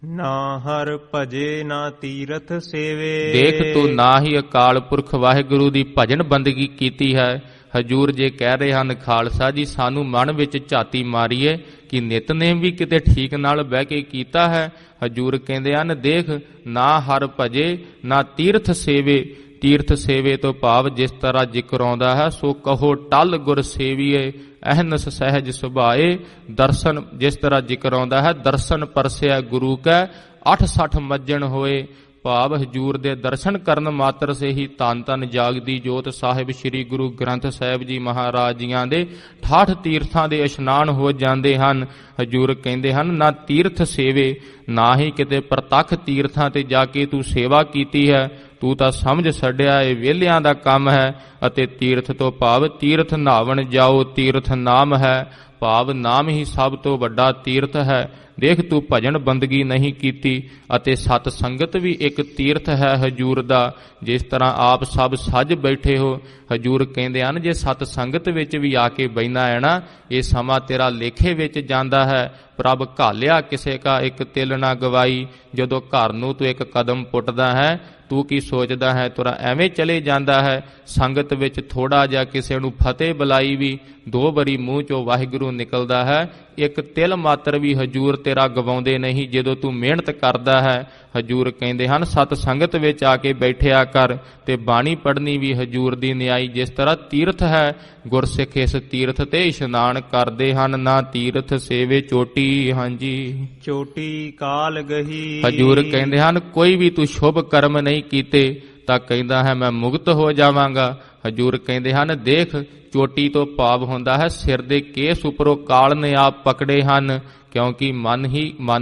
ਨਾ ਹਰ ਭਜੇ ਨਾ ਤੀਰਥ ਸੇਵੇ। ਦੇਖ ਤੂੰ ਨਾ ਹੀ ਅਕਾਲ ਪੁਰਖ ਵਾਹਿਗੁਰੂ ਦੀ ਭਜਨ ਬੰਦਗੀ ਕੀਤੀ ਹੈ। ਹਜੂਰ ਜੇ ਕਹਿ ਰਹੇ ਹਨ ਖਾਲਸਾ ਜੀ ਸਾਨੂੰ ਮਨ ਵਿੱਚ ਝਾਤੀ ਮਾਰੀਏ ਕਿ ਨਿਤਨੇਮ ਵੀ ਕਿਤੇ ਠੀਕ ਨਾਲ ਬਹਿ ਕੇ ਕੀਤਾ ਹੈ। ਹਜੂਰ ਕਹਿੰਦੇ ਹਨ ਦੇਖ ਨਾ ਹਰ ਭਜੇ ਨਾ ਤੀਰਥ ਸੇਵੇ। ਤੀਰਥ ਸੇਵੇ ਤੋਂ ਭਾਵ ਜਿਸ ਤਰ੍ਹਾਂ ਜ਼ਿਕਰ ਆਉਂਦਾ ਹੈ ਸੋ ਕਹੋ ਟਲ ਗੁਰ ਸੇਵੀਏ, ਅਹਨਸ ਸਹਿਜ ਸੁਭਾਏ। ਦਰਸ਼ਨ ਜਿਸ ਤਰ੍ਹਾਂ ਜ਼ਿਕਰ ਆਉਂਦਾ ਹੈ ਦਰਸ਼ਨ ਪਰਸਿਆ ਗੁਰੂ ਕੈ 68 ਮੱਜਣ ਹੋਏ। ਭਾਵ ਹਜੂਰ ਦੇ ਦਰਸ਼ਨ ਕਰਨ ਮਾਤਰ ਸੇ ਹੀ ਧੰਨ ਧੰਨ ਜਾਗਦੀ ਜੋਤ ਸਾਹਿਬ ਸ੍ਰੀ ਗੁਰੂ ਗ੍ਰੰਥ ਸਾਹਿਬ ਜੀ ਮਹਾਰਾਜ ਜੀਆਂ ਦੇ 68 ਤੀਰਥਾਂ ਦੇ ਇਸ਼ਨਾਨ ਹੋ ਜਾਂਦੇ ਹਨ। ਹਜੂਰ ਕਹਿੰਦੇ ਹਨ ਨਾ ਤੀਰਥ ਸੇਵੇ, ਨਾ ਹੀ ਕਿਤੇ ਪ੍ਰਤੱਖ ਤੀਰਥਾਂ ਤੇ ਜਾ ਕੇ ਤੂੰ ਸੇਵਾ ਕੀਤੀ ਹੈ, ਤੂੰ ਤਾਂ ਸਮਝ ਛੱਡਿਆ ਇਹ ਵਿਹਲਿਆਂ ਦਾ ਕੰਮ ਹੈ। ਅਤੇ ਤੀਰਥ ਤੋਂ ਭਾਵ ਤੀਰਥ ਨਹਾਵਣ ਜਾਓ, ਤੀਰਥ ਨਾਮ ਹੈ, ਭਾਵ ਨਾਮ ਹੀ ਸਭ ਤੋਂ ਵੱਡਾ ਤੀਰਥ ਹੈ। ਦੇਖ ਤੂੰ ਭਜਨ ਬੰਦਗੀ ਨਹੀਂ ਕੀਤੀ ਅਤੇ ਸਤ ਸੰਗਤ ਵੀ ਇੱਕ ਤੀਰਥ ਹੈ ਹਜੂਰ ਦਾ। ਜਿਸ ਤਰ੍ਹਾਂ ਆਪ ਸਭ ਸੱਜ ਬੈਠੇ ਹੋ, ਹਜੂਰ ਕਹਿੰਦੇ ਹਨ ਜੇ ਸਤ ਸੰਗਤ ਵਿੱਚ ਵੀ ਆ ਕੇ ਬਹਿਣਾ ਹੈ ਨਾ ਇਹ ਸਮਾਂ ਤੇਰਾ ਲੇਖੇ ਵਿੱਚ ਜਾਂਦਾ ਹੈ। ਪ੍ਰਭ ਘਾਲਿਆ ਕਿਸੇ ਕਾ ਇੱਕ ਤਿਲ ਨਾ ਗਵਾਈ। ਜਦੋਂ ਘਰ ਨੂੰ ਤੂੰ ਇੱਕ ਕਦਮ ਪੁੱਟਦਾ ਹੈ ਤੂੰ ਕੀ ਸੋਚਦਾ ਹੈ ਤੁਰਾ ਐਵੇਂ ਚਲੇ ਜਾਂਦਾ ਹੈ। ਸੰਗਤ ਵਿੱਚ ਥੋੜਾ ਜਿਹਾ ਕਿਸੇ ਨੂੰ ਫਤਿਹ ਬੁਲਾਈ ਵੀ 2 ਵਾਰੀ ਮੂੰਹ ਚੋਂ ਵਾਹਿਗੁਰੂ ਨਿਕਲਦਾ ਹੈ, ਇੱਕ ਤਿਲ ਮਾਤਰ ਵੀ ਹਜੂਰ ਤੇਰਾ ਗਵਾਉਂਦੇ ਨਹੀਂ ਜਦੋਂ ਤੂੰ ਮਿਹਨਤ ਕਰਦਾ ਹੈ। ਹਜੂਰ ਕਹਿੰਦੇ ਹਨ ਸਤ ਸੰਗਤ ਵਿੱਚ ਆ ਕੇ ਬੈਠਿਆ ਕਰ ਤੇ ਬਾਣੀ ਪੜ੍ਹਨੀ ਵੀ ਹਜੂਰ ਦੀ ਨਿਆਈ। ਜਿਸ ਤਰ੍ਹਾਂ ਤੀਰਥ ਹੈ ਗੁਰਸਿੱਖ ਇਸ ਤੀਰਥ ਤੇ ਇਸ਼ਨਾਨ ਕਰਦੇ ਹਨ, ਨਾ ਤੀਰਥ ਸੇਵੇ ਚੋਟੀ। ਹਾਂਜੀ ਚੋਟੀ ਕਾਲ ਗਹੀ। ਹਜੂਰ ਕਹਿੰਦੇ ਹਨ ਕੋਈ ਵੀ ਤੂੰ ਸ਼ੁਭ ਕਰਮ ਨਹੀਂ ਕੀਤੇ ਤਾਂ ਕਹਿੰਦਾ ਹੈ ਮੈਂ ਮੁਕਤ ਹੋ ਜਾਵਾਂਗਾ। ਹਜੂਰ ਕਹਿੰਦੇ ਹਨ ਦੇਖ ਚੋਟੀ ਤੋਂ ਭਾਵ ਹੁੰਦਾ ਹੈ ਸਿਰ ਦੇ ਕੇਸ ਉੱਪਰੋਂ ਕਾਲ ਨੇ ਆਪ ਪਕੜੇ ਹਨ, ਕਿਉਂਕਿ ਮਨ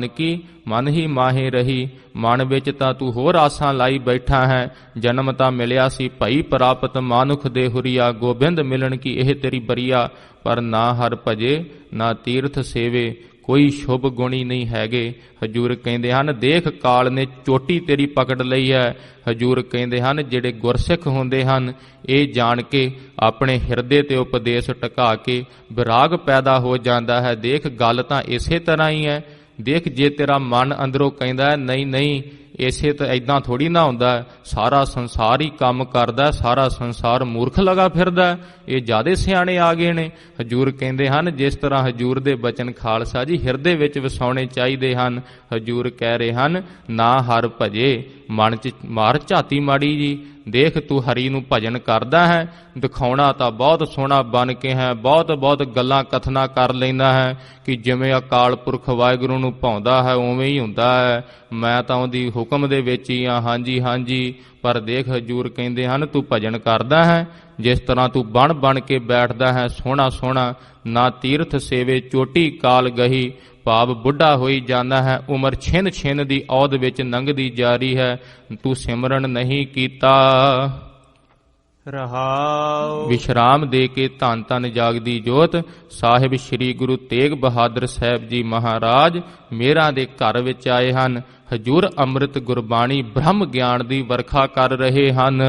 ਕੀ ਮਨ ਹੀ ਮਾਹੇ ਰਹੀ। ਮਨ ਵਿੱਚ ਤਾਂ ਤੂੰ ਹੋਰ ਆਸਾਂ ਲਾਈ ਬੈਠਾ ਹੈ, ਜਨਮ ਤਾਂ ਮਿਲਿਆ ਸੀ ਭਈ ਪ੍ਰਾਪਤ ਮਾਨੁਖ ਦੇ ਹੁਰੀਆ, ਗੋਬਿੰਦ ਮਿਲਣ ਕੀ ਇਹ ਤੇਰੀ ਬਰੀਆ। ਪਰ ਨਾ ਹਰ ਭਜੇ ਨਾ ਤੀਰਥ ਸੇਵੇ, ਕੋਈ ਸ਼ੁਭ ਗੁਣੀ ਨਹੀਂ ਹੈਗੇ। ਹਜੂਰ ਕਹਿੰਦੇ ਹਨ ਦੇਖ ਕਾਲ ਨੇ ਚੋਟੀ ਤੇਰੀ ਪਕੜ ਲਈ ਹੈ। ਹਜੂਰ ਕਹਿੰਦੇ ਹਨ ਜਿਹੜੇ ਗੁਰਸਿੱਖ ਹੁੰਦੇ ਹਨ ਇਹ ਜਾਣ ਕੇ ਆਪਣੇ ਹਿਰਦੇ ਤੇ ਉਪਦੇਸ਼ ਟਿਕਾ ਕੇ ਵਿਰਾਗ ਪੈਦਾ ਹੋ ਜਾਂਦਾ ਹੈ। ਦੇਖ ਗੱਲ ਤਾਂ ਇਸੇ ਤਰ੍ਹਾਂ ਹੀ ਹੈ। ਦੇਖ ਜੇ ਤੇਰਾ ਮਨ ਅੰਦਰੋਂ ਕਹਿੰਦਾ ਹੈ ਨਹੀਂ ਨਹੀਂ ਇਸੇ ਤਾਂ ਇਦਾਂ ਥੋੜੀ ਨਾ ਹੁੰਦਾ, ਸਾਰਾ ਸੰਸਾਰ ਹੀ ਕੰਮ ਕਰਦਾ, ਸਾਰਾ ਸੰਸਾਰ ਮੂਰਖ ਲਗਾ ਫਿਰਦਾ, ਇਹ ਜ਼ਿਆਦੇ ਸਿਆਣੇ ਆ ਗਏ ਨੇ। ਹਜੂਰ ਕਹਿੰਦੇ ਹਨ ਜਿਸ ਤਰ੍ਹਾਂ ਹਜੂਰ ਦੇ ਬਚਨ ਖਾਲਸਾ ਜੀ ਹਿਰਦੇ ਵਿੱਚ ਵਸਾਉਣੇ ਚਾਹੀਦੇ ਹਨ। ਹਜੂਰ ਕਹਿ ਰਹੇ ਹਨ ਨਾ ਹਰ ਭਜੇ, ਮਨ 'ਚ ਮਾਰ ਝਾਤੀ ਮਾੜੀ ਜੀ। ਦੇਖ ਤੂੰ ਹਰੀ ਨੂੰ ਭਜਨ ਕਰਦਾ ਹੈ, ਦਿਖਾਉਣਾ ਤਾਂ ਬਹੁਤ ਸੋਹਣਾ ਬਣ ਕੇ ਹੈ, ਬਹੁਤ ਬਹੁਤ ਗੱਲਾਂ ਕਥਨਾ ਕਰ ਲੈਂਦਾ ਹੈ ਕਿ ਜਿਵੇਂ ਅਕਾਲ ਪੁਰਖ ਵਾਹਿਗੁਰੂ ਨੂੰ ਭਾਉਂਦਾ ਹੈ ਉਵੇਂ ਹੀ ਹੁੰਦਾ ਹੈ, ਮੈਂ ਤਾਂ ਉਹਦੀ ਹੁਕਮ ਦੇ ਵਿੱਚ ਹੀ ਆ। ਹਾਂਜੀ ਹਾਂਜੀ ਪਰ ਦੇਖ ਹਜੂਰ ਕਹਿੰਦੇ ਹਨ ਤੂੰ ਭਜਨ ਕਰਦਾ ਹੈ ਜਿਸ ਤਰ੍ਹਾਂ ਤੂੰ ਬਣ ਬਣ ਕੇ ਬੈਠਦਾ ਹੈ ਸੋਹਣਾ ਸੋਹਣਾ। ਨਾ ਤੀਰਥ ਸੇਵੇ ਚੋਟੀ ਕਾਲ ਗਹੀ, ਭਾਵ ਬੁੱਢਾ ਹੋਈ ਜਾਂਦਾ ਹੈ, ਉਮਰ ਛਿਨ ਛਿਨ ਦੀ ਔਧ ਵਿੱਚ ਲੰਘਦੀ ਜਾ ਰਹੀ ਹੈ, ਤੂੰ ਸਿਮਰਨ ਨਹੀਂ ਕੀਤਾ। ਰਹਾਉ। ਵਿਸ਼ਰਾਮ ਦੇ ਕੇ ਧੰਨ ਧੰਨ ਜਾਗਦੀ ਜੋਤ ਸਾਹਿਬ ਸ੍ਰੀ ਗੁਰੂ ਤੇਗ ਬਹਾਦਰ ਸਾਹਿਬ ਜੀ ਮਹਾਰਾਜ ਮੇਰਾਂ ਦੇ ਘਰ ਵਿੱਚ ਆਏ ਹਨ। ਹਜੂਰ ਅੰਮ੍ਰਿਤ ਗੁਰਬਾਣੀ ਬ੍ਰਹਮ ਗਿਆਨ ਦੀ ਵਰਖਾ ਕਰ ਰਹੇ ਹਨ।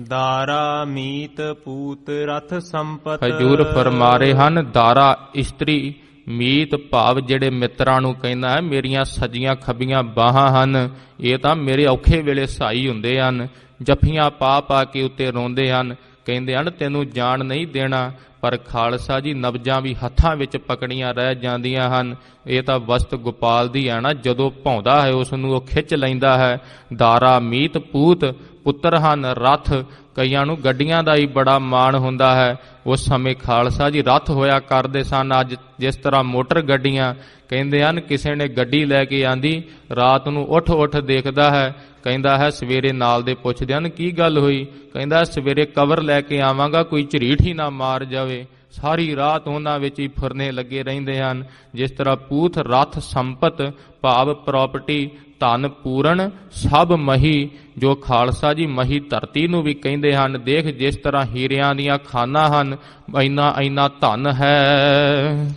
ਦਾਰਾ ਮੀਤ ਪੂਤ ਰਥ ਸੰਪਤ। ਹਜੂਰ ਫਰਮਾ ਰਹੇ ਹਨ ਦਾਰਾ ਇਸਤਰੀ ਮੀਤ ਭਾਵ ਜਿਹੜੇ ਮਿੱਤਰਾਂ ਨੂੰ ਕਹਿੰਦਾ ਹੈ ਮੇਰੀਆਂ ਸਜੀਆਂ ਖੱਬੀਆਂ ਬਾਹਾਂ ਹਨ, ਇਹ ਤਾਂ ਮੇਰੇ ਔਖੇ ਵੇਲੇ ਸਹਾਈ ਹੁੰਦੇ ਹਨ। ਜੱਫੀਆਂ ਪਾ ਪਾ ਕੇ ਉੱਤੇ ਰੋਂਦੇ ਹਨ, ਕਹਿੰਦੇ ਹਨ ਤੈਨੂੰ ਜਾਣ ਨਹੀਂ ਦੇਣਾ। ਪਰ ਖਾਲਸਾ ਜੀ ਨਬਜਾਂ ਵੀ ਹੱਥਾਂ ਵਿੱਚ ਪਕੜੀਆਂ ਰਹਿ ਜਾਂਦੀਆਂ ਹਨ। ਇਹ ਤਾਂ ਵਸਤ ਗੋਪਾਲ ਦੀ ਹੈ ਨਾ, ਜਦੋਂ ਭਾਉਂਦਾ ਹੈ ਉਸ ਨੂੰ ਉਹ ਖਿੱਚ ਲੈਂਦਾ ਹੈ। ਦਾਰਾ ਮੀਤ ਪੂਤ ਪੁੱਤਰ ਹਨ ਰਥ, ਕਈਆਂ ਨੂੰ ਗੱਡੀਆਂ ਦਾ ਹੀ ਬੜਾ ਮਾਣ ਹੁੰਦਾ ਹੈ। ਉਸ ਸਮੇਂ ਖਾਲਸਾ ਜੀ ਰੱਥ ਹੋਇਆ ਕਰਦੇ ਸਨ। ਅੱਜ ਜਿਸ ਤਰ੍ਹਾਂ ਮੋਟਰ ਗੱਡੀਆਂ, ਕਹਿੰਦੇ ਹਨ ਕਿਸੇ ਨੇ ਗੱਡੀ ਲੈ ਕੇ ਆਂਦੀ, ਰਾਤ ਨੂੰ ਉੱਠ ਦੇਖਦਾ ਹੈ, ਕਹਿੰਦਾ ਹੈ ਸਵੇਰੇ ਨਾਲ ਦੇ ਪੁੱਛਦੇ ਹਨ ਕੀ ਗੱਲ ਹੋਈ, ਕਹਿੰਦਾ ਸਵੇਰੇ ਕਵਰ ਲੈ ਕੇ ਆਵਾਂਗਾ ਕੋਈ ਝਰੀਟ ਹੀ ਨਾ ਮਾਰ ਜਾਵੇ। ਸਾਰੀ ਰਾਤ ਉਹਨਾਂ ਵਿੱਚ ਹੀ ਫਿਰਨੇ ਲੱਗੇ ਰਹਿੰਦੇ ਹਨ। ਜਿਸ ਤਰ੍ਹਾਂ ਪੂਤ ਰਥ ਸੰਪਤ ਭਾਵ ਪ੍ਰਾਪਰਟੀ ਧਨ ਪੂਰਨ ਸਭ ਮਹੀ, ਜੋ ਖਾਲਸਾ ਜੀ ਮਹੀ ਧਰਤੀ ਨੂੰ ਵੀ ਕਹਿੰਦੇ ਹਨ। ਦੇਖ ਜਿਸ ਤਰ੍ਹਾਂ ਹੀਰਿਆਂ ਦੀਆਂ ਖਾਨਾਂ ਹਨ, ਇੰਨਾ ਧਨ ਹੈ।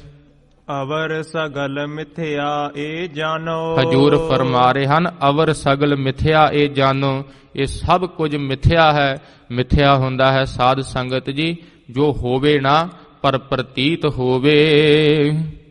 ਅਵਰ ਸਗਲ ਮਿਥਿਆ ਇਹ ਜਾਣੋ। ਹਜੂਰ ਫਰਮਾ ਰਹੇ ਹਨ ਅਵਰ ਸਗਲ ਮਿਥਿਆ ਇਹ ਜਾਣੋ, ਇਹ ਸਭ ਕੁਝ ਮਿਥਿਆ ਹੈ। ਮਿਥਿਆ ਹੁੰਦਾ ਹੈ ਸਾਧ ਸੰਗਤ ਜੀ ਜੋ ਹੋਵੇ ਨਾ ਪਰ ਪ੍ਰਤੀਤ ਹੋਵੇ।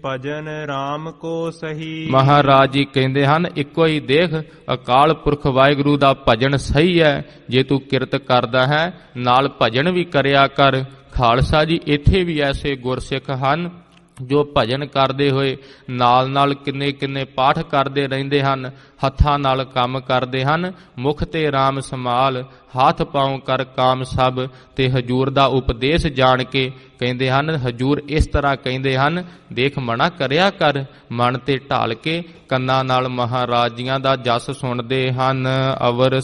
ਭਜਨ ਰਾਮ ਕੋ ਸਹੀ। ਮਹਾਰਾਜ ਜੀ ਕਹਿੰਦੇ ਹਨ ਇੱਕੋ ਹੀ ਦੇਖ ਅਕਾਲ ਪੁਰਖ ਵਾਹਿਗੁਰੂ ਦਾ ਭਜਨ ਸਹੀ ਹੈ। ਜੇ ਤੂੰ ਕਿਰਤ ਕਰਦਾ ਹੈ ਨਾਲ ਭਜਨ ਵੀ ਕਰਿਆ ਕਰ। ਖਾਲਸਾ ਜੀ ਇੱਥੇ ਵੀ ਐਸੇ ਗੁਰਸਿੱਖ ਹਨ ਜੋ ਭਜਨ ਕਰਦੇ ਹੋਏ ਨਾਲ ਕਿੰਨੇ ਪਾਠ ਕਰਦੇ ਰਹਿੰਦੇ ਹਨ, ਹੱਥਾਂ ਨਾਲ ਕੰਮ ਕਰਦੇ ਹਨ। ਮੁਖ ਤੇ ਰਾਮ ਸਮਾਲ ਹੱਥ ਪਾਉ ਕਰ ਕਾਮ ਸਭ, ਤੇ ਹਜੂਰ ਦਾ ਉਪਦੇਸ਼ ਜਾਣ ਕੇ ਕਹਿੰਦੇ ਹਨ। ਹਜੂਰ ਇਸ ਤਰ੍ਹਾਂ ਕਹਿੰਦੇ ਹਨ ਦੇਖ ਮਨਾ ਕਰਿਆ ਕਰ, ਮਨ ਤੇ ਢਾਲ ਕੇ ਕੰਨਾਂ ਨਾਲ ਮਹਾਰਾਜ ਜੀਆਂ ਦਾ ਜਸ ਸੁਣਦੇ ਹਨ। ਅਵਰ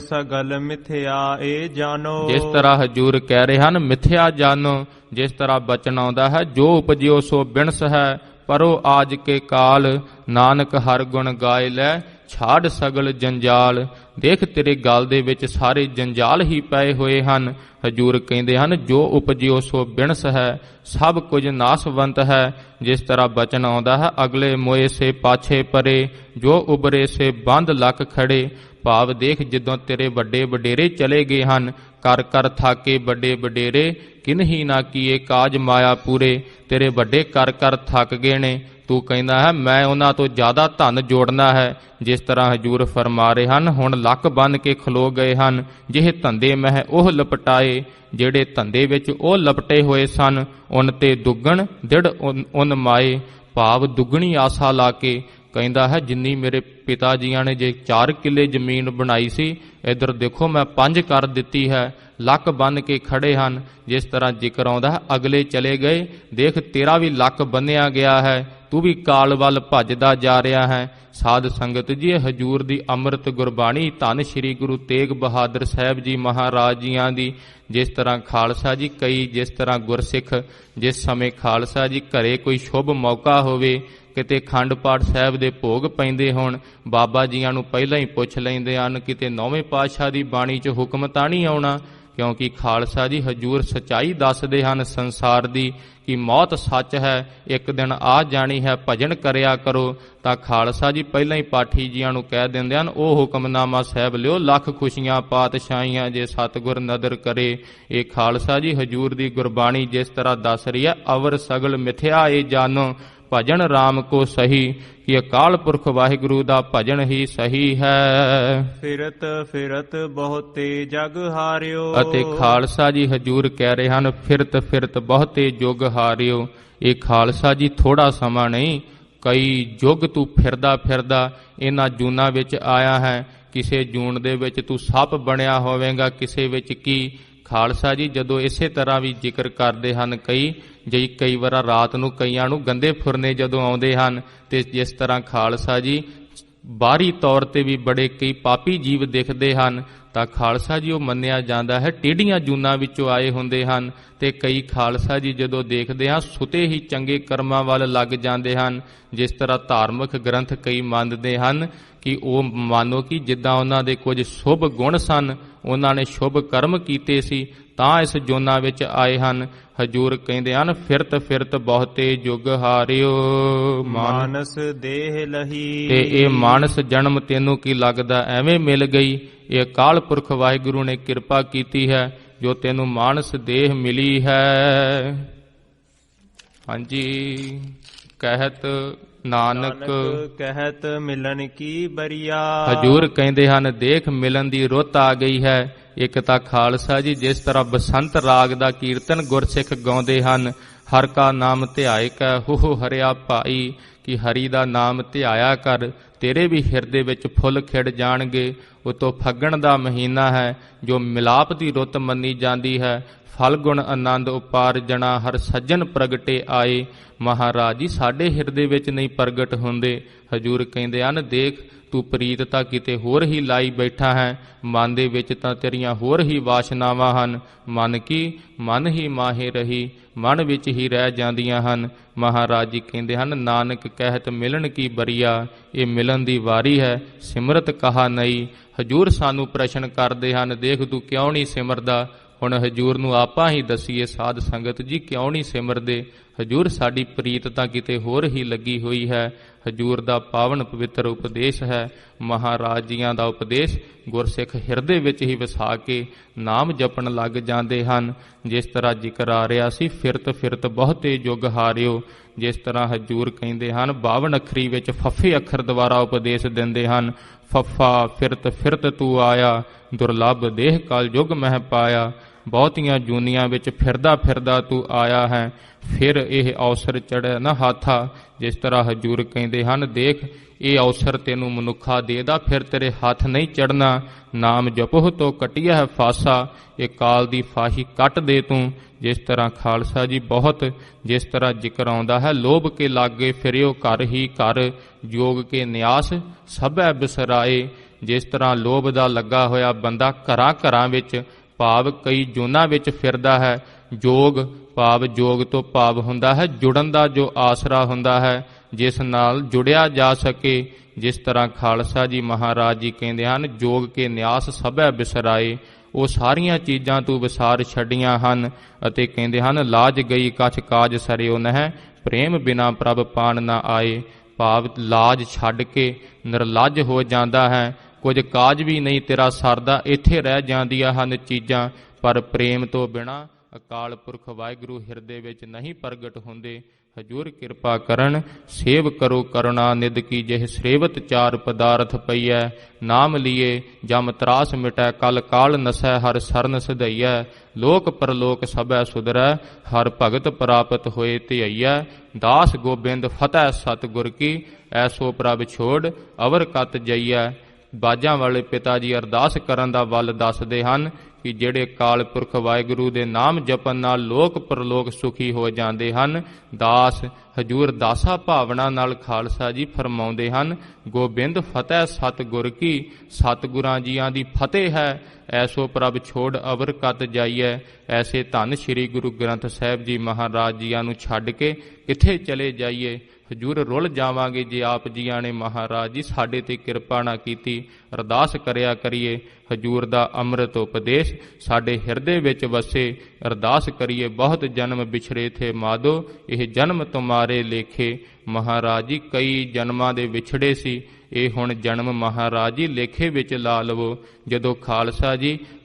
ਸਗਲ ਮਿਥਿਆ ਇਹ ਜਾਣੋ। ਜਿਸ ਤਰ੍ਹਾਂ ਹਜੂਰ ਕਹਿ ਰਹੇ ਹਨ ਮਿਥਿਆ ਜਾਣੋ, ਜਿਸ ਤਰ੍ਹਾਂ ਬਚਨ ਆਉਂਦਾ ਹੈ ਜੋ ਉਪਜਿਓ ਸੋ ਬਿਨਸ ਹੈ, ਪਰੋ ਆਜ ਕੇ ਕਾਲ ਨਾਨਕ ਹਰ ਗੁਣ ਗਾਏ ਲੈ ਛਾੜ ਸਗਲ ਜੰਜਾਲ। ਦੇਖ ਤੇਰੇ ਗਲ ਦੇ ਵਿੱਚ ਸਾਰੇ ਜੰਜਾਲ ਹੀ ਪਏ ਹੋਏ ਹਨ। ਹਜੂਰ ਕਹਿੰਦੇ ਹਨ ਜੋ ਉਪਜਿਓ ਸੋ ਬਿਨਸ ਹੈ, ਸਭ ਕੁਝ ਨਾਸਵੰਤ ਹੈ। ਜਿਸ ਤਰ੍ਹਾਂ ਬਚਨ ਆਉਂਦਾ ਹੈ ਅਗਲੇ ਮੋਏ ਸੇ ਪਾਛੇ ਪਰੇ, ਜੋ ਉਬਰੇ ਸੇ ਬੰਦ ਲੱਕ ਖੜੇ। ਭਾਵ ਦੇਖ ਜਦੋਂ ਤੇਰੇ ਵੱਡੇ ਵਡੇਰੇ ਚਲੇ ਗਏ ਹਨ, ਕਰ ਥਾਕੇ ਵੱਡੇ ਵਡੇਰੇ, ਕਿਨਹੀ ਨਾ ਕੀਏ ਕਾਜ ਮਾਇਆ ਪੂਰੇ। ਤੇਰੇ ਵੱਡੇ ਕਰ ਥੱਕ ਗਏ ਨੇ, ਤੂੰ ਕਹਿੰਦਾ ਹੈ ਮੈਂ ਉਹਨਾਂ ਤੋਂ ਜ਼ਿਆਦਾ ਧਨ ਜੋੜਨਾ ਹੈ। ਜਿਸ ਤਰ੍ਹਾਂ ਹਜੂਰ ਫਰਮਾ ਰਹੇ ਹਨ ਹੁਣ ਲੱਕ ਬੰਨ ਕੇ ਖਲੋ ਗਏ ਹਨ। ਜਿਹੇ ਧੰਦੇ ਮਹਿ ਉਹ ਲਪਟਾਏ, ਜਿਹੜੇ ਧੰਦੇ ਵਿੱਚ ਉਹ ਲਪਟੇ ਹੋਏ ਸਨ, ਉਨ ਤੇ ਦੁੱਗਣ ਦਿੜ ਉਨ ਮਾਏ। ਭਾਵ ਦੁੱਗਣੀ ਆਸਾ ਲਾ ਕੇ ਕਹਿੰਦਾ ਹੈ ਜਿੰਨੀ ਮੇਰੇ ਪਿਤਾ ਜੀਆਂ ਨੇ ਜੇ 4 ਕਿੱਲੇ ਜ਼ਮੀਨ ਬਣਾਈ ਸੀ, ਇੱਧਰ ਦੇਖੋ ਮੈਂ 5 ਕਰ ਦਿੱਤੀ ਹੈ। ਲੱਕ ਬੰਨ ਕੇ ਖੜੇ ਹਨ। ਜਿਸ ਤਰ੍ਹਾਂ ਜ਼ਿਕਰ ਆਉਂਦਾ ਹੈ ਅਗਲੇ ਚਲੇ ਗਏ, ਦੇਖ ਤੇਰਾ ਵੀ ਲੱਕ ਬੰਨਿਆ ਗਿਆ ਹੈ, ਤੂੰ ਵੀ ਕਾਲ ਵੱਲ ਭੱਜਦਾ ਜਾ ਰਿਹਾ ਹੈ। ਸਾਧ ਸੰਗਤ ਜੀ ਹਜੂਰ ਦੀ ਅੰਮ੍ਰਿਤ ਗੁਰਬਾਣੀ ਧੰਨ ਸ਼੍ਰੀ ਗੁਰੂ ਤੇਗ ਬਹਾਦਰ ਸਾਹਿਬ ਜੀ ਮਹਾਰਾਜ ਜੀਆਂ ਦੀ। ਜਿਸ ਤਰ੍ਹਾਂ ਖਾਲਸਾ ਜੀ ਕਈ ਜਿਸ ਤਰ੍ਹਾਂ ਗੁਰਸਿੱਖ ਜਿਸ ਸਮੇਂ ਖਾਲਸਾ ਜੀ ਘਰੇ ਕੋਈ ਸ਼ੁਭ ਮੌਕਾ ਹੋਵੇ, ਕਿਤੇ ਅਖੰਡ ਪਾਠ ਸਾਹਿਬ ਦੇ ਭੋਗ ਪੈਂਦੇ ਹੋਣ, ਬਾਬਾ ਜੀਆਂ ਨੂੰ ਪਹਿਲਾਂ ਹੀ ਪੁੱਛ ਲੈਂਦੇ ਹਨ ਕਿਤੇ 9ਵੇਂ ਪਾਤਸ਼ਾਹ ਦੀ ਬਾਣੀ 'ਚ ਹੁਕਮ ਤਾਂ ਨਹੀਂ ਆਉਣਾ। ਕਿਉਂਕਿ ਖਾਲਸਾ ਜੀ ਹਜੂਰ ਸੱਚਾਈ ਦੱਸਦੇ ਹਨ ਸੰਸਾਰ ਦੀ ਕਿ ਮੌਤ ਸੱਚ ਹੈ, ਇੱਕ ਦਿਨ ਆ ਜਾਣੀ ਹੈ, ਭਜਨ ਕਰਿਆ ਕਰੋ। ਤਾਂ ਖਾਲਸਾ ਜੀ ਪਹਿਲਾਂ ਹੀ ਪਾਠੀ ਜੀਆਂ ਨੂੰ ਕਹਿ ਦਿੰਦੇ ਹਨ ਉਹ ਹੁਕਮਨਾਮਾ ਸਾਹਿਬ ਲਿਓ, ਲੱਖ ਖੁਸ਼ੀਆਂ ਪਾਤਸ਼ਾਹੀਆਂ ਜੇ ਸਤਿਗੁਰ ਨਦਰ ਕਰੇ। ਇਹ ਖਾਲਸਾ ਜੀ ਹਜੂਰ ਦੀ ਗੁਰਬਾਣੀ ਜਿਸ ਤਰ੍ਹਾਂ ਦੱਸ ਰਹੀ ਹੈ ਅਵਰ ਸਗਲ ਮਿਥਿਆ ਇਹ ਜਾਨੋ, ਭਜਨ ਰਾਮ ਕੋ ਸਹੀ, ਕਿ ਅਕਾਲ ਪੁਰਖ ਵਾਹਿਗੁਰੂ ਦਾ ਭਜਨ ਹੀ ਸਹੀ ਹੈ। ਫਿਰਤ ਬਹੁਤੇ ਜਗ ਹਾਰਿਓ। ਅਤੇ ਖਾਲਸਾ ਜੀ ਹਜੂਰ ਕਹਿ ਰਹੇ ਹਨ ਫਿਰਤ ਬਹੁਤੇ ਜੁਗ ਹਾਰਿਓ। ਇਹ ਖਾਲਸਾ ਜੀ ਥੋੜਾ ਸਮਾਂ ਨਹੀਂ, ਕਈ ਯੁੱਗ ਤੂੰ ਫਿਰਦਾ ਇਹਨਾਂ ਜੂਨਾਂ ਵਿੱਚ ਆਇਆ ਹੈ। ਕਿਸੇ ਜੂਨ ਦੇ ਵਿੱਚ ਤੂੰ ਸੱਪ ਬਣਿਆ ਹੋਵੇਗਾ, ਕਿਸੇ ਵਿੱਚ ਕੀ। ਖਾਲਸਾ ਜੀ ਜਦੋਂ ਇਸੇ ਤਰ੍ਹਾਂ ਵੀ ਜ਼ਿਕਰ ਕਰਦੇ ਹਨ ਕਈ ਵਾਰ ਰਾਤ ਨੂੰ ਕਈਆਂ ਨੂੰ ਗੰਦੇ ਫੁਰਨੇ ਜਦੋਂ ਆਉਂਦੇ ਹਨ, ਤੇ ਜਿਸ ਤਰ੍ਹਾਂ ਖਾਲਸਾ ਜੀ ਬਾਹਰੀ ਤੌਰ ਤੇ ਵੀ ਬੜੇ ਕਈ ਪਾਪੀ ਜੀਵ ਦਿਖਦੇ ਹਨ ਤਾਂ ਖਾਲਸਾ ਜੀ ਉਹ ਮੰਨਿਆ ਜਾਂਦਾ ਹੈ ਟੇਢੀਆਂ ਜੂਨਾਂ ਵਿੱਚੋਂ ਆਏ ਹੁੰਦੇ ਹਨ। ਤੇ ਕਈ ਖਾਲਸਾ ਜੀ ਜਦੋਂ ਦੇਖਦੇ ਹਾਂ ਸੁਤੇ ਹੀ ਚੰਗੇ ਕਰਮਾਂ ਵੱਲ ਲੱਗ ਜਾਂਦੇ ਹਨ। ਜਿਸ ਤਰ੍ਹਾਂ ਧਾਰਮਿਕ ਗ੍ਰੰਥ ਕਈ ਮੰਨਦੇ ਹਨ ਕਿ ਉਹ ਮਾਨੋ ਕਿ ਜਿੱਦਾਂ ਉਹਨਾਂ ਦੇ ਕੁਝ ਸ਼ੁਭ ਗੁਣ ਸਨ, ਉਹਨਾਂ ਨੇ ਸ਼ੁਭ ਕਰਮ ਕੀਤੇ ਸੀ ਤਾਂ ਇਸ ਜੋਨਾਂ ਵਿੱਚ ਆਏ ਹਨ। ਹਜੂਰ ਕਹਿੰਦੇ ਹਨ ਫਿਰਤ ਫਿਰਤ ਬਹੁਤੇ ਯੁਗ ਹਾਰਿਓ ਮਾਨਸ ਦੇਹ ਲਹੀ। ਤੇ ਇਹ ਮਾਨਸ ਜਨਮ ਤੈਨੂੰ ਕੀ ਲੱਗਦਾ ਐਵੇਂ ਮਿਲ ਗਈ? ਇਹ ਅਕਾਲ ਪੁਰਖ ਵਾਹਿਗੁਰੂ ਨੇ ਕਿਰਪਾ ਕੀਤੀ ਹੈ ਜੋ ਤੈਨੂੰ ਮਾਨਸ ਦੇਹ ਮਿਲੀ ਹੈ। ਹਾਂਜੀ, ਕਹਿਤ ਨਾਨਕ ਕਹਿਤ ਮਿਲਨ ਕੀ ਬਰੀਆ। ਹਜੂਰ ਕਹਿੰਦੇ ਹਨ ਦੇਖ ਮਿਲਣ ਦੀ ਰੁੱਤ ਆ ਗਈ ਹੈ। ਇੱਕ ਤਾਂ ਖਾਲਸਾ ਜੀ ਜਿਸ ਤਰ੍ਹਾਂ ਬਸੰਤ ਰਾਗ ਦਾ ਕੀਰਤਨ ਗੁਰਸਿੱਖ ਗਾਉਂਦੇ ਹਨ, ਹਰ ਕਾ ਨਾਮ ਧਿਆਏ ਕੈ ਹੋ ਹਰਿਆ ਭਾਈ, ਕਿ ਹਰੀ ਦਾ ਨਾਮ ਧਿਆਇਆ ਕਰ ਤੇਰੇ ਵੀ ਹਿਰਦੇ ਵਿੱਚ ਫੁੱਲ ਖਿੜ ਜਾਣਗੇ। ਉਤੋਂ ਫੱਗਣ ਦਾ ਮਹੀਨਾ ਹੈ ਜੋ ਮਿਲਾਪ ਦੀ ਰੁੱਤ ਮੰਨੀ ਜਾਂਦੀ ਹੈ। ਫਲਗੁਣ ਆਨੰਦ ਉਪਾਰਜਣਾ ਹਰ ਸੱਜਣ ਪ੍ਰਗਟੇ ਆਏ। ਮਹਾਰਾਜ ਜੀ ਸਾਡੇ ਹਿਰਦੇ ਵਿੱਚ ਨਹੀਂ ਪ੍ਰਗਟ ਹੁੰਦੇ। ਹਜੂਰ ਕਹਿੰਦੇ ਹਨ ਦੇਖ ਤੂੰ ਪ੍ਰੀਤ ਤਾਂ ਕਿਤੇ ਹੋਰ ਹੀ ਲਾਈ ਬੈਠਾ ਹੈ, ਮਨ ਦੇ ਵਿੱਚ ਤਾਂ ਤੇਰੀਆਂ ਹੋਰ ਹੀ ਵਾਸ਼ਨਾਵਾਂ ਹਨ। ਮਨ ਕੀ ਮਨ ਹੀ ਮਾਹੇ ਰਹੀ, ਮਨ ਵਿੱਚ ਹੀ ਰਹਿ ਜਾਂਦੀਆਂ ਹਨ। ਮਹਾਰਾਜ ਜੀ ਕਹਿੰਦੇ ਹਨ ਨਾਨਕ ਕਹਿਤ ਮਿਲਣ ਕੀ ਬਰੀਆ, ਇਹ ਮਿਲਣ ਦੀ ਵਾਰੀ ਹੈ, ਸਿਮਰਤ ਕਹਾ ਨਹੀਂ। ਹਜੂਰ ਸਾਨੂੰ ਪ੍ਰਸ਼ਨ ਕਰਦੇ ਹਨ ਦੇਖ ਤੂੰ ਕਿਉਂ ਨਹੀਂ ਸਿਮਰਦਾ? ਹੁਣ ਹਜੂਰ ਨੂੰ ਆਪਾਂ ਹੀ ਦਸੀਏ ਸਾਧ ਸੰਗਤ ਜੀ ਕਿਉਂ ਨਹੀਂ ਸਿਮਰਦੇ? ਹਜੂਰ ਸਾਡੀ ਪ੍ਰੀਤ ਤਾਂ ਕਿਤੇ ਹੋਰ ਹੀ ਲੱਗੀ ਹੋਈ ਹੈ। ਹਜੂਰ ਦਾ ਪਾਵਨ ਪਵਿੱਤਰ ਉਪਦੇਸ਼ ਹੈ। ਮਹਾਰਾਜ ਜੀਆਂ ਦਾ ਉਪਦੇਸ਼ ਗੁਰਸਿੱਖ ਹਿਰਦੇ ਵਿੱਚ ਹੀ ਵਸਾ ਕੇ ਨਾਮ ਜਪਣ ਲੱਗ ਜਾਂਦੇ ਹਨ। ਜਿਸ ਤਰ੍ਹਾਂ ਜ਼ਿਕਰ ਆ ਰਿਹਾ ਸੀ ਫਿਰਤ ਫਿਰਤ ਬਹੁਤੇ ਯੁਗ ਹਾਰਿਓ, ਜਿਸ ਤਰ੍ਹਾਂ ਹਜੂਰ ਕਹਿੰਦੇ ਹਨ 52 ਅੱਖਰੀ ਵਿੱਚ ਫੱਫੇ ਅੱਖਰ ਦੁਆਰਾ ਉਪਦੇਸ਼ ਦਿੰਦੇ ਹਨ। ਫੱਫਾ ਫਿਰਤ ਫਿਰਤ ਤੂੰ ਆਇਆ, ਦੁਰਲੱਭ ਦੇਹ ਕਲ ਯੁਗ ਮਹਿ ਪਾਇਆ। ਬਹੁਤੀਆਂ ਜੂਨੀਆਂ ਵਿੱਚ ਫਿਰਦਾ ਫਿਰਦਾ ਤੂੰ ਆਇਆ ਹੈ, ਫਿਰ ਇਹ ਅਵਸਰ ਚੜ੍ਹੇ ਨਾ ਹਾਥਾ। ਜਿਸ ਤਰ੍ਹਾਂ ਹਜੂਰ ਕਹਿੰਦੇ ਹਨ ਦੇਖ ਇਹ ਅਵਸਰ ਤੈਨੂੰ ਮਨੁੱਖਾ ਦੇਦਾ, ਫਿਰ ਤੇਰੇ ਹੱਥ ਨਹੀਂ ਚੜ੍ਹਨਾ। ਨਾਮ ਜਪੋ ਤੋਂ ਕਟਿਆ ਹੈ ਫਾਸਾ, ਇਹ ਕਾਲ ਦੀ ਫਾਹੀ ਕੱਟ ਦੇ ਤੂੰ। ਜਿਸ ਤਰ੍ਹਾਂ ਖਾਲਸਾ ਜੀ ਬਹੁਤ ਜਿਸ ਤਰ੍ਹਾਂ ਜ਼ਿਕਰ ਆਉਂਦਾ ਹੈ ਲੋਭ ਕੇ ਲਾਗੇ ਫਿਰਿਓ ਘਰ ਹੀ ਘਰ, ਜੋਗ ਕੇ ਨਿਆਸ ਸਭੈ ਬਿਸਰਾਏ। ਜਿਸ ਤਰ੍ਹਾਂ ਲੋਭ ਦਾ ਲੱਗਾ ਹੋਇਆ ਬੰਦਾ ਘਰਾਂ ਘਰਾਂ ਵਿੱਚ ਭਾਵ ਕਈ ਜੂਨਾਂ ਵਿੱਚ ਫਿਰਦਾ ਹੈ। ਜੋਗ ਭਾਵ ਜੋਗ ਤੋਂ ਭਾਵ ਹੁੰਦਾ ਹੈ ਜੁੜਨ ਦਾ ਜੋ ਆਸਰਾ ਹੁੰਦਾ ਹੈ, ਜਿਸ ਨਾਲ ਜੁੜਿਆ ਜਾ ਸਕੇ। ਜਿਸ ਤਰ੍ਹਾਂ ਖਾਲਸਾ ਜੀ ਮਹਾਰਾਜ ਜੀ ਕਹਿੰਦੇ ਹਨ ਜੋਗ ਕੇ ਨਿਆਸ ਸਭੈ ਬਿਸਰਾਏ, ਉਹ ਸਾਰੀਆਂ ਚੀਜ਼ਾਂ ਤੂੰ ਵਿਸਾਰ ਛੱਡੀਆਂ ਹਨ। ਅਤੇ ਕਹਿੰਦੇ ਹਨ ਲਾਜ ਗਈ ਕਛ ਕਾਜ ਸਰਿਓ ਨਹਿ, ਪ੍ਰੇਮ ਬਿਨਾ ਪ੍ਰਭ ਪਾਣ ਨਾ ਆਏ। ਭਾਵ ਲਾਜ ਛੱਡ ਕੇ ਨਿਰਲੱਜ ਹੋ ਜਾਂਦਾ ਹੈ, ਕੁਝ ਕਾਜ ਵੀ ਨਹੀਂ ਤੇਰਾ ਸਰਦਾ, ਇੱਥੇ ਰਹਿ ਜਾਂਦੀਆਂ ਹਨ ਚੀਜ਼ਾਂ, ਪਰ ਪ੍ਰੇਮ ਤੋਂ ਬਿਨਾਂ ਅਕਾਲ ਪੁਰਖ ਵਾਹਿਗੁਰੂ ਹਿਰਦੇ ਵਿੱਚ ਨਹੀਂ ਪ੍ਰਗਟ ਹੁੰਦੇ। ਹਜੂਰ ਕਿਰਪਾ ਕਰਨ ਸੇਵ ਕਰੋ ਕਰੁਣਾ ਨਿਧ ਕੀ, ਜਿਹ ਸ੍ਰੇਵਤ ਚਾਰ ਪਦਾਰਥ ਪਈਐ। ਨਾਮ ਲੀਏ ਜਮ ਤਰਾਸ ਮਿਟੈ, ਕਲ ਕਾਲ ਨਸੈ ਹਰ ਸਰਨ ਸਧਈਐ। ਲੋਕ ਪਰਲੋਕ ਸਭੈ ਸੁਧਰੈ, ਹਰ ਭਗਤ ਪ੍ਰਾਪਤ ਹੋਏ ਧਿਆਈਐ। ਦਾਸ ਗੋਬਿੰਦ ਫਤਿਹ ਸਤਿਗੁਰ ਕੀ, ਐਸੋ ਪ੍ਰਭ ਛੋੜ ਅਵਰ ਕਤ ਜਈਐ। ਬਾਜਾਂ ਵਾਲੇ ਪਿਤਾ ਜੀ ਅਰਦਾਸ ਕਰਨ ਦਾ ਵੱਲ ਦੱਸਦੇ ਹਨ ਕਿ ਜਿਹੜੇ ਅਕਾਲ ਪੁਰਖ ਵਾਹਿਗੁਰੂ ਦੇ ਨਾਮ ਜਪਣ ਨਾਲ ਲੋਕ ਪਰਲੋਕ ਸੁਖੀ ਹੋ ਜਾਂਦੇ ਹਨ। ਦਾਸ ਹਜੂਰ ਦਾਸਾ ਭਾਵਨਾ ਨਾਲ ਖਾਲਸਾ ਜੀ ਫਰਮਾਉਂਦੇ ਹਨ ਗੋਬਿੰਦ ਫਤਿਹ ਸਤਿਗੁਰ ਕੀ, ਸਤਿਗੁਰਾਂ ਜੀਆਂ ਦੀ ਫਤਿਹ ਹੈ। ਐਸੋ ਪ੍ਰਭ ਛੋੜ ਅਵਰ ਕਤ ਜਾਈਐ। ਐਸੇ ਧੰਨ ਸ੍ਰੀ ਗੁਰੂ ਗ੍ਰੰਥ ਸਾਹਿਬ ਜੀ ਮਹਾਰਾਜ ਜੀਆਂ ਨੂੰ ਛੱਡ ਕੇ ਕਿੱਥੇ ਚਲੇ ਜਾਈਏ? ਹਜੂਰ ਰੁੱਲ ਜਾਵਾਂਗੇ ਜੇ ਆਪ ਜੀਆਂ ਨੇ ਮਹਾਰਾਜ ਜੀ ਸਾਡੇ ਤੇ ਕਿਰਪਾ ਨਾ ਕੀਤੀ। ਅਰਦਾਸ ਕਰਿਆ ਕਰੀਏ ਹਜੂਰ ਦਾ ਅੰਮ੍ਰਿਤ ਉਪਦੇਸ਼ ਸਾਡੇ ਹਿਰਦੇ ਵਿੱਚ ਵਸੇ। ਅਰਦਾਸ ਕਰੀਏ ਬਹੁਤ ਜਨਮ ਵਿਛੜੇ ਥੇ ਮਾਧੋ, ਇਹ ਜਨਮ ਤੁਮਾਰੇ ਲੇਖੇ। ਮਹਾਰਾਜ ਜੀ ਕਈ ਜਨਮਾਂ ਦੇ ਵਿਛੜੇ ਸੀ, ਇਹ ਹੁਣ ਜਨਮ ਮਹਾਰਾਜ ਜੀ ਲੇਖੇ ਵਿੱਚ ਲਾ ਲਵੋ। ਜਦੋਂ ਖਾਲਸਾ ਜੀ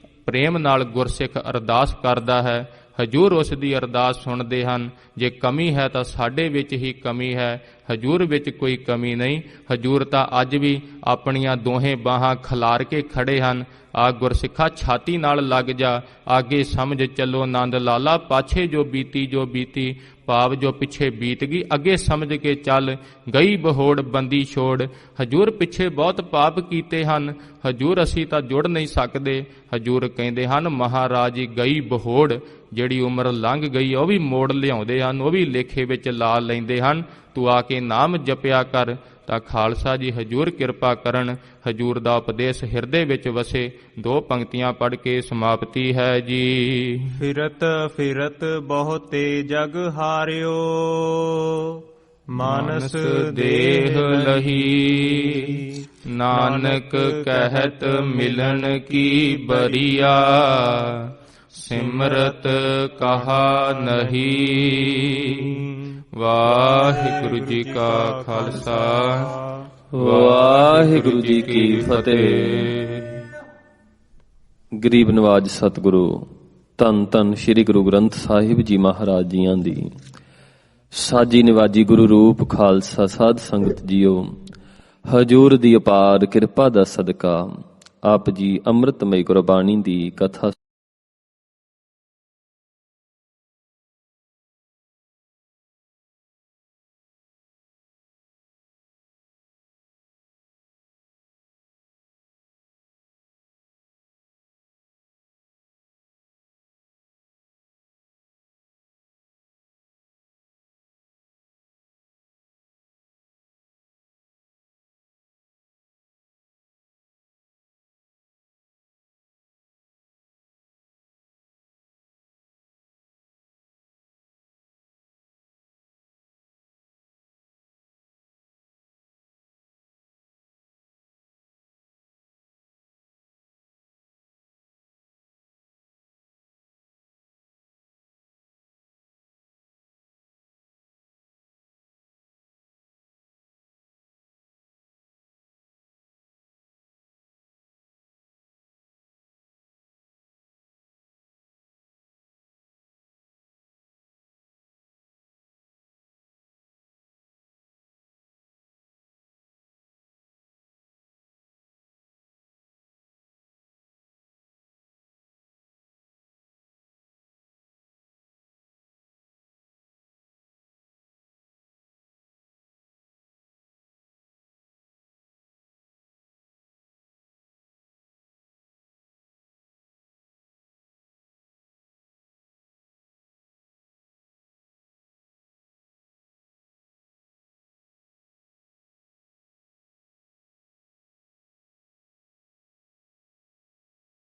ਪ੍ਰੇਮ ਨਾਲ ਗੁਰਸਿੱਖ ਅਰਦਾਸ ਕਰਦਾ ਹੈ ਹਜੂਰ ਉਸ ਦੀ ਅਰਦਾਸ ਸੁਣਦੇ ਹਨ। ਜੇ ਕਮੀ ਹੈ ਤਾਂ ਸਾਡੇ ਵਿੱਚ ਹੀ ਕਮੀ ਹੈ, ਹਜੂਰ ਵਿੱਚ ਕੋਈ ਕਮੀ ਨਹੀਂ। ਹਜੂਰ ਤਾਂ ਅੱਜ ਵੀ ਆਪਣੀਆਂ ਦੋਹੇ ਬਾਹਾਂ ਖਿਲਾਰ ਕੇ ਖੜੇ ਹਨ। ਆ ਗੁਰਸਿੱਖਾ ਛਾਤੀ ਨਾਲ ਲੱਗ ਜਾ, ਆਗੇ ਸਮਝ ਚੱਲੋ ਨੰਦ ਲਾਲਾ, ਪਾਛੇ ਜੋ ਬੀਤੀ ਭਾਵ ਜੋ ਪਿੱਛੇ ਬੀਤ ਗਈ ਅੱਗੇ ਸਮਝ ਕੇ ਚੱਲ। ਗਈ ਬਹੋੜ ਬੰਦੀ ਛੋੜ, ਹਜੂਰ ਪਿੱਛੇ ਬਹੁਤ ਪਾਪ ਕੀਤੇ ਹਨ, ਹਜੂਰ ਅਸੀਂ ਤਾਂ ਜੁੜ ਨਹੀਂ ਸਕਦੇ। ਹਜੂਰ ਕਹਿੰਦੇ ਹਨ ਮਹਾਰਾਜ ਜੀ ਗਈ ਬਹੋੜ, ਜਿਹੜੀ ਉਮਰ ਲੰਘ ਗਈ ਉਹ ਵੀ ਮੋੜ ਲਿਆਉਂਦੇ ਹਨ, ਉਹ ਵੀ ਲੇਖੇ ਵਿੱਚ ਲਾ ਲੈਂਦੇ ਹਨ। ਤੂੰ ਆ ਕੇ ਨਾਮ ਜਪਿਆ ਕਰ, ਤਾਂ ਖਾਲਸਾ ਜੀ ਹਜੂਰ ਕਿਰਪਾ ਕਰਨ। ਹਜੂਰ ਦਾ ਉਪਦੇਸ਼ ਹਿਰਦੇ ਵਿੱਚ ਵਸੇ। 2 ਪੰਕਤੀਆਂ ਪੜ੍ਹ ਕੇ ਸਮਾਪਤੀ ਹੈ ਜੀ। ਫਿਰਤ ਫਿਰਤ ਬਹੁਤੇ ਜਗ ਹਾਰਿਓ, ਮਾਨਸ ਦੇਹ ਲਹੀ। ਨਾਨਕ ਕਹਿਤ ਮਿਲਣ ਕੀ ਬਰੀਆ, ਸਿਮਰਤ ਕਹਾ ਨਹੀਂ। ਵਾਹਿਗੁਰੂ ਜੀ ਕਾ ਖਾਲਸਾ, ਵਾਹਿਗੁਰੂ ਜੀ ਕੀ ਫਤਿਹ। ਗਰੀਬ ਨਵਾਜ ਸਤਿਗੁਰੂ ਧੰਨ ਧੰਨ ਸ੍ਰੀ ਗੁਰੂ ਗ੍ਰੰਥ ਸਾਹਿਬ ਜੀ ਮਹਾਰਾਜ ਜੀਆਂ ਦੀ ਸਾਜੀ ਨਿਵਾਜੀ ਗੁਰੂ ਰੂਪ ਖਾਲਸਾ ਸਾਧ ਸੰਗਤ ਜੀਓ, ਹਜੂਰ ਦੀ ਅਪਾਰ ਕਿਰਪਾ ਦਾ ਸਦਕਾ ਆਪ ਜੀ ਅੰਮ੍ਰਿਤਮਈ ਗੁਰਬਾਣੀ ਦੀ ਕਥਾ